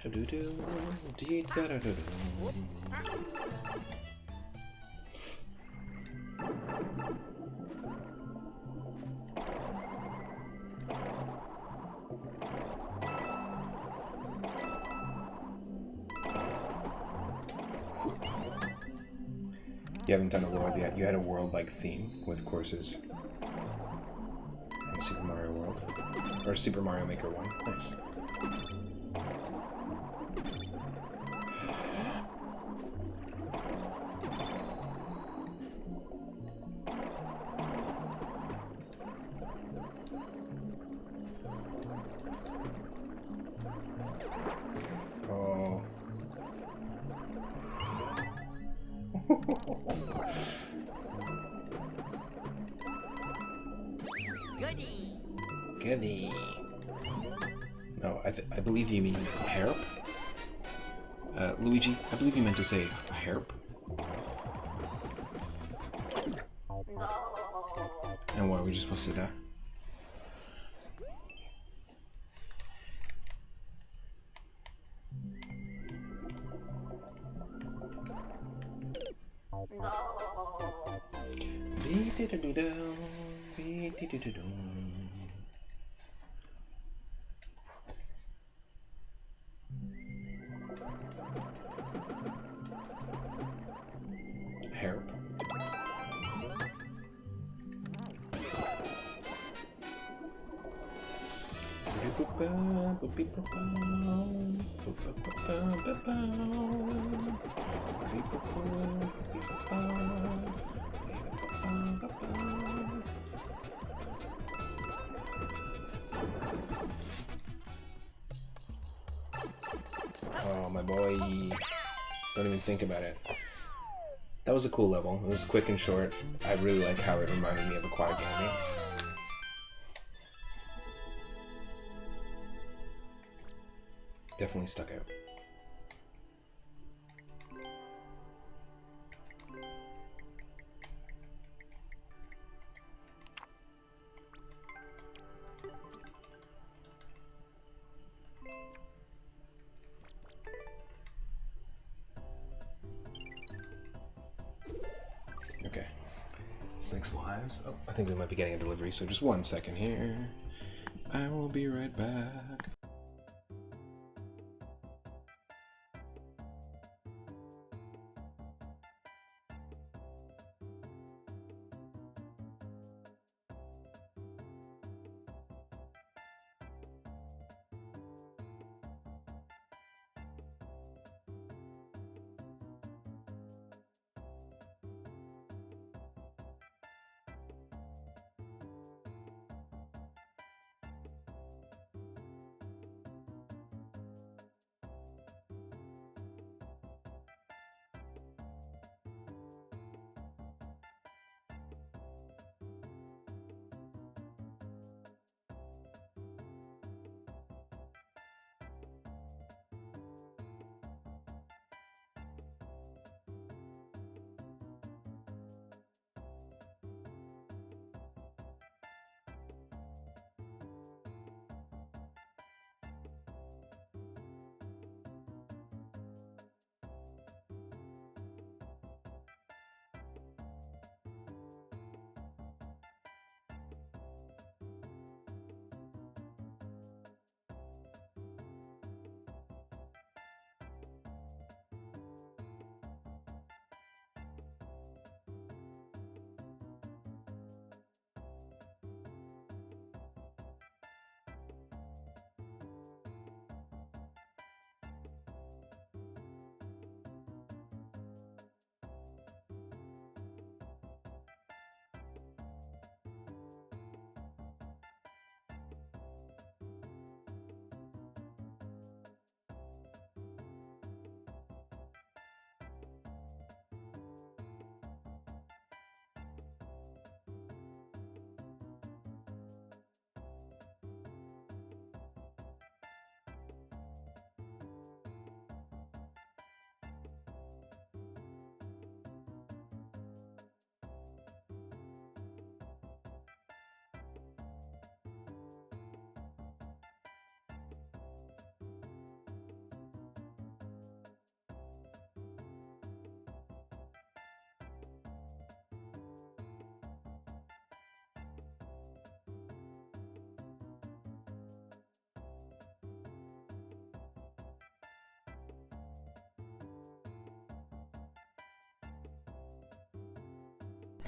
You haven't done a world yet. You had a world-like theme with courses in Super Mario World. Or Super Mario Maker 1. Nice. Oh. Goody. No, I believe you mean herp? Luigi, I believe you meant to say herp. And what, are we just supposed to die? Herp. Oh, my boy. Don't even think about it. That was a cool level. It was quick and short. I really like how it reminded me of aquatic animes. Definitely stuck out. Okay. 6 lives. Oh, I think we might be getting a delivery, so just 1 second here. I will be right back.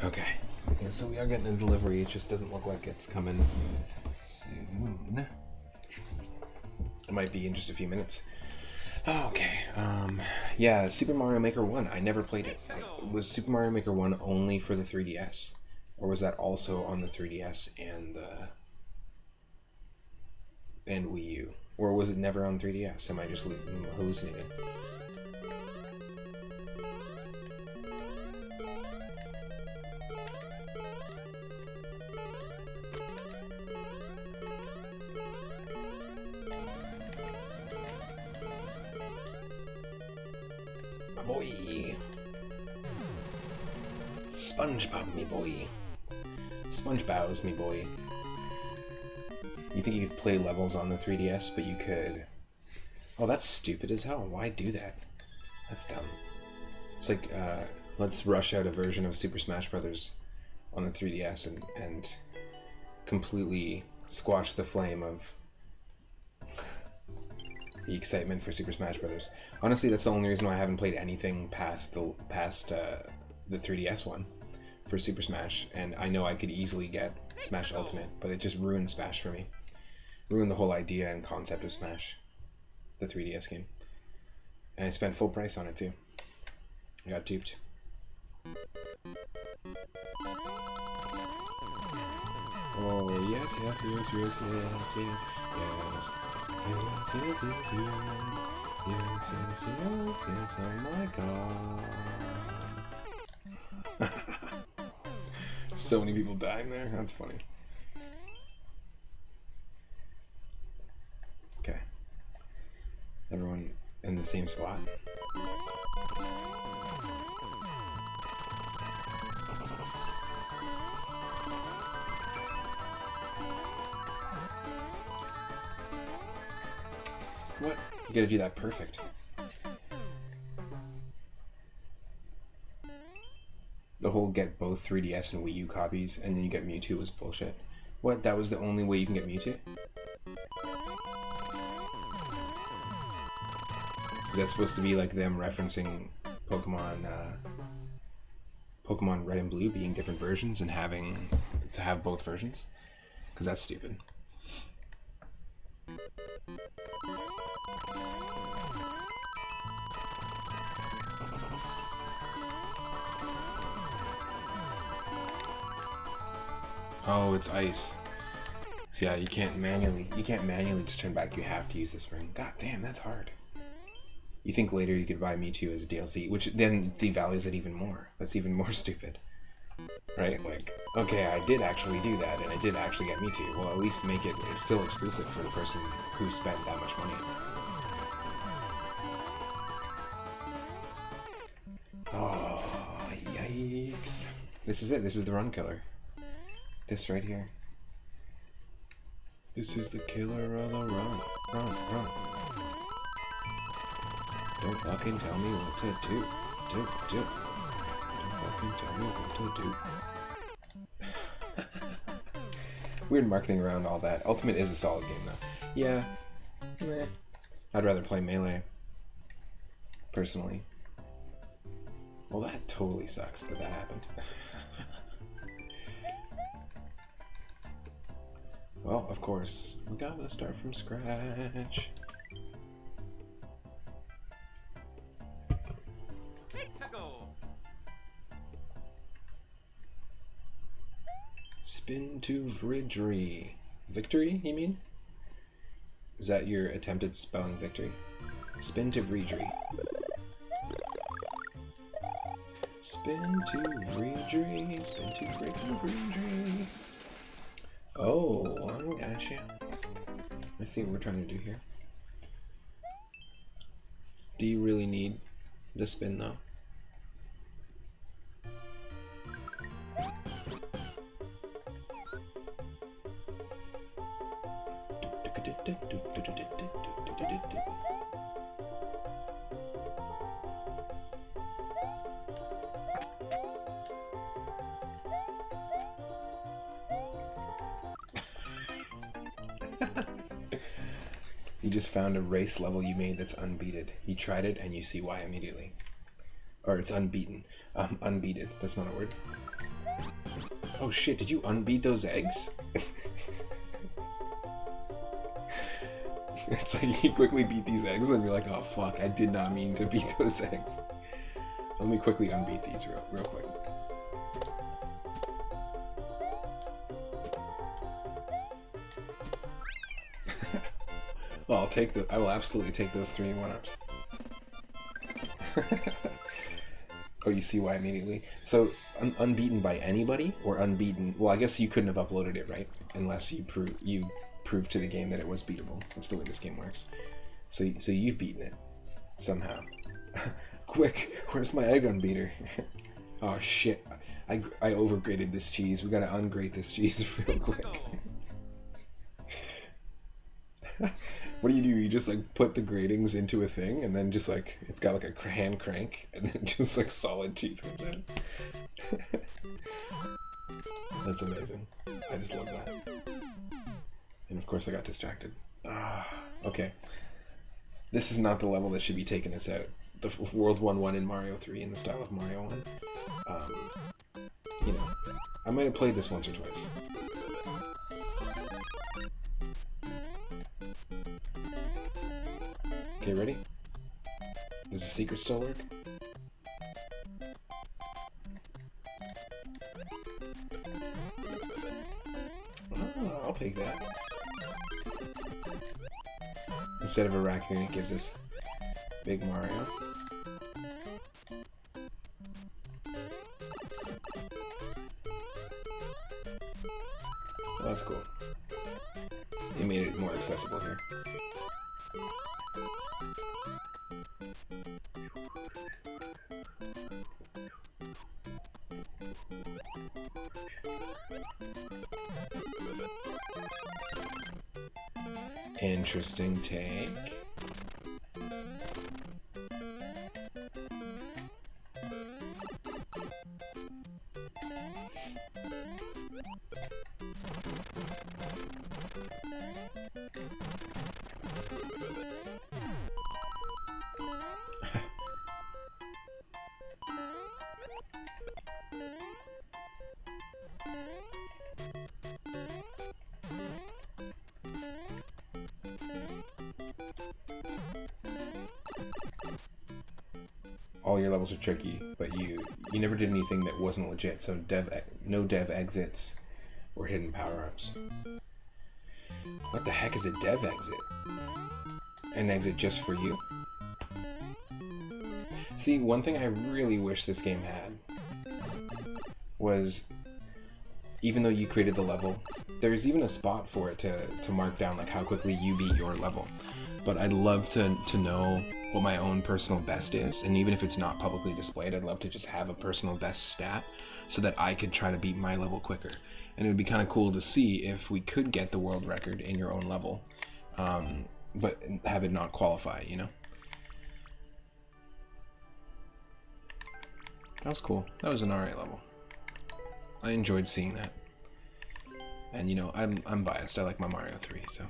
Okay. Yeah, so we are getting a delivery. It just doesn't look like it's coming soon. It might be in just a few minutes. Okay. Yeah, Super Mario Maker 1. I never played it. Was Super Mario Maker 1 only for the 3DS? Or was that also on the 3DS and Wii U? Or was it never on 3DS? Am I just hallucinating? My boy! SpongeBob, me boy. SpongeBob's me boy. You think you could play levels on the 3DS, but you could... Oh, that's stupid as hell. Why do that? That's dumb. It's like, let's rush out a version of Super Smash Bros. On the 3DS and completely squash the flame of the excitement for Super Smash Bros. Honestly, that's the only reason why I haven't played anything past the 3DS one for Super Smash, and I know I could easily get Smash Ultimate, but it just ruined Smash for me. Ruined the whole idea and concept of Smash, the 3DS game. And I spent full price on it too. I got duped. Oh yes, yes, yes, yes, yes, yes, yes. Yes, yes, yes, yes. Yes, yes, yes, yes, oh my god. So many people dying there, that's funny. Okay. Everyone in the same spot. What? You gotta do that perfect. The whole get both 3DS and Wii U copies and then you get Mewtwo was bullshit. What? That was the only way you can get Mewtwo? Is that supposed to be like them referencing Pokemon Red and Blue being different versions and having to have both versions? Because that's stupid. Oh, it's ice. So yeah, you can't manually just turn back. You have to use the spring. God damn, that's hard. You think later you could buy Mewtwo as a DLC, which then devalues it even more. That's even more stupid. Right? Like, okay, I did actually do that, and I did actually get Mewtwo. Well, at least make it still exclusive for the person who spent that much money. Oh, yikes. This is it. This is the run killer. This right here. This is the killer of the run. Run, run. Don't fucking tell me what to do. Do. Don't fucking tell me what to do. Weird marketing around all that. Ultimate is a solid game though. Yeah. Meh. I'd rather play Melee. Personally. Well, that totally sucks that happened. Well, of course, we gotta start from scratch. Spin to victory. Victory, you mean? Is that your attempted spelling victory? Spin to victory. Spin to victory. Spin to freaking victory. Oh, I gotcha. I see what we're trying to do here. Do you really need the spin though? You just found a race level you made that's unbeaten. You tried it and you see why immediately. Or it's unbeaten. Unbeaten. That's not a word. Oh shit, did you unbeat those eggs? It's like you quickly beat these eggs and you're like, oh fuck, I did not mean to beat those eggs. Let me quickly unbeat these real quick. Well, I will absolutely take those 3 1-ups. Oh, you see why immediately? So, unbeaten by anybody, or unbeaten... Well, I guess you couldn't have uploaded it, right? Unless you proved to the game that it was beatable. That's the way this game works. So you've beaten it. Somehow. Quick, where's my egg unbeater? Oh shit. I overgraded this cheese. We gotta ungrate this cheese real quick. What do? You just like put the gratings into a thing and then just like it's got like a hand crank and then just like solid cheese comes in. That's amazing. I just love that. And of course I got distracted. Okay. This is not the level that should be taking us out. The World 1-1 in Mario 3 in the style of Mario 1. You know, I might have played this once or twice. Okay, ready? Does the secret still work? Oh, I'll take that. Instead of a raccoon, it gives us Big Mario. Well, that's cool. They made it more accessible here. Interesting take. All your levels are tricky, but you never did anything that wasn't legit, so no dev exits or hidden power-ups. What the heck is a dev exit? An exit just for you? See, one thing I really wish this game had was, even though you created the level, there's even a spot for it to mark down like how quickly you beat your level. But I'd love to know what my own personal best is, and even if it's not publicly displayed, I'd love to just have a personal best stat so that I could try to beat my level quicker. And it would be kind of cool to see if we could get the world record in your own level, but have it not qualify, you know? That was cool. That was an alright level. I enjoyed seeing that. And you know, I'm biased. I like my Mario 3, so...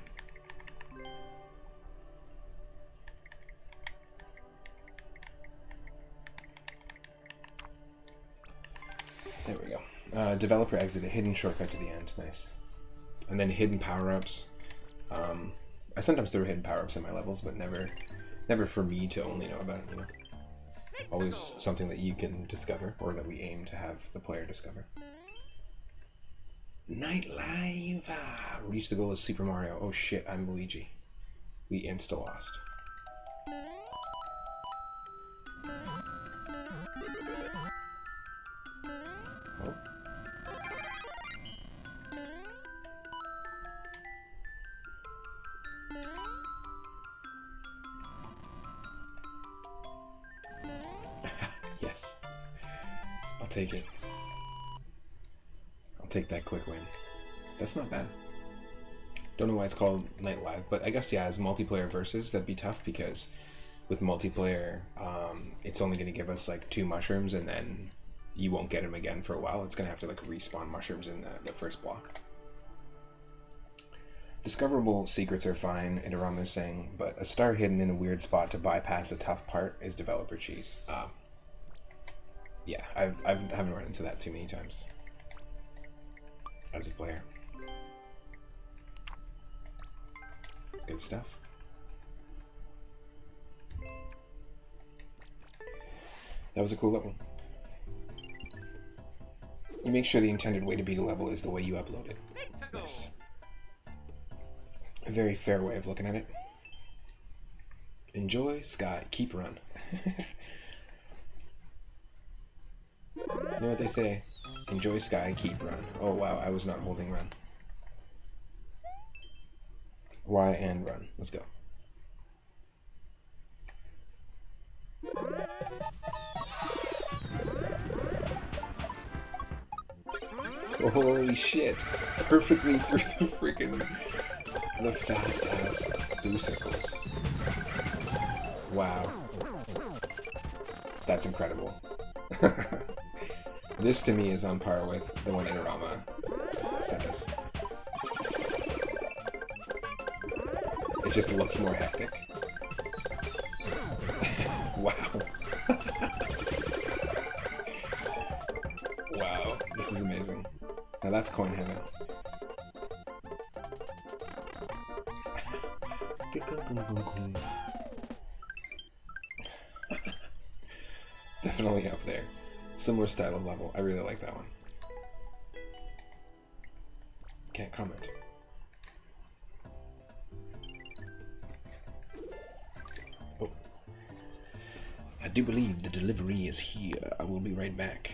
There we go. Developer exit, a hidden shortcut to the end. Nice. And then hidden power-ups. I sometimes throw hidden power-ups in my levels, but never for me to only know about, you know. Always something that you can discover, or that we aim to have the player discover. Nightlife! Reach the goal of Super Mario. Oh shit, I'm Luigi. We insta-lost. Oh. Yes. I'll take it. I'll take that quick win. That's not bad. Don't know why it's called Night Live, but I guess, yeah, as multiplayer versus, that'd be tough because with multiplayer, it's only going to give us like 2 mushrooms and then you won't get them again for a while. It's going to have to like respawn mushrooms in the first block. Discoverable secrets are fine, Itaram is saying, but a star hidden in a weird spot to bypass a tough part is developer cheese. Yeah, I haven't run into that too many times. as a player. Good stuff. That was a cool level. You make sure the intended way to beat a level is the way you upload it. Nice. A very fair way of looking at it. Enjoy, Sky, keep run. You know what they say? Enjoy, Sky, keep run. Oh wow, I was not holding run. Y and run. Let's go. Oh, holy shit. Perfectly through the fast ass boostercles. Wow. That's incredible. This to me is on par with the one Interama sent us. It just looks more hectic. Wow. Wow, this is amazing. Now that's coin heaven. Definitely up there. Similar style of level. I really like that one. Can't comment. Oh. I do believe the delivery is here. I will be right back.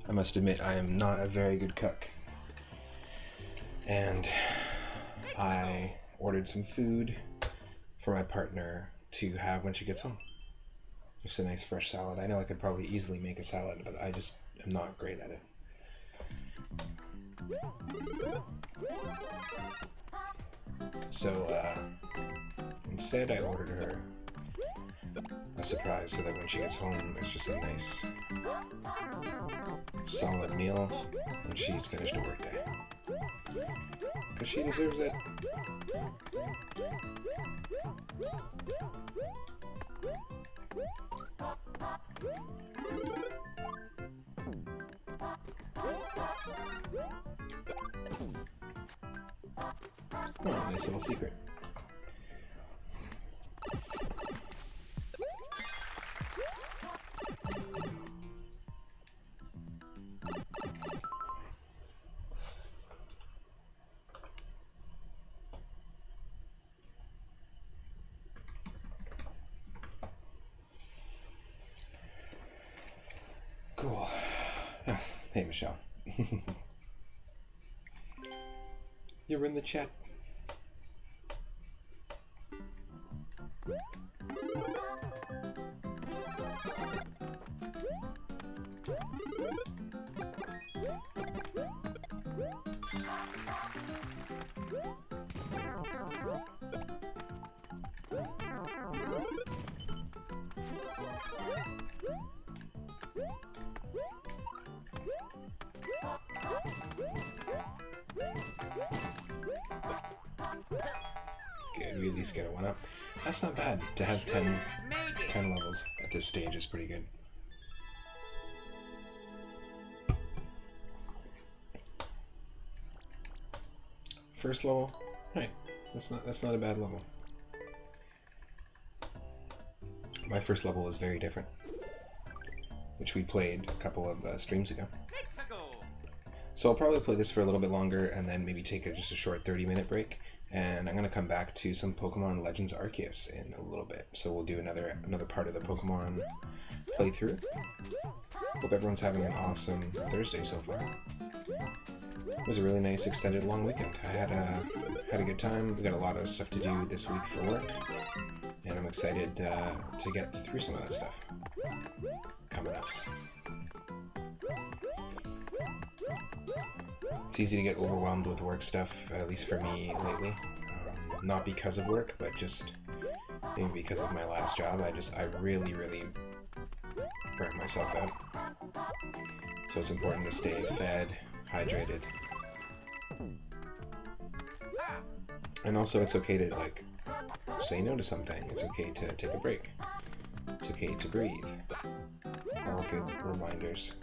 I must admit I am not a very good cook. And I ordered some food for my partner to have when she gets home. Just a nice fresh salad. I know I could probably easily make a salad, but I just am not great at it. So instead I ordered her a surprise so that when she gets home it's just a nice solid meal when she's finished a work day. Because she deserves it. Oh, nice little secret. Cool. Hey, Michelle. You're in the chat. Good, we at least get a 1-up. That's not bad. To have 10 levels at this stage is pretty good. First level, right? That's not a bad level. My first level was very different, which we played a couple of streams ago. So I'll probably play this for a little bit longer and then maybe take just a short 30-minute break. And I'm going to come back to some Pokemon Legends Arceus in a little bit. So we'll do another part of the Pokemon playthrough. Hope everyone's having an awesome Thursday so far. It was a really nice extended long weekend. I had a good time. We got a lot of stuff to do this week for work. And I'm excited to get through some of that stuff coming up. It's easy to get overwhelmed with work stuff, at least for me lately. Not because of work, but just maybe because of my last job. I really burnt myself out. So it's important to stay fed, hydrated. And also it's okay to like say no to something. It's okay to take a break. It's okay to breathe. All good reminders.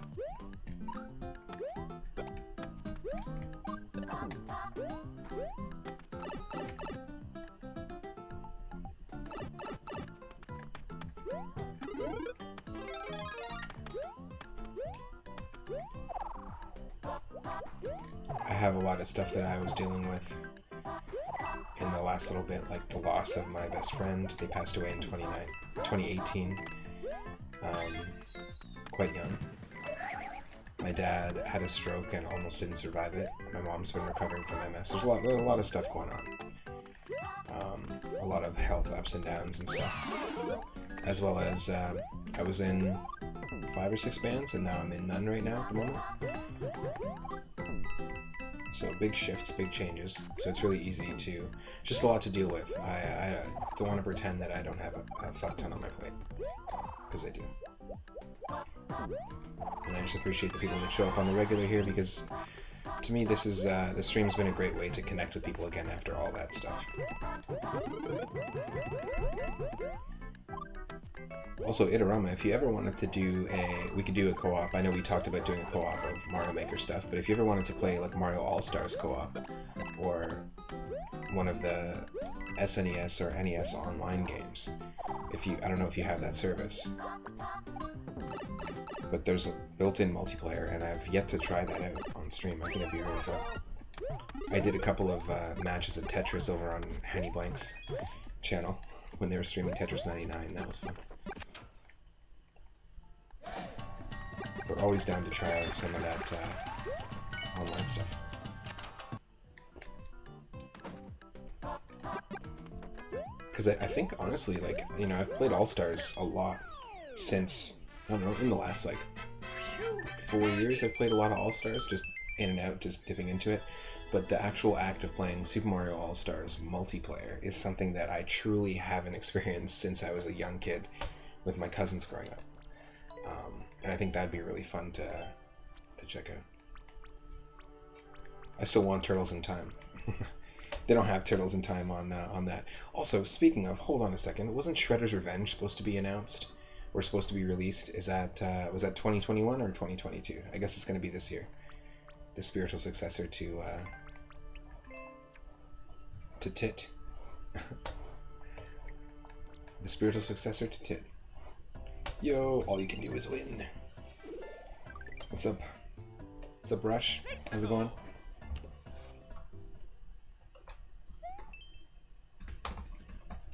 I have a lot of stuff that I was dealing with in the last little bit, like the loss of my best friend. They passed away in 2018, quite young. My dad had a stroke and almost didn't survive it. My mom's been recovering from MS. There's a lot of stuff going on. A lot of health ups and downs and stuff. As well as I was in 5 or 6 bands and now I'm in none right now at the moment. So big shifts, big changes. So it's really easy to, just a lot to deal with. I don't want to pretend that I don't have a fuck ton on my plate, because I do. And I just appreciate the people that show up on the regular here, because to me this is the stream's been a great way to connect with people again after all that stuff. Also, Itarama, if you ever wanted to do we could do a co-op. I know we talked about doing a co-op of Mario Maker stuff, but if you ever wanted to play like Mario All-Stars co-op, or one of the SNES or NES online games, I don't know if you have that service, but there's a built-in multiplayer, and I've yet to try that out on stream. I think it'd be really fun. I did a couple of matches of Tetris over on Henny Blank's channel when they were streaming Tetris 99. That was fun. we're always down to try out some of that online stuff. Because I think, honestly, like, you know, I've played All-Stars a lot since, I don't know, in the last, like, 4 years I've played a lot of All-Stars, just in and out, just dipping into it. But the actual act of playing Super Mario All-Stars multiplayer is something that I truly haven't experienced since I was a young kid with my cousins growing up. And I think that'd be really fun to check out. I still want Turtles in Time. They don't have Turtles in Time on that. Also, speaking of, hold on a second. Wasn't Shredder's Revenge supposed to be announced or supposed to be released? Is that was that 2021 or 2022? I guess it's going to be this year. The spiritual successor to Tit. The spiritual successor to Tit. Yo, all you can do is win. What's up? What's up, Rush? How's it going?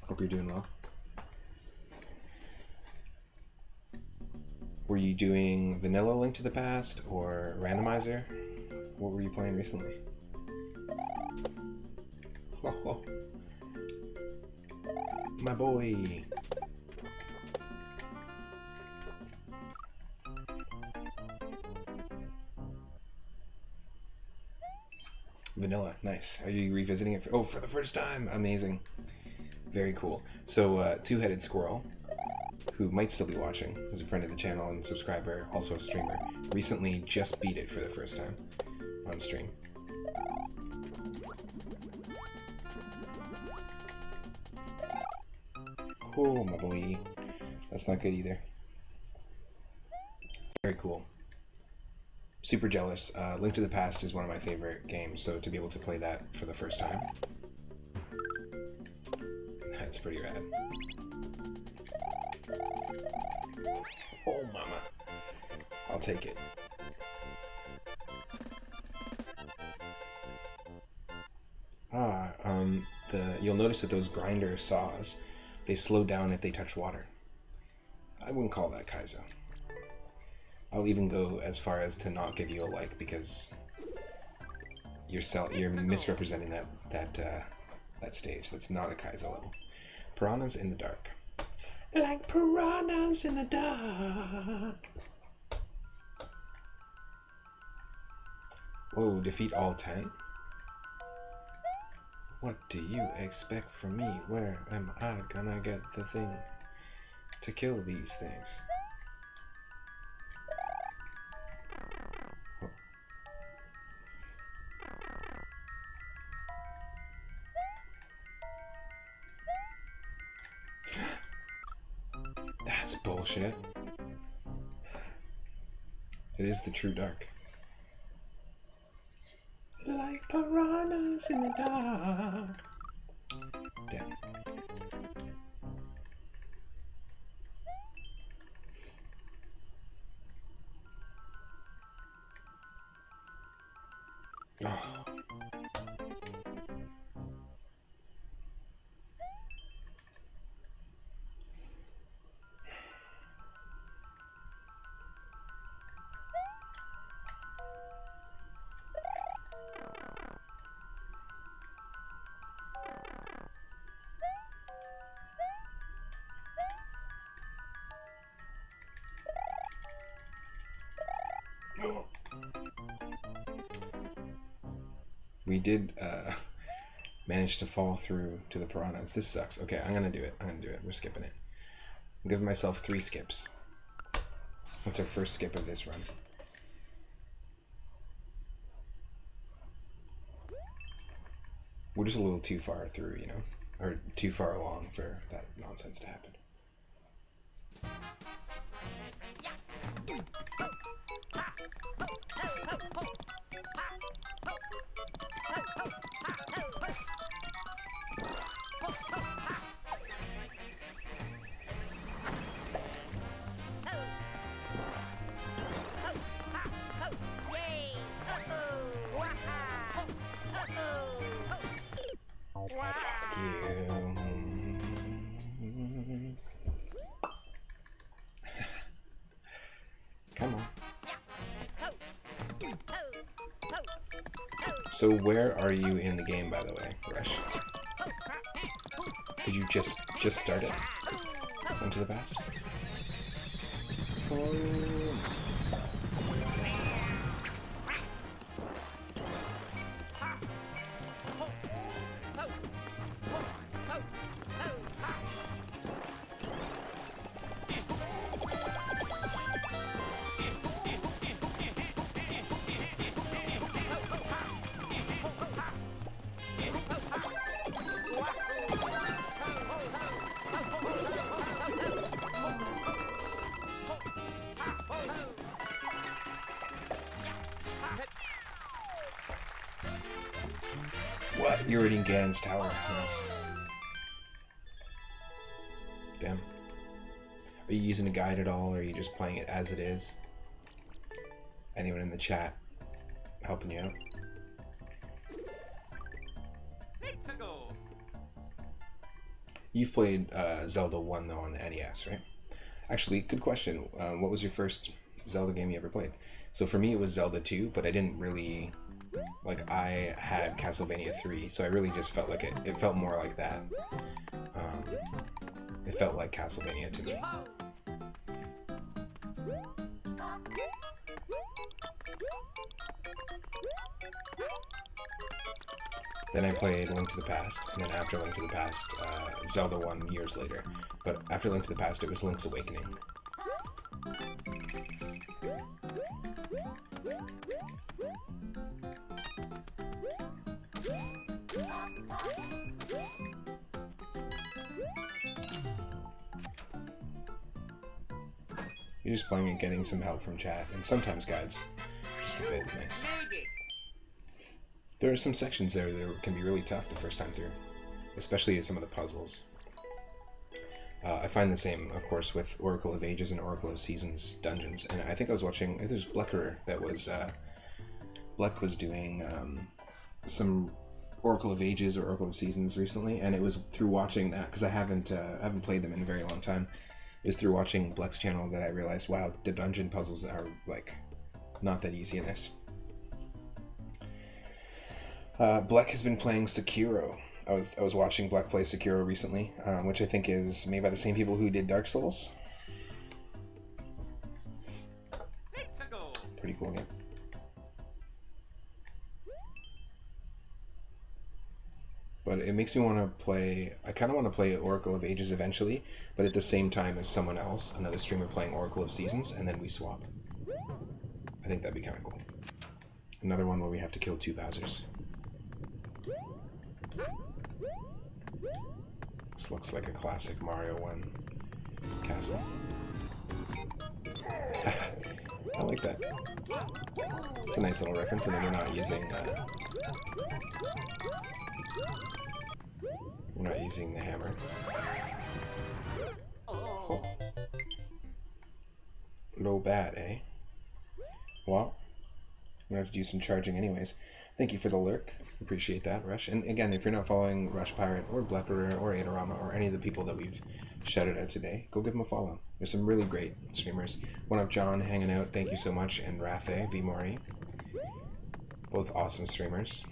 Hope you're doing well. Were you doing vanilla Link to the Past or randomizer? What were you playing recently? Oh, my boy. Vanilla, nice. Are you revisiting it? For the first time? Amazing. Very cool. So, Two-Headed Squirrel, who might still be watching, who's a friend of the channel and subscriber, also a streamer, recently just beat it for the first time on stream. Oh, my boy. That's not good either. Very cool. Super jealous. Link to the Past is one of my favorite games, so to be able to play that for the first time, that's pretty rad. Oh, mama. I'll take it. You'll notice that those grinder saws, they slow down if they touch water. I wouldn't call that Kaizo. I'll even go as far as to not give you a like because you're misrepresenting that stage. That's not a Kaizo level. Piranhas in the dark. Like piranhas in the dark. Whoa, defeat all 10? What do you expect from me? Where am I gonna get the thing to kill these things? That's bullshit. It is the true dark. Like piranhas in the dark. Damn. Oh. We did manage to fall through to the piranhas. This sucks. Okay, I'm gonna do it. We're skipping it. I'm giving myself 3 skips. That's our first skip of this run. We're just a little too far through, you know, or too far along for that nonsense to happen. Come on. So where are you in the game, by the way, Rush? Did you just start it? Into the past? What? You're already in Ganon's tower. Nice. Damn. Are you using a guide at all, or are you just playing it as it is? Anyone in the chat helping you out? Let's go. You've played Zelda 1 though on the NES, right? Actually, good question. What was your first Zelda game you ever played? So for me it was Zelda 2, but I didn't really... Like, I had Castlevania 3, so I really just felt like it felt more like that. It felt like Castlevania to me. Then I played Link to the Past, and then after Link to the Past, Zelda 1 years later. But after Link to the Past, it was Link's Awakening. You're just playing and getting some help from chat, and sometimes guides. Just a bit nice. There are some sections there that can be really tough the first time through, especially some of the puzzles. I find the same, of course, with Oracle of Ages and Oracle of Seasons dungeons, and I think I was watching, I think there's Blekkerer that was, Bleck was doing some Oracle of Ages or Oracle of Seasons recently, and it was through watching that, because I haven't played them in a very long time. It was through watching Bleck's channel that I realized, wow, the dungeon puzzles are, like, not that easy in this. Bleck has been playing Sekiro. I was watching Bleck play Sekiro recently, which I think is made by the same people who did Dark Souls. Let's go. Pretty cool game. But it makes me want to play... I kind of want to play Oracle of Ages eventually, but at the same time as someone else, another streamer playing Oracle of Seasons, and then we swap. I think that'd be kind of cool. Another one where we have to kill 2 Bowsers. This looks like a classic Mario 1 castle. I like that. It's a nice little reference, and then we're not using... we're not using the hammer. Oh. Low bat, eh? Well, I'm gonna have to do some charging anyways. Thank you for the lurk. Appreciate that, Rush. And again, if you're not following Rush Pirate or Blekkerer or Adorama or any of the people that we've shouted out today, go give them a follow. There's some really great streamers. One up John hanging out, thank you so much, and Rathe, V Mori. Both awesome streamers.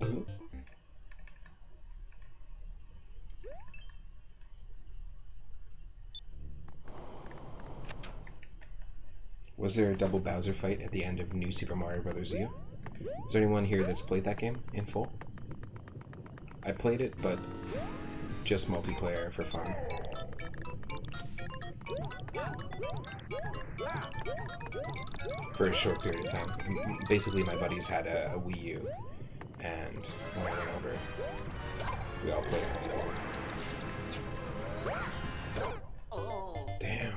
Ooh. Was there a double Bowser fight at the end of New Super Mario Bros. U? Is there anyone here that's played that game in full? I played it, but just multiplayer for fun. For a short period of time. Basically, my buddies had a Wii U, and when I went over, we all played it together. Damn.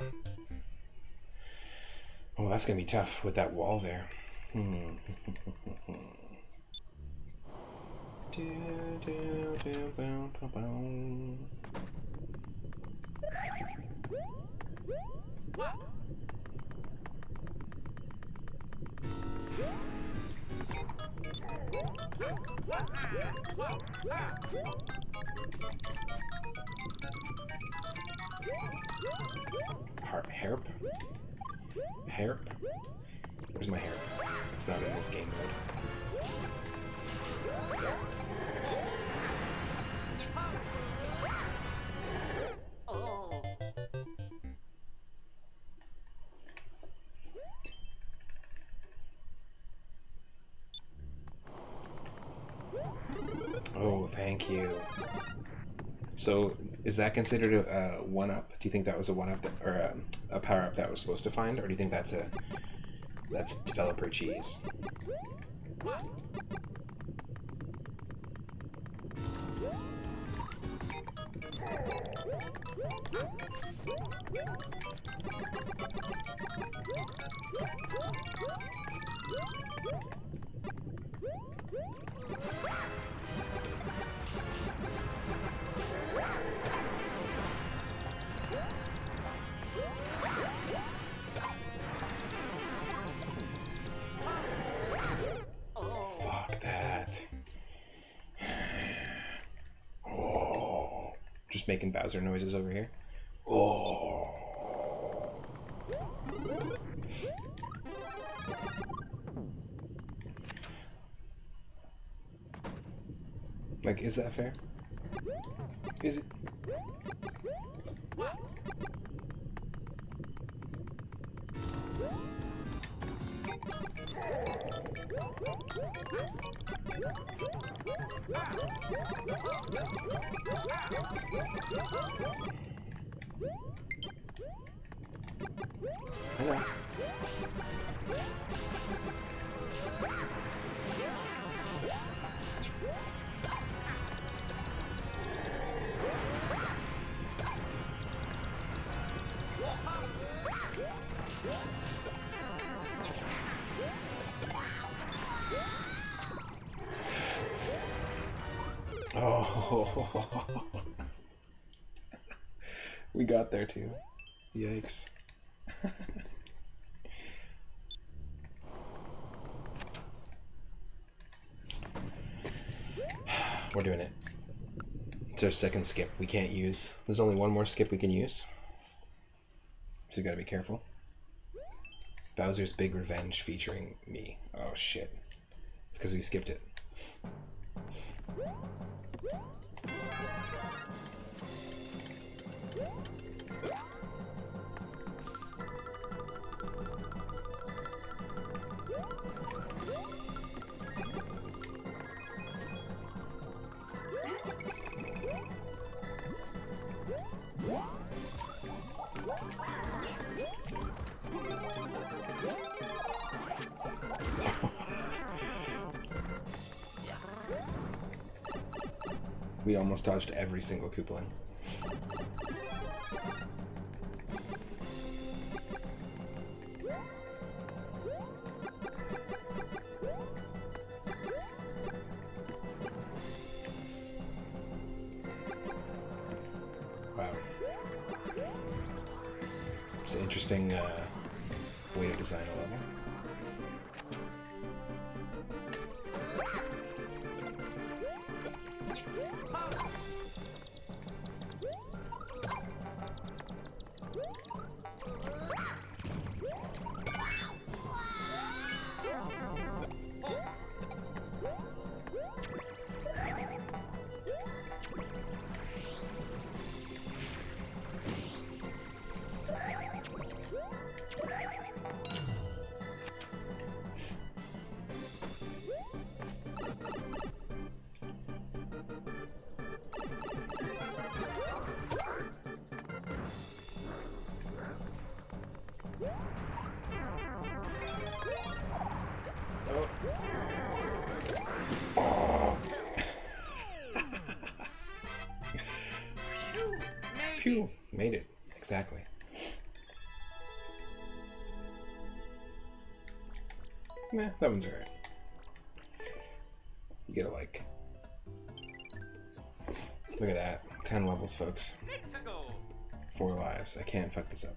Oh, that's gonna be tough with that wall there. Herp? Where's my hair? It's not in this game mode. Oh. Oh, thank you. So, is that considered a one-up? Do you think that was a one-up or a power-up that was supposed to find, or do you think that's developer cheese? Fuck that. Oh. Just making Bowser noises over here. Oh. Like, is that fair? Is it? I know. Oh, we got there too. Yikes. We're doing it. It's our second skip we can't use. There's only one more skip we can use. So you gotta be careful. Bowser's Big Revenge featuring me. Oh shit. It's because we skipped it. We almost dodged every single Koopalin. Wow. It's an interesting way to design a level. Phew, made it. Exactly. Nah, that one's alright. You get a like. Look at that. 10 levels, folks. 4 lives. I can't fuck this up.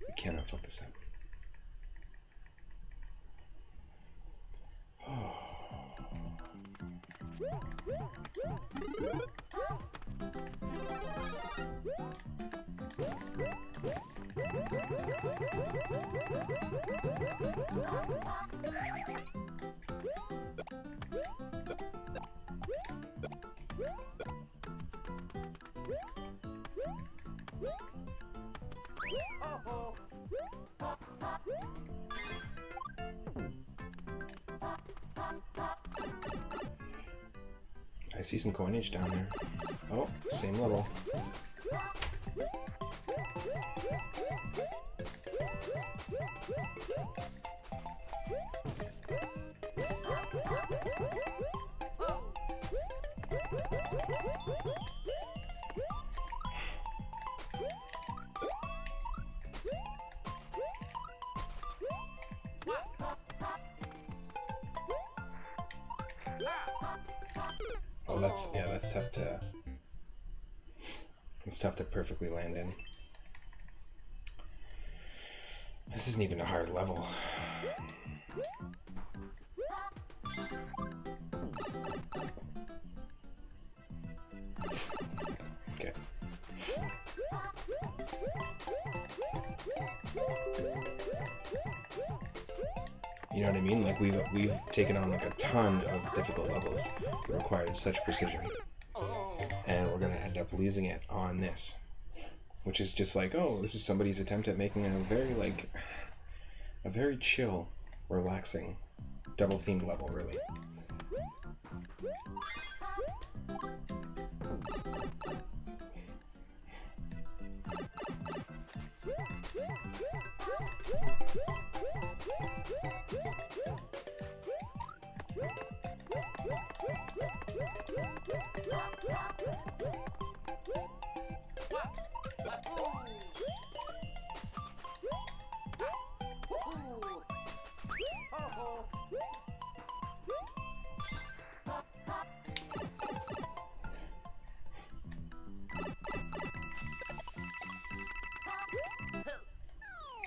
I cannot fuck this up. I see some coinage down there. Oh, same level. Oh, that's tough to. It's tough to perfectly land in. This isn't even a hard level. Okay. You know what I mean? Like we've taken on like a ton of difficult levels that required such precision, and we're gonna end up losing it on this, which is just like, oh, this is somebody's attempt at making a very chill, relaxing, double themed level, really.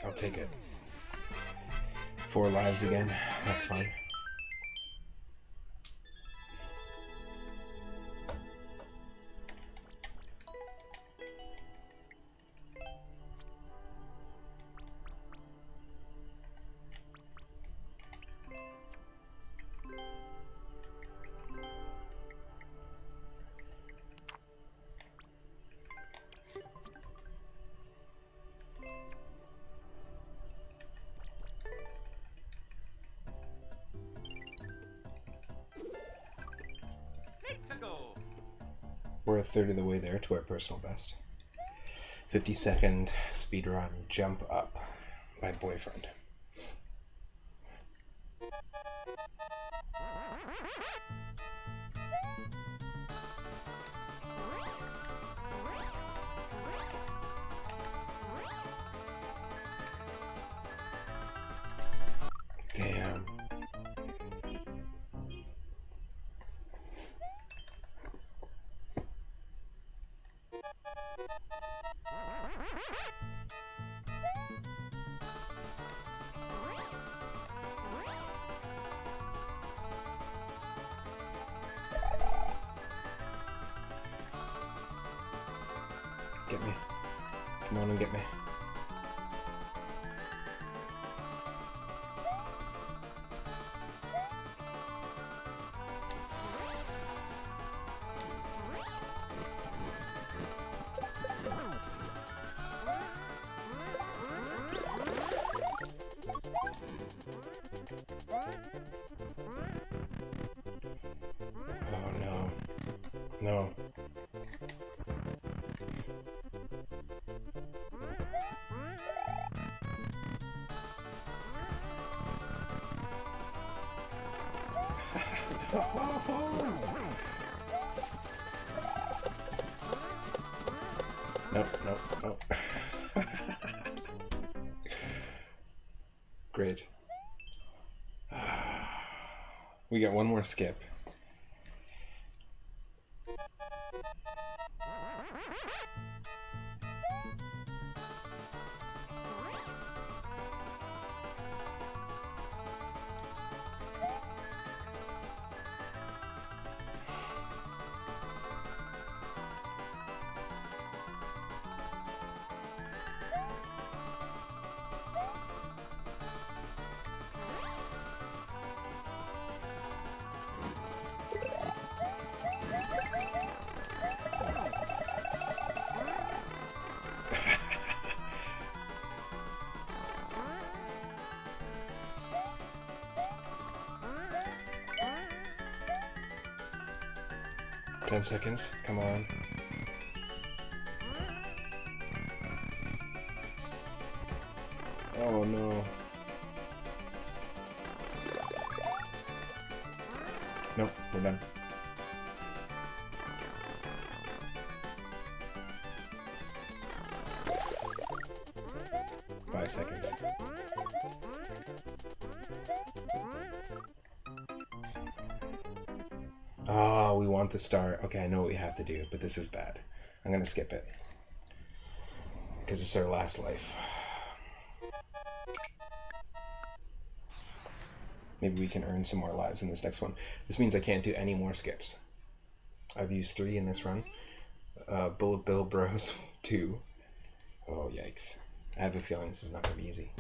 I'll take it. 4 lives again. That's fine. We're a third of the way there to our personal best. 50-second speedrun jump up by Boyfriend. Damn. Get me. Come on and get me. Oh no. No. Nope, nope, nope. Great. We got one more skip. 10 seconds. Come on. Oh no. Nope, we're done. Five seconds. Oh, we want the star. Okay, I know what we have to do, but this is bad. I'm gonna skip it. Because it's our last life. Maybe we can earn some more lives in this next one. This means I can't do any more skips. I've used 3 in this run. Bullet Bill Bros 2. Oh, yikes. I have a feeling this is not going to be easy.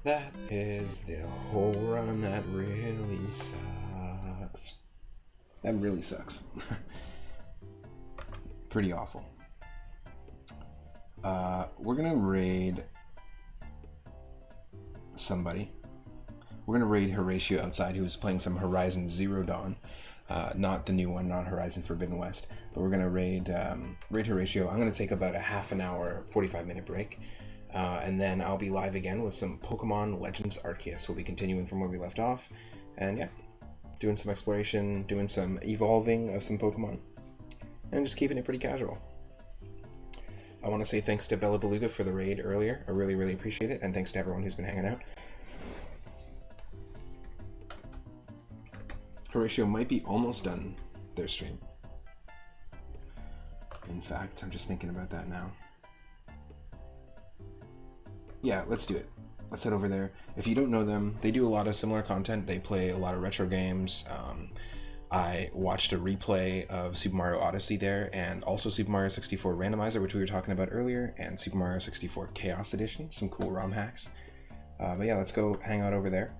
That is the whole run. That really sucks. That really sucks. Pretty awful. We're gonna raid somebody. We're gonna raid Horatio outside, who was playing some Horizon Zero Dawn. Not the new one, not Horizon Forbidden West, but we're gonna raid Horatio. I'm gonna take about a half an hour, 45-minute break, and then I'll be live again with some Pokemon Legends Arceus. We'll be continuing from where we left off, and yeah, doing some exploration, doing some evolving of some Pokemon, and just keeping it pretty casual. I want to say thanks to Bella Beluga for the raid earlier. I really, really appreciate it, and thanks to everyone who's been hanging out. Horatio might be almost done their stream. In fact, I'm just thinking about that now. Yeah, let's do it. Let's head over there. If you don't know them, they do a lot of similar content. They play a lot of retro games. I watched a replay of Super Mario Odyssey there, and also Super Mario 64 Randomizer, which we were talking about earlier, and Super Mario 64 Chaos Edition, some cool ROM hacks. But yeah, let's go hang out over there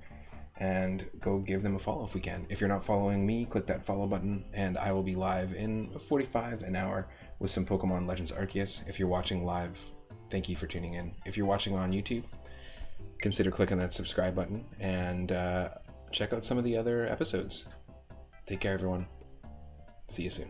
and go give them a follow if we can. If you're not following me, click that follow button, and I will be live in 45 an hour with some Pokemon Legends Arceus. If you're watching live, thank you for tuning in. If you're watching on YouTube, consider clicking that subscribe button and check out some of the other episodes. Take care, everyone. See you soon.